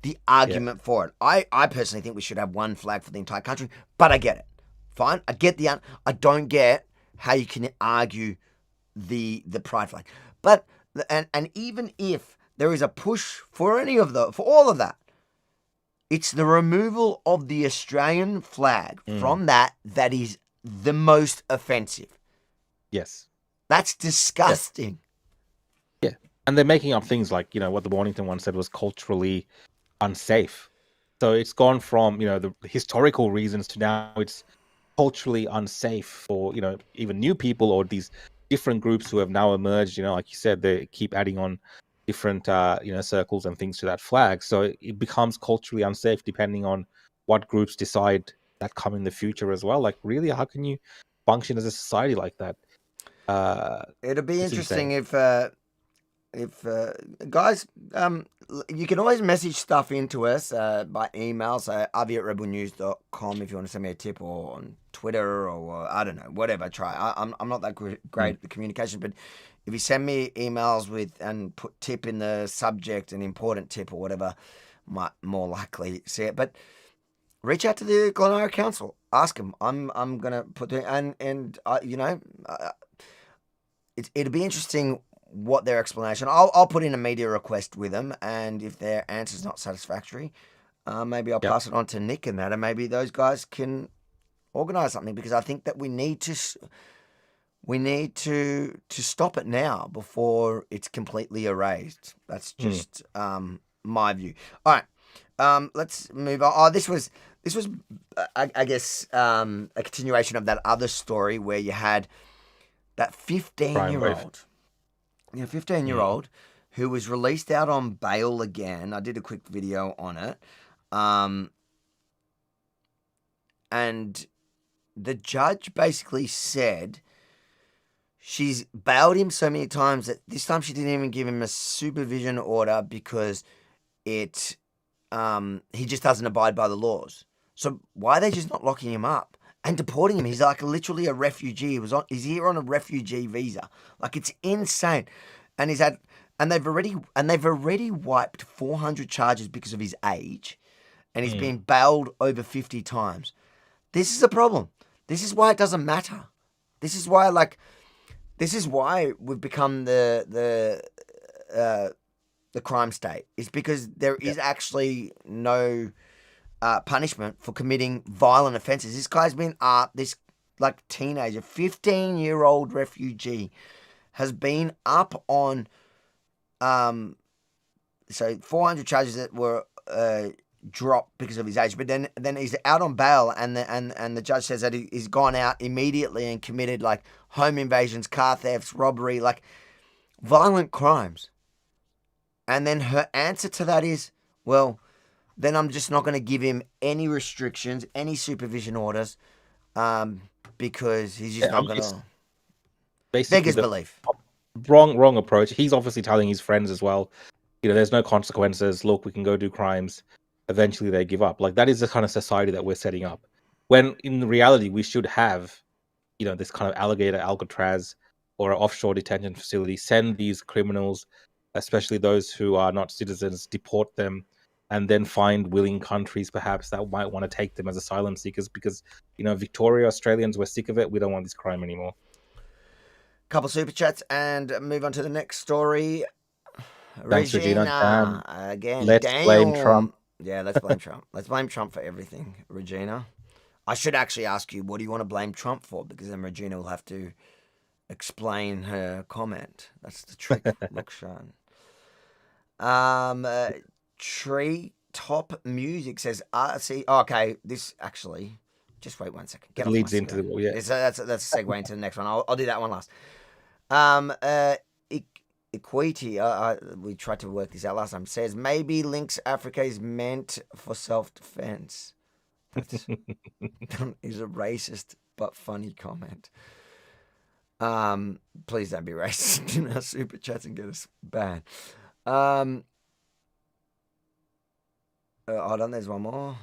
the argument for it. I personally think we should have one flag for the entire country, but I get it. Fine, I get I don't get how you can argue the pride flag. But and even if there is a push for all of that, it's the removal of the Australian flag from that is the most offensive. Yes. That's disgusting. Yeah. And they're making up things like, what the Mornington one said was culturally unsafe. So it's gone from, the historical reasons to now it's culturally unsafe for, even new people or these different groups who have now emerged. Like you said, they keep adding on different, circles and things to that flag. So it becomes culturally unsafe depending on what groups decide that come in the future as well. Like, really, how can you function as a society like that? It'll be interesting if guys, you can always message stuff into us by email. So avi@rebelnews.com if you want to send me a tip, or on Twitter, or I don't know, whatever. Try. I'm not that great at the communication, but if you send me emails and put tip in the subject, an important tip or whatever, might more likely see it. But reach out to the Glenora Council. Ask them. I'm gonna put the it'll be interesting what their explanation. I'll put in a media request with them, and if their answer's not satisfactory, maybe I'll pass it on to Nick and that, and maybe those guys can organise something, because I think that we need to stop it now before it's completely erased. That's just my view. All right, let's move on. Oh, this was I guess a continuation of that other story where you had that 15-year-old. Yeah, 15-year-old who was released out on bail again. I did a quick video on it. And the judge basically said she's bailed him so many times that this time she didn't even give him a supervision order because he just doesn't abide by the laws. So why are they just not locking him up and deporting him? He's like literally a refugee. He's here on a refugee visa. Like, it's insane. And they've already wiped 400 charges because of his age, and he's been bailed over 50 times. This is a problem. This is why it doesn't matter. This is why we've become the crime state. It's because there is actually no punishment for committing violent offences. This guy's been this like teenager, 15-year-old refugee, has been up on 400 charges that were dropped because of his age. But then he's out on bail, and the judge says that he's gone out immediately and committed like home invasions, car thefts, robbery, like violent crimes. And then her answer to that is, well, then I'm just not going to give him any restrictions, any supervision orders, because he's just not going to basically beg his belief. Wrong approach. He's obviously telling his friends as well, there's no consequences. Look, we can go do crimes. Eventually they give up. Like, that is the kind of society that we're setting up. When in reality, we should have, this kind of alligator Alcatraz or an offshore detention facility, send these criminals, especially those who are not citizens, deport them, and then find willing countries perhaps that might want to take them as asylum seekers because, Victoria, Australians, we're sick of it. We don't want this crime anymore. Couple super chats and move on to the next story. Thanks, Regina. Again, let's blame Trump. Yeah, let's blame Trump. Let's blame Trump for everything, Regina. I should actually ask you, what do you want to blame Trump for? Because then Regina will have to explain her comment. That's the trick. Look, Sean. Tree Top Music says, okay, this actually, just wait 1 second. It leads into the, that's a segue into the next one. I'll do that one last. Equity, we tried to work this out last time, says maybe Lynx Africa is meant for self-defense. That is a racist but funny comment. Please don't be racist in our super chats and get us banned. Hold on, there's one more.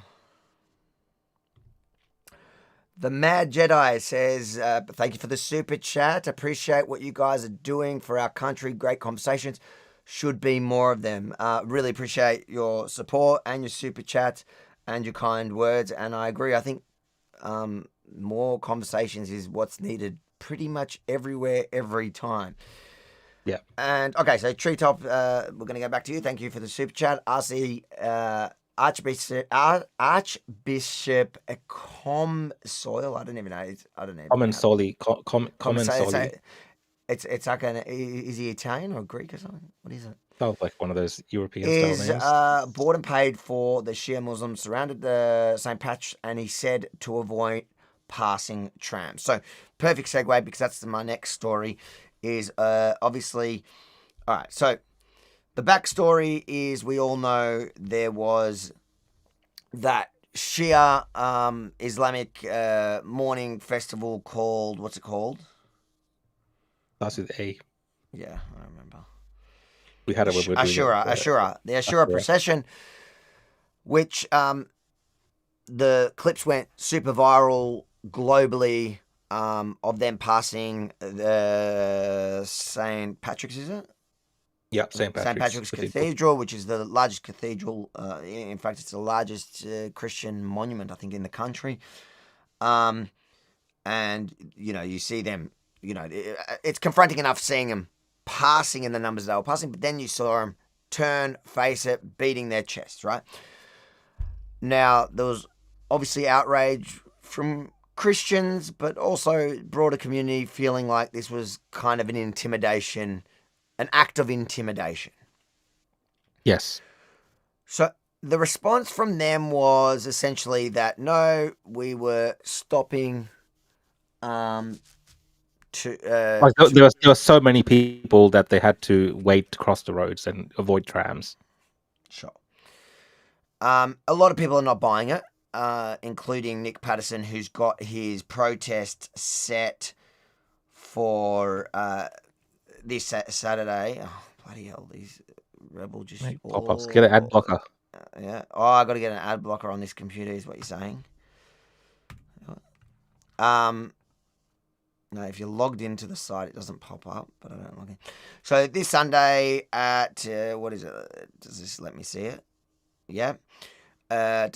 The Mad Jedi says, thank you for the super chat. Appreciate what you guys are doing for our country. Great conversations. Should be more of them. Really appreciate your support and your super chat and your kind words. And I agree. I think more conversations is what's needed pretty much everywhere, every time. Yeah. And, okay, so Treetop, we're going to go back to you. Thank you for the super chat. RC, Archbishop Comsoil. I don't even know. Common Soli. Common Soli. It's like is he Italian or Greek or something? What is it? Sounds like one of those European Is style names. bought and paid for the Shia Muslims surrounded the St. Patch, and he said to avoid passing trams. So perfect segue, because that's my next story. Is obviously, all right. So the backstory is, we all know there was that Shia Islamic morning festival called, what's it called? Starts with A. Yeah, I remember. We had it when we were doing Ashura. The Ashura procession, which the clips went super viral globally, of them passing the St. Patrick's, is it? Yeah, St. Patrick's Cathedral, which is the largest cathedral. In fact, it's the largest Christian monument, I think, in the country. And, you see them, it's confronting enough seeing them passing in the numbers they were passing, but then you saw them turn, face it, beating their chests, right? Now, there was obviously outrage from Christians, but also broader community feeling like this was kind of an act of intimidation. Yes. So the response from them was essentially that, no, we were stopping there were so many people that they had to wait to cross the roads and avoid trams. Sure. A lot of people are not buying it, including Nick Patterson, who's got his protest set for this Saturday. Oh, bloody hell, these rebel just... Pop-ups. Get an ad blocker. Yeah. Oh, I got to get an ad blocker on this computer, is what you're saying. No, if you're logged into the site, it doesn't pop up, but I don't log in. So this Sunday at, what is it? Does this let me see it? Yeah. At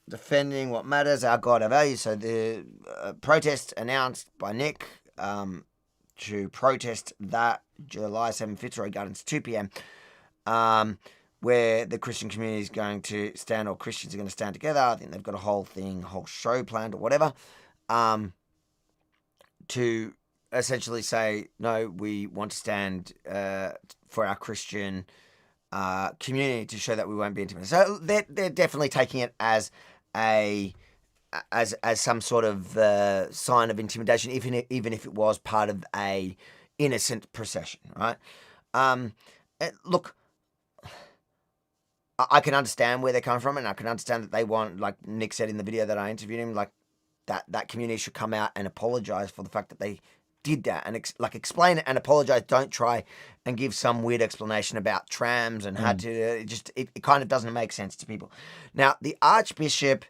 Defending What Matters, Our God, Our Values. So the protest announced by Nick to protest that July 7th, Fitzroy Gardens, 2 p.m, where the Christian community is going to stand, or Christians are going to stand together. I think they've got a whole show planned or whatever, to essentially say, no, we want to stand for our Christian community, to show that we won't be intimidated. So they're definitely taking it as some sort of sign of intimidation, even if it was part of a innocent procession, right? Look, I can understand where they're coming from, and I can understand that they want, like Nick said in the video that I interviewed him, like that community should come out and apologize for the fact that they did that, and explain it and apologize. Don't try and give some weird explanation about trams and had to. It kind of doesn't make sense to people. Now the Archbishop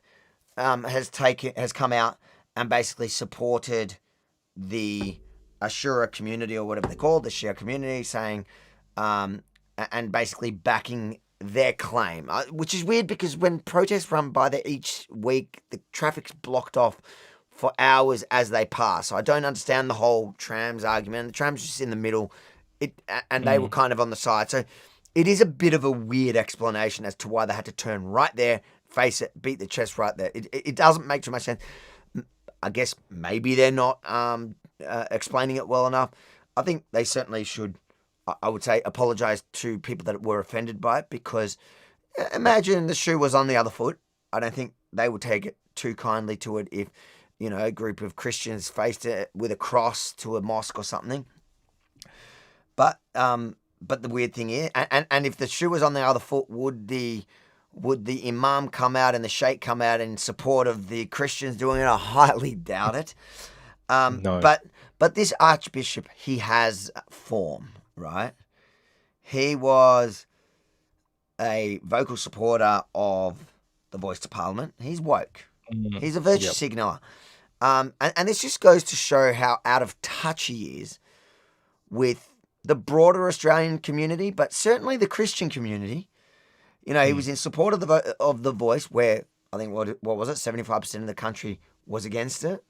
has come out and basically supported the Ashura community, or whatever they're called, the Shia community, saying and basically backing their claim, which is weird because when protests run by there each week, the traffic's blocked off for hours as they pass. So I don't understand the whole trams argument. The trams just in the middle, and they were kind of on the side. So it is a bit of a weird explanation as to why they had to turn right there, face it, beat the chest right there. It doesn't make too much sense. I guess maybe they're not explaining it well enough. I think they certainly should, I would say, apologize to people that were offended by it, because imagine the shoe was on the other foot. I don't think they would take it too kindly to it if, you know, a group of Christians faced it with a cross to a mosque or something. But the weird thing is, and if the shoe was on the other foot, would the imam come out and the sheikh come out in support of the Christians doing it? I highly doubt it. No. But this Archbishop, he has form, right? He was a vocal supporter of the Voice to Parliament. He's woke. He's a virtue signaller. And this just goes to show how out of touch he is with the broader Australian community, but certainly the Christian community. You know, he was in support of the Voice, where I think, what was it, 75% of the country was against it,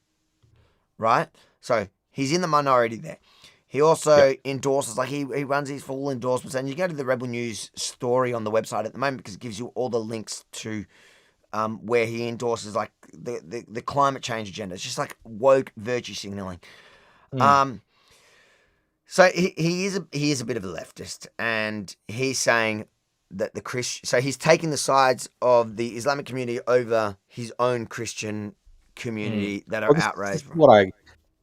right? So he's in the minority there. He also endorses, like he runs these full endorsements, and you go to the Rebel News story on the website at the moment because it gives you all the links to where he endorses like the climate change agenda. It's just like woke virtue signaling. So he is a bit of a leftist, and he's saying that the Christian, so he's taking the sides of the Islamic community over his own Christian community that are outraged. This is what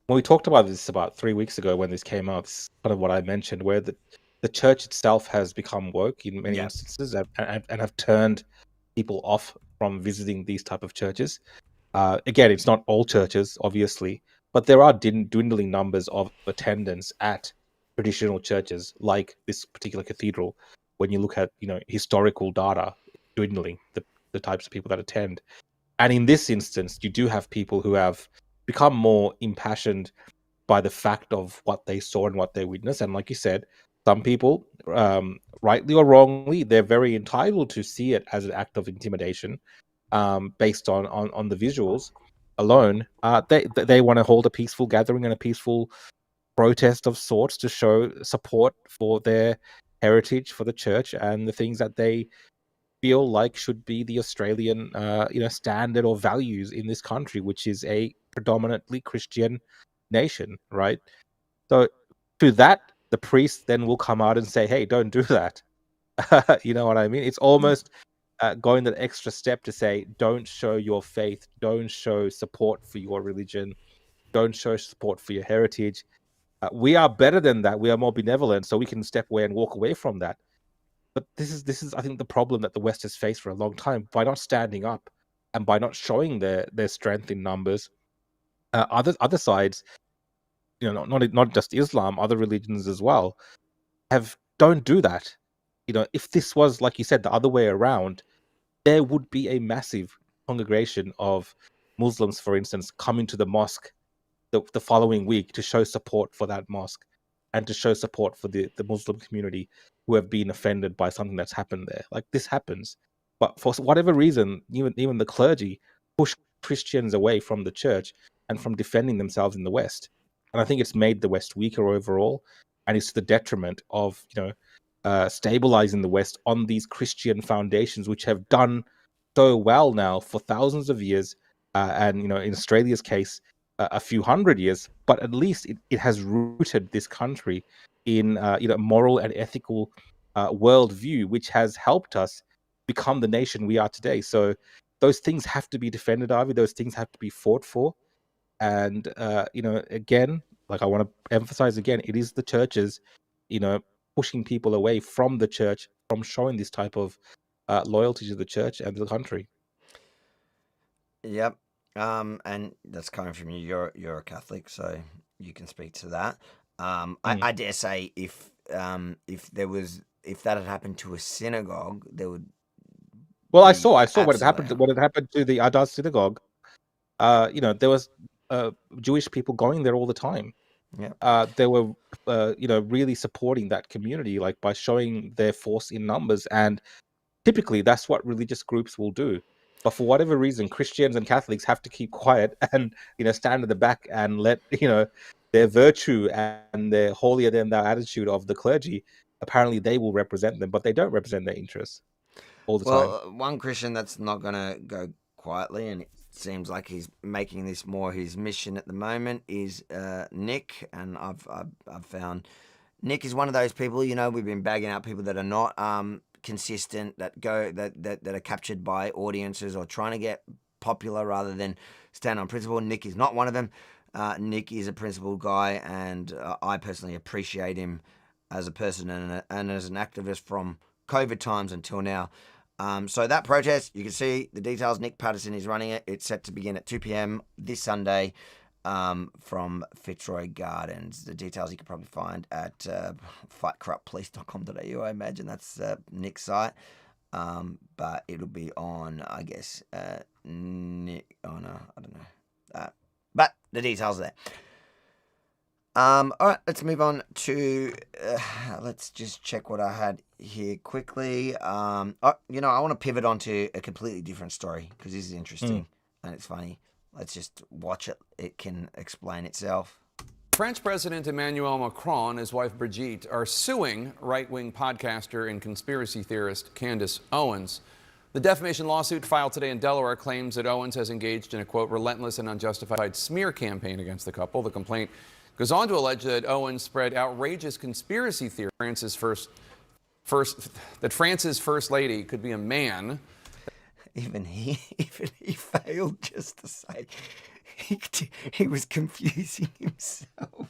when we talked about this about 3 weeks ago when this came out, this is kind of what I mentioned, where the church itself has become woke in many instances and have turned people off from visiting these type of churches. Again, it's not all churches, obviously, but there are dwindling numbers of attendance at traditional churches like this particular cathedral. When you look at, you know, historical data, dwindling the types of people that attend. And in this instance, you do have people who have become more impassioned by the fact of what they saw and what they witnessed. And like you said, some people, rightly or wrongly, they're very entitled to see it as an act of intimidation based on the visuals alone. They want to hold a peaceful gathering and a peaceful protest of sorts to show support for their heritage, for the church, and the things that they feel like should be the Australian standard or values in this country, which is a predominantly Christian nation, right? So to that, the priest then will come out and say, hey, don't do that. You know what I mean? It's almost going that extra step to say, don't show your faith, don't show support for your religion, don't show support for your heritage. We are better than that. We are more benevolent, so we can step away and walk away from that. But this is, I think, the problem that the West has faced for a long time. By not standing up and by not showing their strength in numbers, other sides, you know, not just Islam, other religions as well, don't do that. You know, if this was, like you said, the other way around, there would be a massive congregation of Muslims, for instance, coming to the mosque the following week to show support for that mosque and to show support for the Muslim community who have been offended by something that's happened there. Like, this happens. But for whatever reason, even the clergy push Christians away from the church and from defending themselves in the West. And I think it's made the West weaker overall, and it's to the detriment of, stabilizing the West on these Christian foundations, which have done so well now for thousands of years. And, in Australia's case, a few hundred years, but at least it has rooted this country in moral and ethical worldview, which has helped us become the nation we are today. So those things have to be defended, Avi. Those things have to be fought for. And again, like I want to emphasize again, it is the churches, pushing people away from the church, from showing this type of loyalty to the church and the country. Yep. And that's coming from you. You're a Catholic, so you can speak to that. I dare say if that had happened to a synagogue, there would. Well, I saw what had happened to the Adas synagogue. There was Jewish people going there all the time. Yeah. They were, really supporting that community, like by showing their force in numbers. And typically, that's what religious groups will do. But for whatever reason, Christians and Catholics have to keep quiet and stand at the back and let their virtue and their holier than thou attitude of the clergy. Apparently, they will represent them, but they don't represent their interests all the time. Well, one Christian that's not going to go quietly, and it seems like he's making this more his mission at the moment, is Nick. And I've found Nick is one of those people. We've been bagging out people that are not consistent, that are captured by audiences or trying to get popular rather than stand on principle. Nick is not one of them. Nick is a principled guy, and I personally appreciate him as a person and as an activist from COVID times until now. So that protest, you can see the details. Nick Patterson is running it. It's set to begin at 2 p.m. this Sunday from Fitzroy Gardens. The details you can probably find at fightcorruptpolice.com.au. I imagine that's Nick's site. But it'll be on, I guess, Nick. Oh, no, I don't know. But the details are there. All right, let's move on to, let's just check what I had here quickly. I want to pivot onto a completely different story because this is interesting and it's funny. Let's just watch it. It can explain itself. French President Emmanuel Macron and his wife Brigitte are suing right-wing podcaster and conspiracy theorist Candace Owens. The defamation lawsuit filed today in Delaware claims that Owens has engaged in a, quote, relentless and unjustified smear campaign against the couple. The complaint goes on to allege that Owens spread outrageous conspiracy theories that France's first lady could be a man. Even he failed just to say he was confusing himself.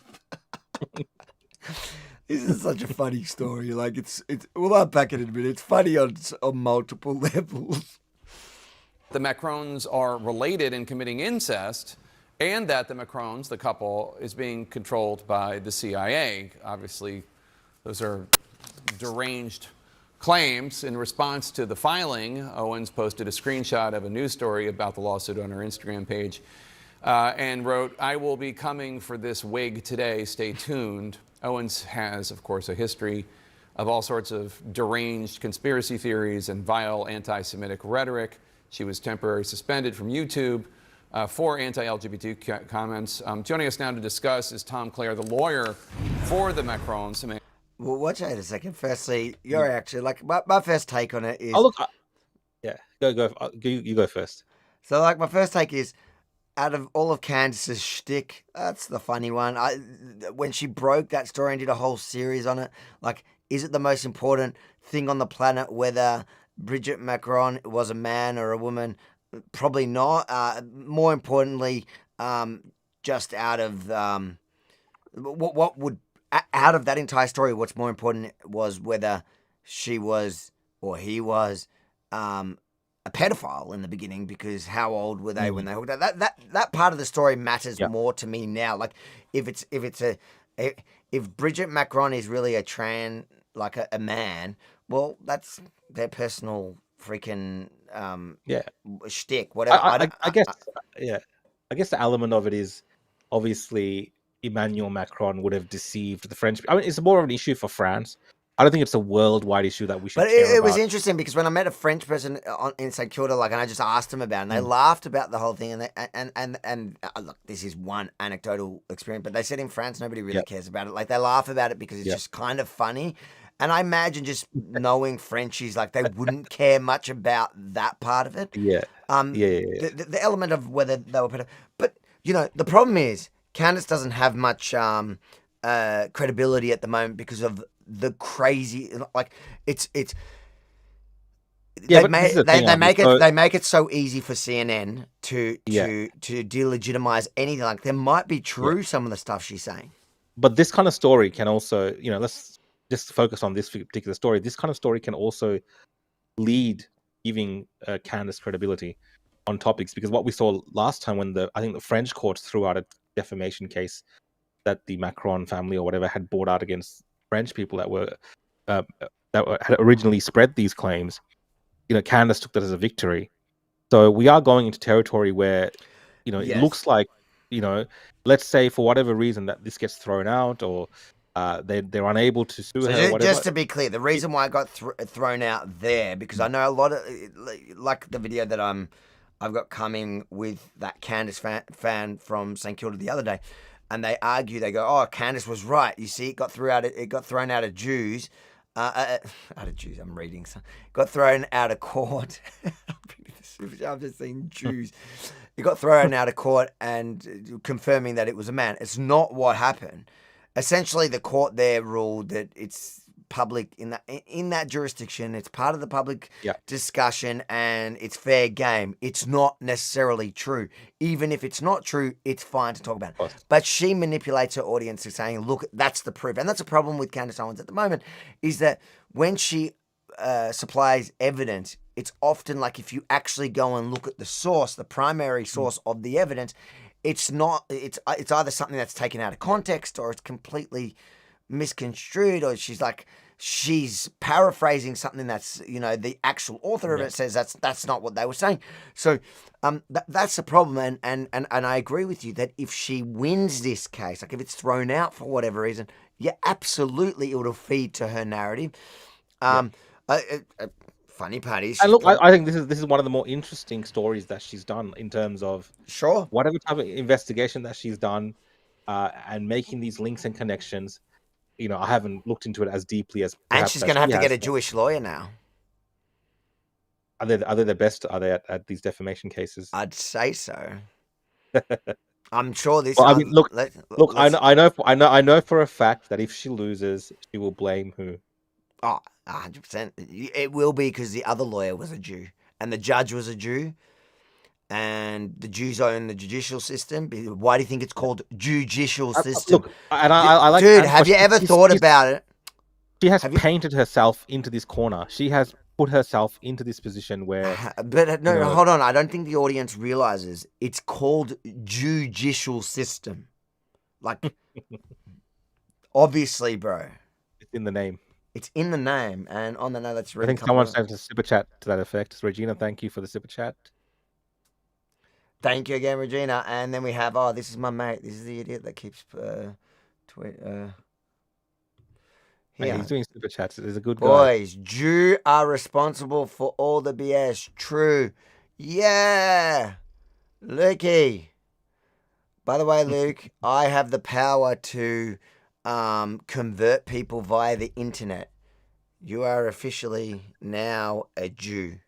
This is such a funny story. Like it's we'll unpack it in a minute. It's funny on multiple levels. The Macrons are related in committing incest, and that the Macrons, the couple, is being controlled by the CIA. Obviously, those are deranged claims. In response to the filing, Owens posted a screenshot of a news story about the lawsuit on her Instagram page and wrote, "I will be coming for this wig today. Stay tuned." Owens has, of course, a history of all sorts of deranged conspiracy theories and vile anti-Semitic rhetoric. She was temporarily suspended from YouTube for anti-LGBT comments. Joining us now to discuss is Tom Clare, the lawyer for the Macrons. Well, watch out a second. Firstly, your reaction, like my first take on it is. Oh, look. Yeah, go. You go first. So, like, my first take is, out of all of Candace's shtick, that's the funny one. When she broke that story and did a whole series on it, like, is it the most important thing on the planet whether Brigitte Macron was a man or a woman? Probably not. More importantly, just out of what would out of that entire story, what's more important was whether she was or he was a pedophile in the beginning, because how old were they when they hooked up? That part of the story matters more to me now. Like if Brigitte Macron is really a a man, well, that's their personal freaking shtick. Whatever. I guess the element of it is obviously Emmanuel Macron would have deceived the French. I mean, it's more of an issue for France. I don't think it's a worldwide issue that we should. But it was interesting because when I met a French person in St Kilda, and I just asked them about it, and they laughed about the whole thing. And look, this is one anecdotal experience, but they said in France nobody really cares about it. Like they laugh about it because it's just kind of funny. And I imagine just knowing Frenchies, like they wouldn't care much about that part of it. The element of whether they were pedophile. But the problem is Candace doesn't have much credibility at the moment because of the crazy, they make it so easy for CNN to delegitimize anything. Like there might be some of the stuff she's saying, but this kind of story can also, let's just focus on this particular story. This kind of story can also lead giving Candace credibility on topics, because what we saw last time when I think the French courts threw out a defamation case that the Macron family or whatever had brought out against French people that had originally spread these claims, Candace took that as a victory. So we are going into territory where, it looks like, let's say for whatever reason that this gets thrown out, or they're unable to sue her. Whatever. Just to be clear, the reason why I got thrown out there, because I know a lot of, like the video that I've got coming with that Candace fan from St Kilda the other day, and they argue, they go, "Oh, Candace was right. You see, it got thrown out of Jews." I'm reading some. Got thrown out of court. I've just seen Jews. It got thrown out of court and confirming that it was a man. It's not what happened. Essentially, the court there ruled that it's public in that jurisdiction. It's part of the public discussion and it's fair game. It's not necessarily true. Even if it's not true, it's fine to talk about it. But she manipulates her audience to saying, look, that's the proof. And that's a problem with Candace Owens at the moment, is that when she supplies evidence, it's often like if you actually go and look at the source, the primary source of the evidence, it's either something that's taken out of context or it's completely misconstrued, or she's paraphrasing something that's, the actual author of it says that's not what they were saying. So that's the problem. And I agree with you that if she wins this case, like if it's thrown out for whatever reason, absolutely it will feed to her narrative. Funny part is, and look, I think this is one of the more interesting stories that she's done in terms of whatever type of investigation that she's done, and making these links and connections. I haven't looked into it as deeply as. And she's going to have to get a Jewish lawyer now. Are they the best? Are they at these defamation cases? I'd say so. I'm sure this. Well, I mean, look. I know for a fact that if she loses, she will blame who? Oh, 100%. It will be because the other lawyer was a Jew and the judge was a Jew, and the Jews own the judicial system. Why do you think it's called judicial system? Look, and I like. Dude, have you ever thought about it? She has painted herself into this corner. She has put herself into this position where. But no, hold on. I don't think the audience realizes it's called judicial system. Like, obviously, bro. It's in the name. It's in the name, and on the note, let's read. I think someone sent a super chat to that effect. Regina, thank you for the super chat. Thank you again, Regina. And then we have, this is my mate. This is the idiot that keeps Hey, he's doing super chats. He's a good guy. Boys, Jew are responsible for all the BS. True. Yeah. Lukey. By the way, Luke, I have the power to convert people via the internet. You are officially now a Jew.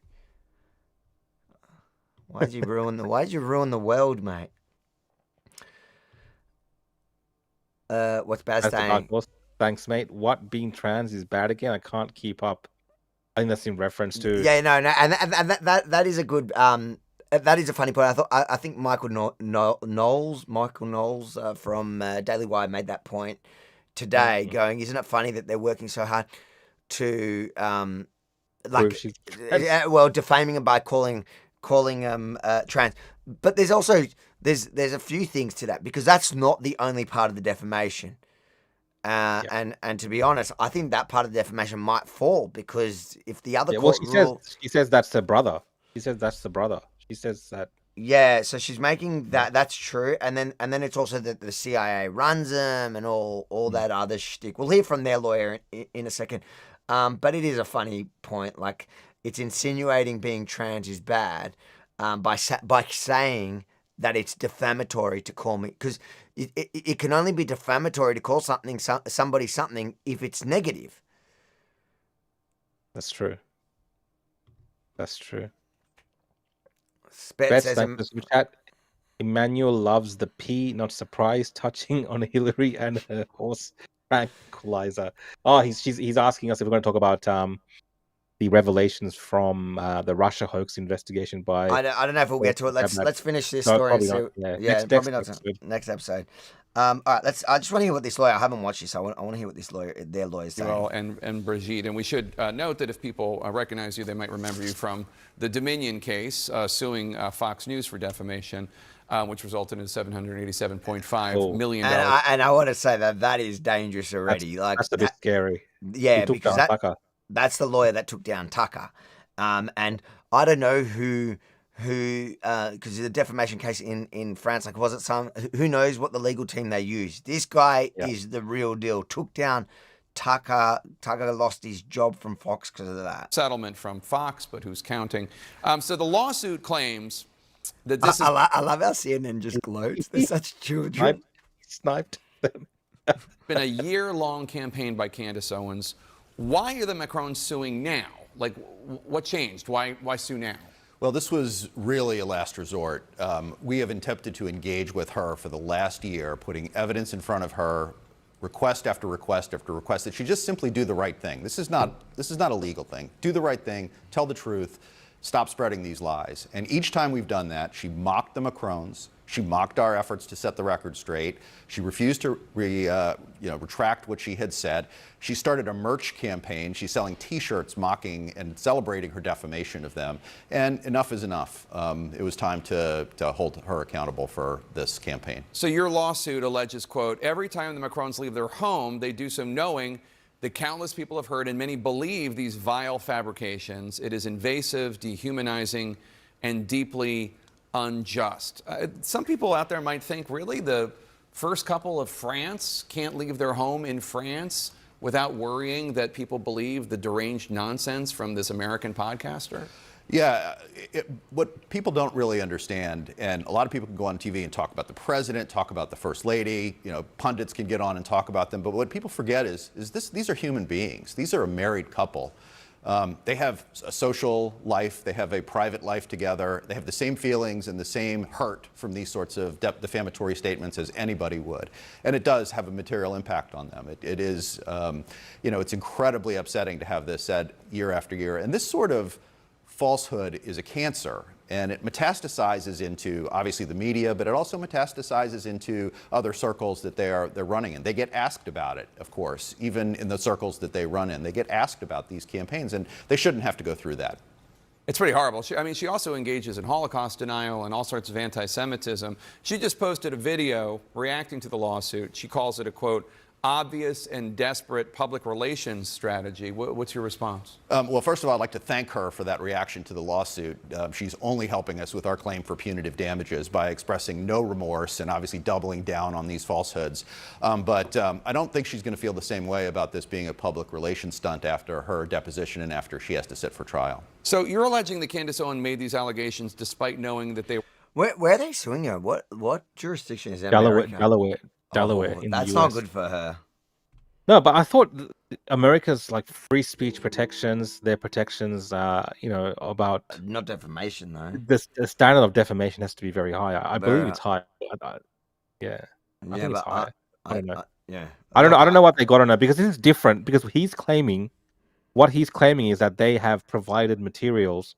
Why'd you ruin the world, mate? What's bad saying? Thanks, mate. What, being trans is bad again? I can't keep up. I think that's in reference to. Yeah, no, and that is a good. That is a funny point. I think Michael Knowles from Daily Wire made that point today, going, isn't it funny that they're working so hard to defaming them by calling them trans. But there's also there's a few things to that, because that's not the only part of the defamation. And to be honest, I think that part of the defamation might fall, because if the other she says that's her brother. She says that's the brother. She says that. Yeah, so she's making that. That's true, and then it's also that the CIA runs them and all that other shtick. We'll hear from their lawyer in a second, but it is a funny point. Like, it's insinuating being trans is bad by saying that it's defamatory to call me, because it can only be defamatory to call somebody something if it's negative. That's true. That's true. Bet says Emmanuel loves the pea, not surprised, touching on Hillary and her horse tranquilizer. Oh, he's asking us if we're going to talk about the revelations from the Russia hoax investigation by. I don't know if we'll get to it. Let's finish this story. Probably not. Next episode. All right, I just want to hear what this lawyer. I haven't watched this. I want to hear what their lawyer's saying. Well, and Brigitte, and we should note that if people recognize you, they might remember you from the Dominion case suing Fox News for defamation, which resulted in $787.5 million. And I want to say that is dangerous already. That's a bit scary. Yeah, because that's the lawyer that took down Tucker, and I don't know who because the defamation case in France, like, was it who knows what the legal team they used? This guy is the real deal. Took down Tucker. Tucker lost his job from Fox because of that. Settlement from Fox, but who's counting? So the lawsuit claims that this I love how CNN just gloats. They're such children. Sniped them. Been a year-long campaign by Candace Owens. Why are the Macrons suing now? Like, what changed? Why sue now? Well, this was really a last resort. We have attempted to engage with her for the last year, putting evidence in front of her, request after request after request, that she just simply do the right thing. This is not a legal thing. Do the right thing, tell the truth, stop spreading these lies. And each time we've done that, she mocked the Macrons. She mocked our efforts to set the record straight. She refused to retract what she had said. She started a merch campaign. She's selling T-shirts mocking and celebrating her defamation of them. And enough is enough. It was time to hold her accountable for this campaign. So your lawsuit alleges, quote, every time the Macrons leave their home, they do so knowing that countless people have heard and many believe these vile fabrications. It is invasive, dehumanizing, and deeply unjust. Some people out there might think, really, the first couple of France can't leave their home in France without worrying that people believe the deranged nonsense from this American podcaster? Yeah, what people don't really understand, and a lot of people can go on TV and talk about the president, talk about the first lady, pundits can get on and talk about them, but what people forget is these are human beings. These are a married couple. They have a social life, they have a private life together, they have the same feelings and the same hurt from these sorts of defamatory statements as anybody would. And it does have a material impact on them. It is, it's incredibly upsetting to have this said year after year. And this sort of falsehood is a cancer. And it metastasizes into, obviously, the media, but it also metastasizes into other circles that they're running in. They get asked about it, of course, even in the circles that they run in. They get asked about these campaigns, and they shouldn't have to go through that. It's pretty horrible. She also engages in Holocaust denial and all sorts of anti-Semitism. She just posted a video reacting to the lawsuit. She calls it a, quote, obvious and desperate public relations strategy. What's your response? Well, first of all, I'd like to thank her for that reaction to the lawsuit. She's only helping us with our claim for punitive damages by expressing no remorse and obviously doubling down on these falsehoods. But I don't think she's going to feel the same way about this being a public relations stunt after her deposition and after she has to sit for trial. So you're alleging that Candace Owens made these allegations despite knowing that they were... Where are they suing her? What jurisdiction is that? Delaware in the US. That's not good for her. No, but I thought America's like free speech protections, their protections, about not defamation though. The standard of defamation has to be very high. I believe it's high. I think it's high. I don't know. I don't know what they got on her, because this is different. Because what he's claiming is that they have provided materials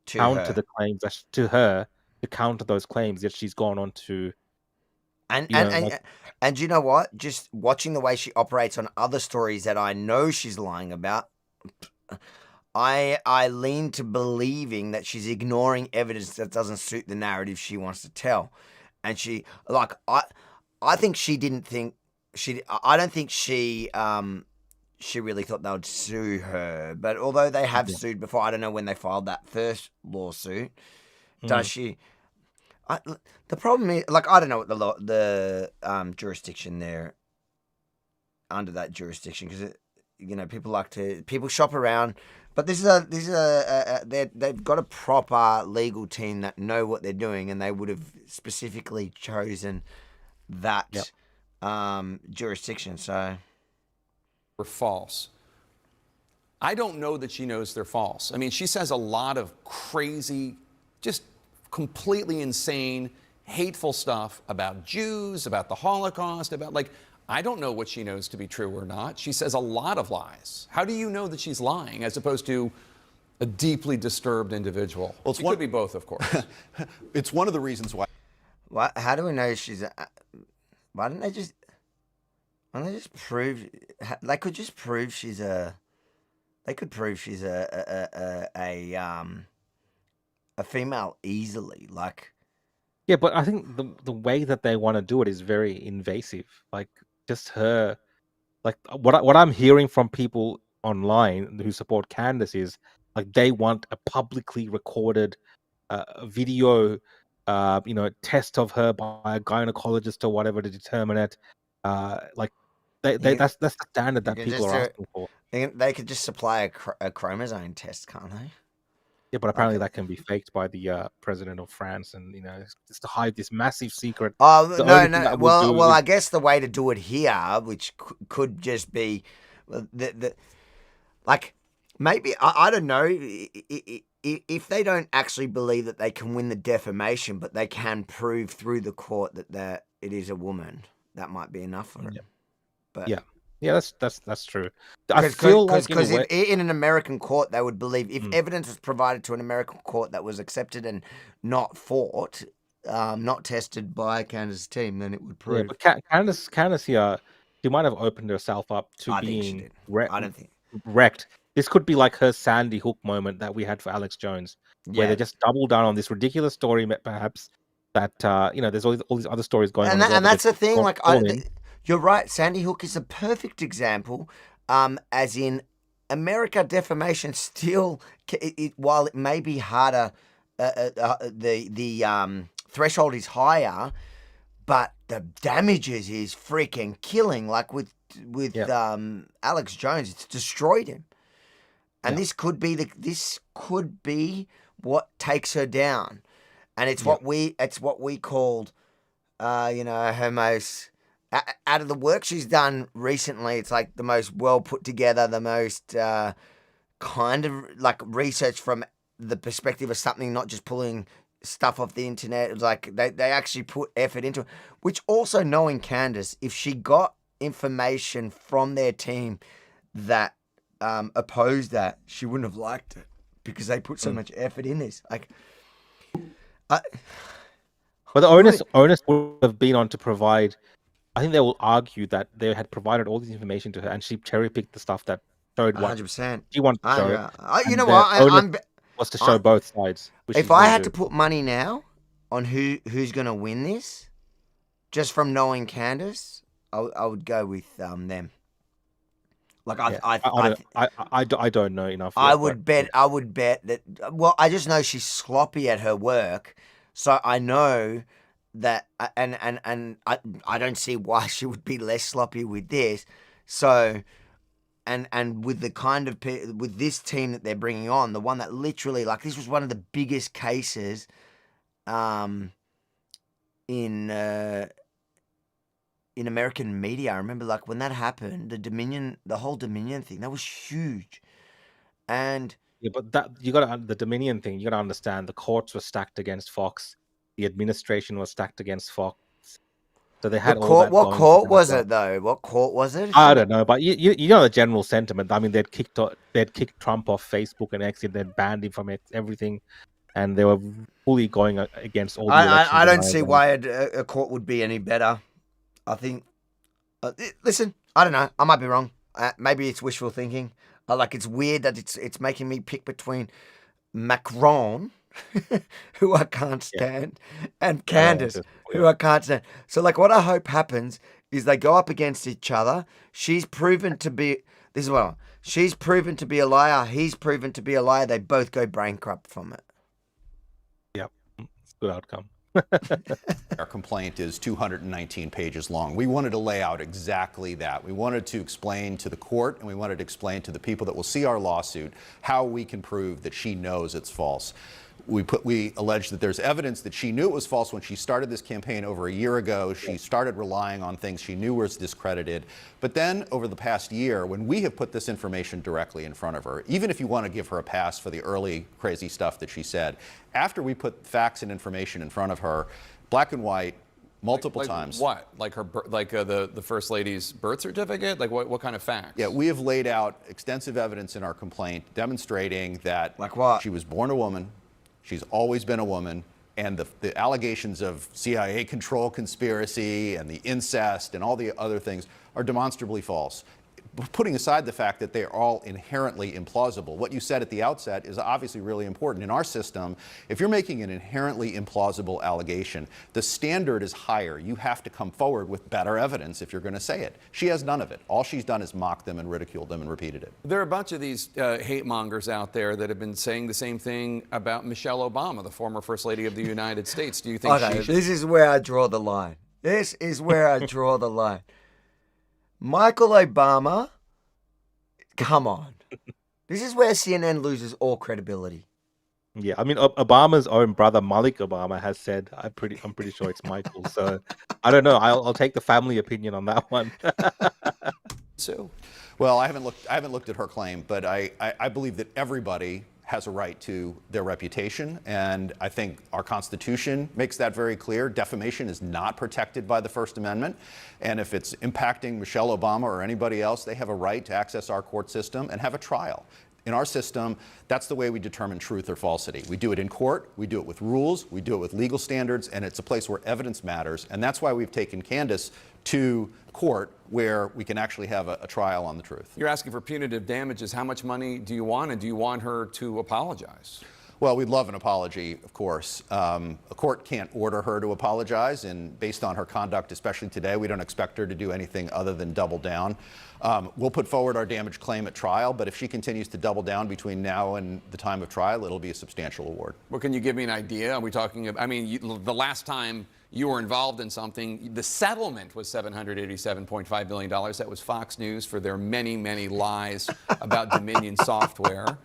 to counter the claims to her, to counter those claims that she's gone on to. And you know what? Just watching the way she operates on other stories that I know she's lying about, I lean to believing that she's ignoring evidence that doesn't suit the narrative she wants to tell. And she, like, I think she didn't think I don't think she really thought they would sue her. But although they have sued before, I don't know when they filed that first lawsuit. Does she? The problem is, like, I don't know what the jurisdiction there under that jurisdiction, because people shop around, but they've got a proper legal team that know what they're doing, and they would have specifically chosen that jurisdiction. So were false. I don't know that she knows they're false. I mean, she says a lot of crazy, just completely insane, hateful stuff about Jews, about the Holocaust, I don't know what she knows to be true or not. She says a lot of lies. How do you know that she's lying as opposed to a deeply disturbed individual? Well, she could be both, of course. It's one of the reasons why. How do we know she's... Why don't they just prove? They could just prove she's a. They could prove she's a female easily. Like, Yeah, but I think the way that they want to do it is very invasive. Like, just her, like what I'm hearing from people online who support Candace is like they want a publicly recorded video, test of her by a gynecologist or whatever to determine it. Like, that's the standard that people are asking for. They could just supply a chromosome test, can't they? Yeah, but apparently that can be faked by the president of France, and just to hide this massive secret. Oh no! Well, I guess the way to do it here, which could just be like maybe I don't know if they don't actually believe that they can win the defamation, but they can prove through the court that it is a woman. That might be enough for it. Yeah. But yeah, that's true. I feel like because in an American court they would believe if evidence was provided to an American court that was accepted and not fought, not tested by Candace's team, then it would prove. Yeah, but Candace here, she might have opened herself up to being wrecked. This could be like her Sandy Hook moment that we had for Alex Jones, where they just double down on this ridiculous story, perhaps that there's all these other stories going on. And that's the thing, like you're right. Sandy Hook is a perfect example. As in, America defamation still, while it may be harder, the threshold is higher, but the damages is freaking killing. Like with Alex Jones, it's destroyed him, and this could be what takes her down, and it's what we called, her most. Out of the work she's done recently, it's like the most well put together, the most kind of like research from the perspective of something, not just pulling stuff off the internet. It's like they actually put effort into it, which also knowing Candace, if she got information from their team that opposed that, she wouldn't have liked it because they put so much effort in this. Like, but the onus would have been on to provide. I think they will argue that they had provided all this information to her, and she cherry-picked the stuff that showed what 100%. she wanted to show. You know what? Was to show both sides. If I had to put money now on who's going to win this, just from knowing Candace, I would go with them. Like I don't know enough. I would bet that. Well, I just know she's sloppy at her work, so I know. That and I don't see why she would be less sloppy with this. So, and with the kind of with this team that they're bringing on, the one that literally this was one of the biggest cases, in American media. I remember when that happened, the whole Dominion thing, that was huge, and but the Dominion thing, you got to understand the courts were stacked against Fox. The administration was stacked against Fox, so they had all that. What court was it though? What court was it? I don't know, but you know the general sentiment. I mean, they'd kicked Trump off Facebook and X, they'd banned him from everything, and they were fully going against all the elections. I don't see why a court would be any better. I think. Listen, I don't know. I might be wrong. Maybe it's wishful thinking. It's weird that it's making me pick between Macron. Who I can't stand, and Candace, who I can't stand. So, what I hope happens is they go up against each other. She's proven to be she's proven to be a liar. He's proven to be a liar. They both go bankrupt from it. Yep, it's a good outcome. Our complaint is 219 pages long. We wanted to lay out exactly that. We wanted to explain to the court, and we wanted to explain to the people that will see our lawsuit how we can prove that she knows it's false. We allege that there's evidence that she knew it was false when she started this campaign over a year ago. She started relying on things she knew was discredited. But then over the past year, when we have put this information directly in front of her, even if you want to give her a pass for the early crazy stuff that she said, after we put facts and information in front of her, black and white, multiple times. What? Like her, the First Lady's birth certificate? Like what kind of facts? Yeah, we have laid out extensive evidence in our complaint demonstrating that like what? She was born a woman. She's always been a woman. and the allegations of CIA control conspiracy and the incest and all the other things are demonstrably false. Putting aside the fact that they are all inherently implausible, what you said at the outset is obviously really important. In our system, if you're making an inherently implausible allegation, the standard is higher. You have to come forward with better evidence if you're going to say it. She has none of it. All she's done is mock them and ridiculed them and repeated it. There are a bunch of these hate mongers out there that have been saying the same thing about Michelle Obama, the former First Lady of the United States. Do you think she should... This is where I draw the line. This is where I draw the line. Michael Obama, come on. This is where CNN loses all credibility. Yeah, I mean, Obama's own brother Malik Obama has said, I'm pretty sure it's Michael. So I don't know. I'll take the family opinion on that one. So, well, I haven't looked at her claim, but I believe that everybody has a right to their reputation, and I think our Constitution makes that very clear. Defamation is not protected by the First Amendment, and if it's impacting Michelle Obama or anybody else, they have a right to access our court system and have a trial. In our system, that's the way we determine truth or falsity. We do it in court, we do it with rules, we do it with legal standards, and it's a place where evidence matters, and that's why we've taken Candace to court where we can actually have a trial on the truth. You're asking for punitive damages. How much money do you want, and do you want her to apologize? Well, we'd love an apology, of course. A court can't order her to apologize, and based on her conduct, especially today, we don't expect her to do anything other than double down. We'll put forward our damage claim at trial, but if she continues to double down between now and the time of trial, it'll be a substantial award. Well, can you give me an idea? Are we talking about, I mean, the last time you were involved in something, the settlement was $787.5 million. That was Fox News for their many, many lies about Dominion software.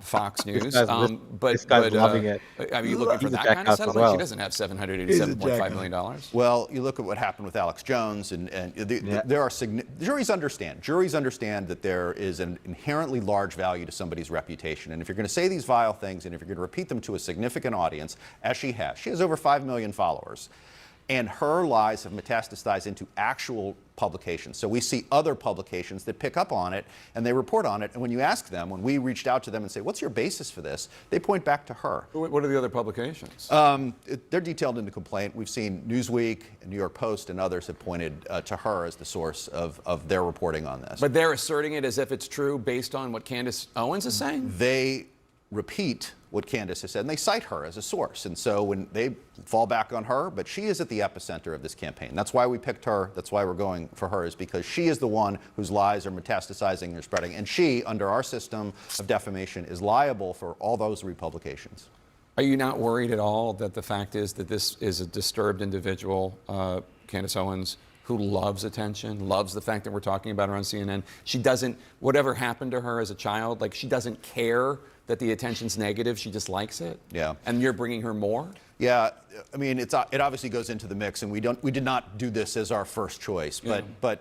Fox News. This guy's loving it. Are you looking for that kind of settlement? She doesn't have $787.5 million. Well, you look at what happened with Alex Jones, and there are juries understand. Juries understand that there is an inherently large value to somebody's reputation, and if you're going to say these vile things, and if you're going to repeat them to a significant audience, as she has over 5 million followers. And her lies have metastasized into actual publications. So we see other publications that pick up on it and they report on it. And when you ask them, when we reached out to them and say, what's your basis for this? They point back to her. What are the other publications? They're detailed in the complaint. We've seen Newsweek, and New York Post, and others have pointed to her as the source of their reporting on this. But they're asserting it as if it's true based on what Candace Owens is saying? They repeat what Candace has said, and they cite her as a source. And so when they fall back on her, but she is at the epicenter of this campaign. That's why we picked her. That's why we're going for her, is because she is the one whose lies are metastasizing and spreading. And she, under our system of defamation, is liable for all those republications. Are you not worried at all that the fact is that this is a disturbed individual, Candace Owens, who loves attention, loves the fact that we're talking about her on CNN? She doesn't, whatever happened to her as a child, like, she doesn't care that the attention's negative, she just likes it? Yeah. And you're bringing her more? Yeah, I mean, it obviously goes into the mix, and we did not do this as our first choice. But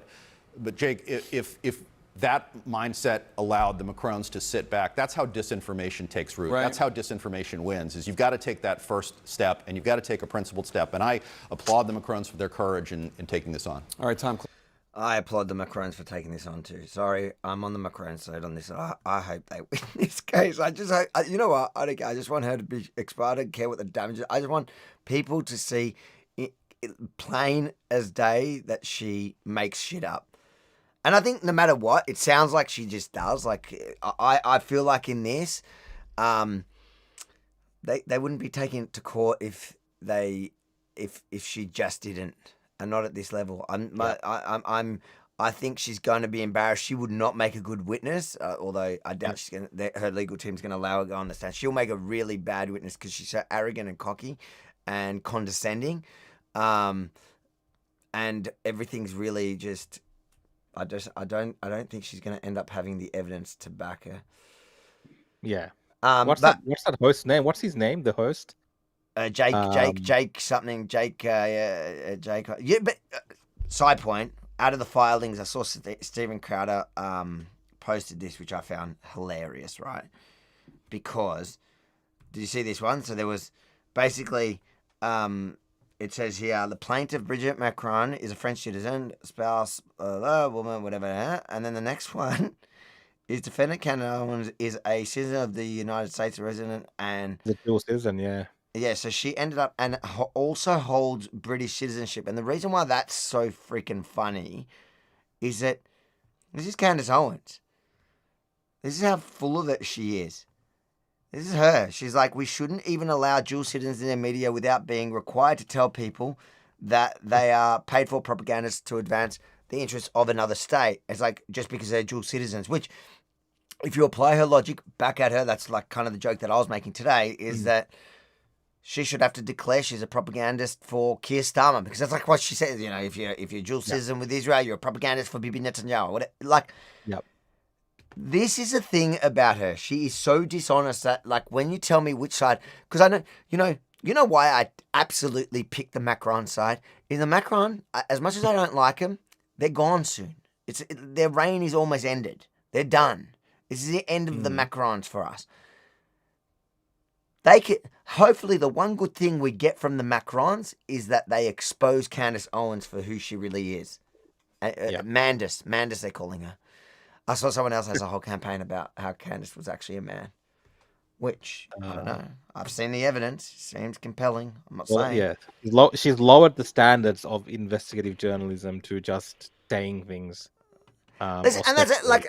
Jake, if that mindset allowed the Macrons to sit back, that's how disinformation takes root. Right. That's how disinformation wins, is you've got to take that first step, and you've got to take a principled step. And I applaud the Macrons for their courage in taking this on. All right, Tom. I applaud the Macrons for taking this on too. Sorry, I'm on the Macron side on this. I hope they win this case. I just hope, you know what? I just want her to be expired. I don't care what the damage is. I just want people to see plain as day that she makes shit up. And I think no matter what, it sounds like she just does. Like, I feel like in this, they wouldn't be taking it to court if she just didn't. And not at this level. I think she's going to be embarrassed. She would not make a good witness, although I doubt her legal team's going to allow her to go on the stand. She'll make a really bad witness because she's so arrogant and cocky and condescending, and everything's really just. I don't think she's going to end up having the evidence to back her. Yeah. What's that host's name? What's his name? The host. Jake something. Jake. Yeah, but side point. Out of the filings, I saw Stephen Crowder posted this, which I found hilarious, right? Because, did you see this one? So there was basically, it says here, the plaintiff, Brigitte Macron, is a French citizen, spouse, woman, whatever. And then the next one is defendant Canada is a citizen of the United States, resident, and... The dual citizen, yeah. Yeah, so she ended up and also holds British citizenship. And the reason why that's so freaking funny is that this is Candace Owens. This is how full of it she is. This is her. She's like, we shouldn't even allow dual citizens in the media without being required to tell people that they are paid for propagandists to advance the interests of another state. It's like, just because they're dual citizens, which, if you apply her logic back at her, that's like kind of the joke that I was making today, is that she should have to declare she's a propagandist for Keir Starmer, because that's like what she says. You know, if you're dual citizen with Israel, you're a propagandist for Bibi Netanyahu. This is a thing about her. She is so dishonest that, like, when you tell me which side, because I know, you know why I absolutely picked the Macron side. In the Macron, as much as I don't like them, they're gone soon. Their reign is almost ended. They're done. This is the end of the Macrons for us. Hopefully, the one good thing we get from the Macrons is that they expose Candace Owens for who she really is. Mandis, they're calling her. I saw someone else has a whole campaign about how Candace was actually a man, which, I don't know. I've seen the evidence. It seems compelling. I'm not saying. Yeah, she's lowered the standards of investigative journalism to just saying things. Listen, and that's it. Like,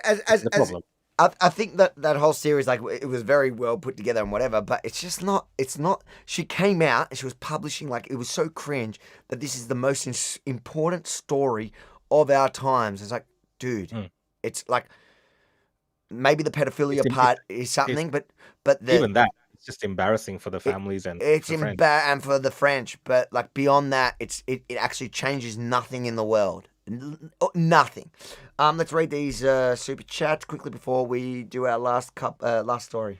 I think that whole series, like, it was very well put together and whatever, but it's just not, she came out and she was publishing, like, it was so cringe that this is the most important story of our times. It's like, dude, it's like, maybe the pedophilia part is something, but even that, it's just embarrassing for the families and and for the French, but like beyond that, it actually changes nothing in the world. Nothing. Let's read these super chats quickly before we do our last story.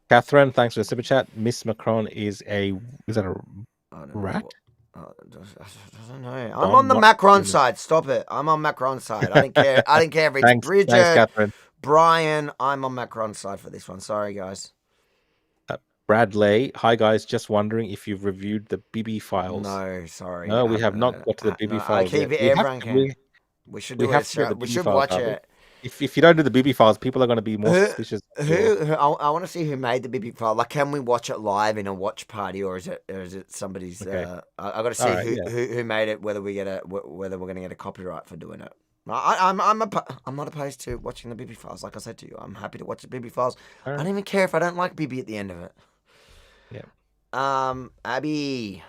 Catherine, thanks for the super chat. Miss Macron is that a rat? I don't know. I'm on the Macron side. Stop it. I'm on Macron's side. I didn't care. I didn't care if it's Bridget, Catherine. Brian. I'm on Macron's side for this one. Sorry, guys. Bradley, hi guys. Just wondering if you've reviewed the Bibi files. No, sorry. No, we have not got to the Bibi files. I keep it. Everyone can. We should do it. We should watch it. If you don't do the Bibi files, people are going to be more suspicious. I want to see who made the Bibi file. Like, can we watch it live in a watch party, or is it somebody's? Okay. I got to see who made it. Whether we're going to get a copyright for doing it. I'm not opposed to watching the Bibi files. Like I said to you, I'm happy to watch the Bibi files. I don't even care if I don't like Bibi at the end of it. Yeah. Abby,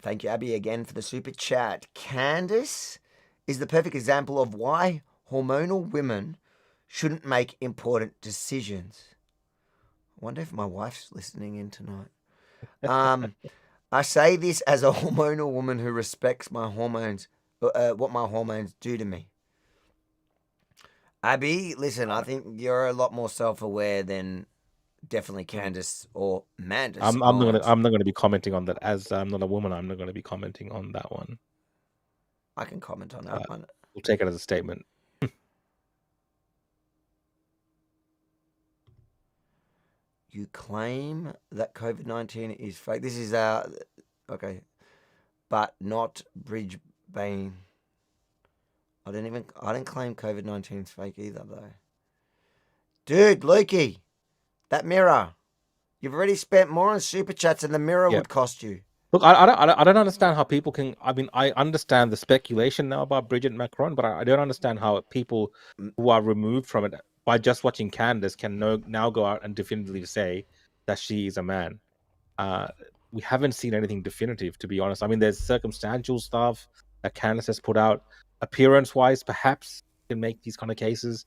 thank you, Abby, again for the super chat. Candace is the perfect example of why hormonal women shouldn't make important decisions. I wonder if my wife's listening in tonight. I say this as a hormonal woman who respects my hormones, what my hormones do to me. Abby, listen, I think you're a lot more self-aware than definitely Candace or Mandis. I'm not going to be commenting on that. As I'm not a woman, I'm not going to be commenting on that one. I can comment on that one. We'll take it as a statement. You claim that COVID-19 is fake. This is okay, but not Brisbane. I didn't claim COVID-19 is fake either, though. Dude, Lukey, that mirror. You've already spent more on super chats than the mirror would cost you. Look, I don't understand how people can. I mean, I understand the speculation now about Bridget Macron, but I don't understand how people who are removed from it by just watching Candace can now go out and definitively say that she is a man. We haven't seen anything definitive, to be honest. I mean, there's circumstantial stuff that Candace has put out. Appearance-wise, perhaps you can make these kind of cases.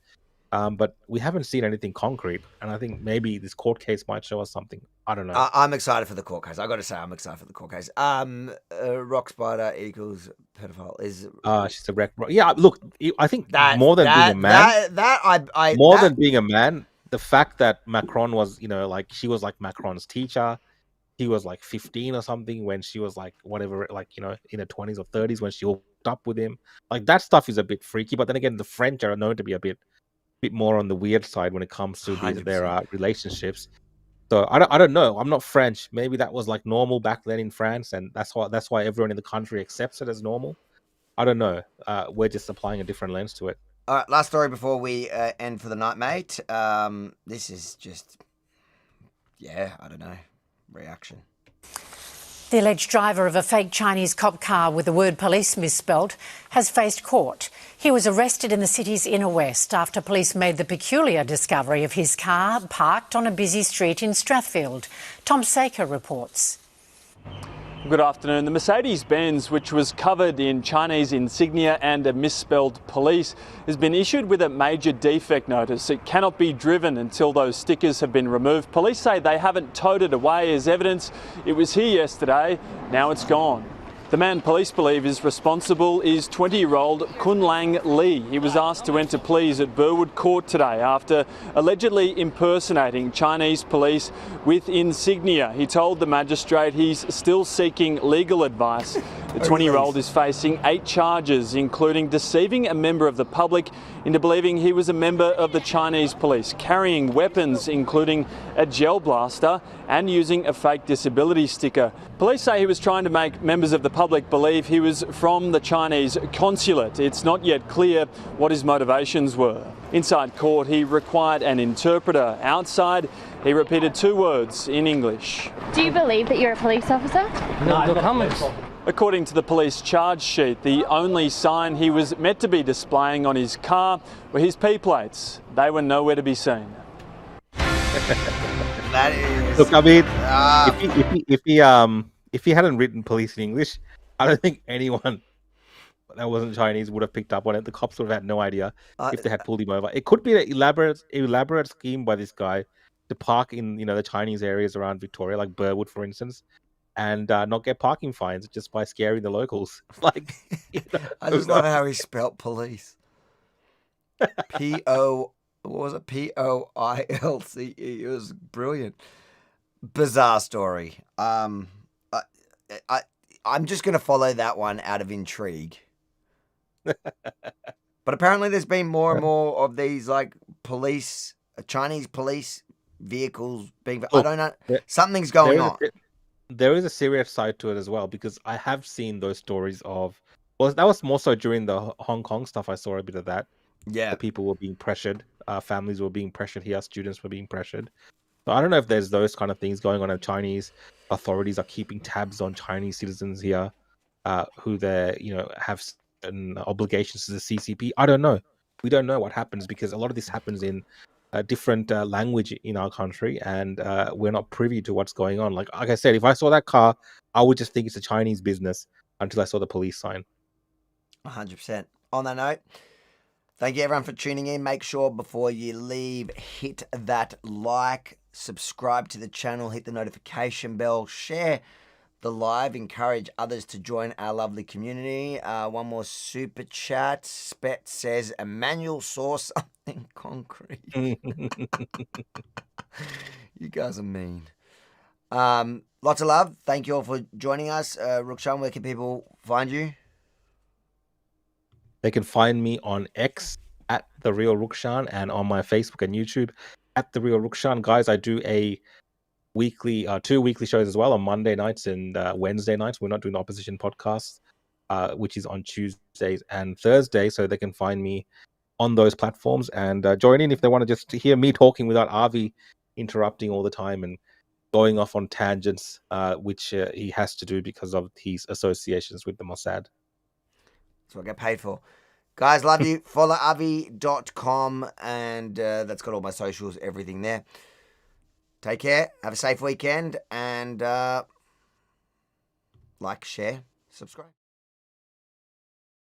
But we haven't seen anything concrete, and I think maybe this court case might show us something. I don't know. I'm excited for the court case. I got to say, I'm excited for the court case. Rock Spider equals pedophile is. She's a wreck. Yeah, look, I think more than being a man, than being a man, the fact that Macron was, like she was like Macron's teacher. He was like 15 or something when she was like whatever, like in her 20s or 30s when she hooked up with him. Like that stuff is a bit freaky. But then again, the French are known to be a bit more on the weird side when it comes to their relationships. So I don't know. I'm not French. Maybe that was like normal back then in France, and that's why everyone in the country accepts it as normal. I don't know. We're just applying a different lens to it. All right, last story before we end for the night, mate. This is just, I don't know, reaction. The alleged driver of a fake Chinese cop car with the word police misspelled has faced court. He was arrested in the city's inner west after police made the peculiar discovery of his car parked on a busy street in Strathfield. Tom Saker reports. Good afternoon. The Mercedes-Benz, which was covered in Chinese insignia and a misspelled police, has been issued with a major defect notice. It cannot be driven until those stickers have been removed. Police say they haven't towed it away as evidence. It was here yesterday, now it's gone. The man police believe is responsible is 20-year-old Kun Lang Lee. He was asked to enter pleas at Burwood Court today after allegedly impersonating Chinese police with insignia. He told the magistrate he's still seeking legal advice. The 20-year-old is facing 8 charges, including deceiving a member of the public into believing he was a member of the Chinese police, carrying weapons, including a gel blaster, and using a fake disability sticker. Police say he was trying to make members of the public believe he was from the Chinese consulate. It's not yet clear what his motivations were. Inside court, he required an interpreter. Outside, he repeated 2 words in English. Do you believe that you're a police officer? No comments. According to the police charge sheet, the only sign he was meant to be displaying on his car were his P-plates. They were nowhere to be seen. That is... Look, I mean, if he hadn't written police in English, I don't think anyone that wasn't Chinese would have picked up on it. The cops would have had no idea if they had pulled him over. It could be an elaborate scheme by this guy to park in, the Chinese areas around Victoria, like Burwood, for instance, and not get parking fines just by scaring the locals. Like, I just love how he spelt police. P-O... What was it? P-O-I-L-C-E. It was brilliant. Bizarre story. I'm just going to follow that one out of intrigue. But apparently there's been more and more of these, like, Chinese police vehicles being... I don't know. Something's going on. There is a serious side to it as well, because I have seen those stories of... Well, that was more so during the Hong Kong stuff. I saw a bit of that. Yeah. People were being pressured. Families were being pressured here. Students were being pressured. So I don't know if there's those kind of things going on. And Chinese authorities are keeping tabs on Chinese citizens here, who they have certain obligations to the CCP. I don't know. We don't know what happens, because a lot of this happens in a different language in our country, and we're not privy to what's going on. Like I said, if I saw that car, I would just think it's a Chinese business until I saw the police sign. 100%. On that note, thank you everyone for tuning in. Make sure before you leave, hit that like, subscribe to the channel, hit the notification bell, share the live, encourage others to join our lovely community. One more super chat. Spet says, Emmanuel saw something concrete. You guys are mean. Lots of love. Thank you all for joining us. Rukshan, where can people find you? They can find me on X at The Real Rukshan, and on my Facebook and YouTube at The Real Rukshan. Guys, I do a weekly, 2 weekly shows as well on Monday nights and Wednesday nights. We're not doing the Opposition podcast, which is on Tuesdays and Thursdays. So they can find me on those platforms and join in if they want to just hear me talking without Avi interrupting all the time and going off on tangents, which he has to do because of his associations with the Mossad. That's what I get paid for. Guys, love you. Follow avi.com, and that's got all my socials, everything there. Take care. Have a safe weekend, and like, share, subscribe.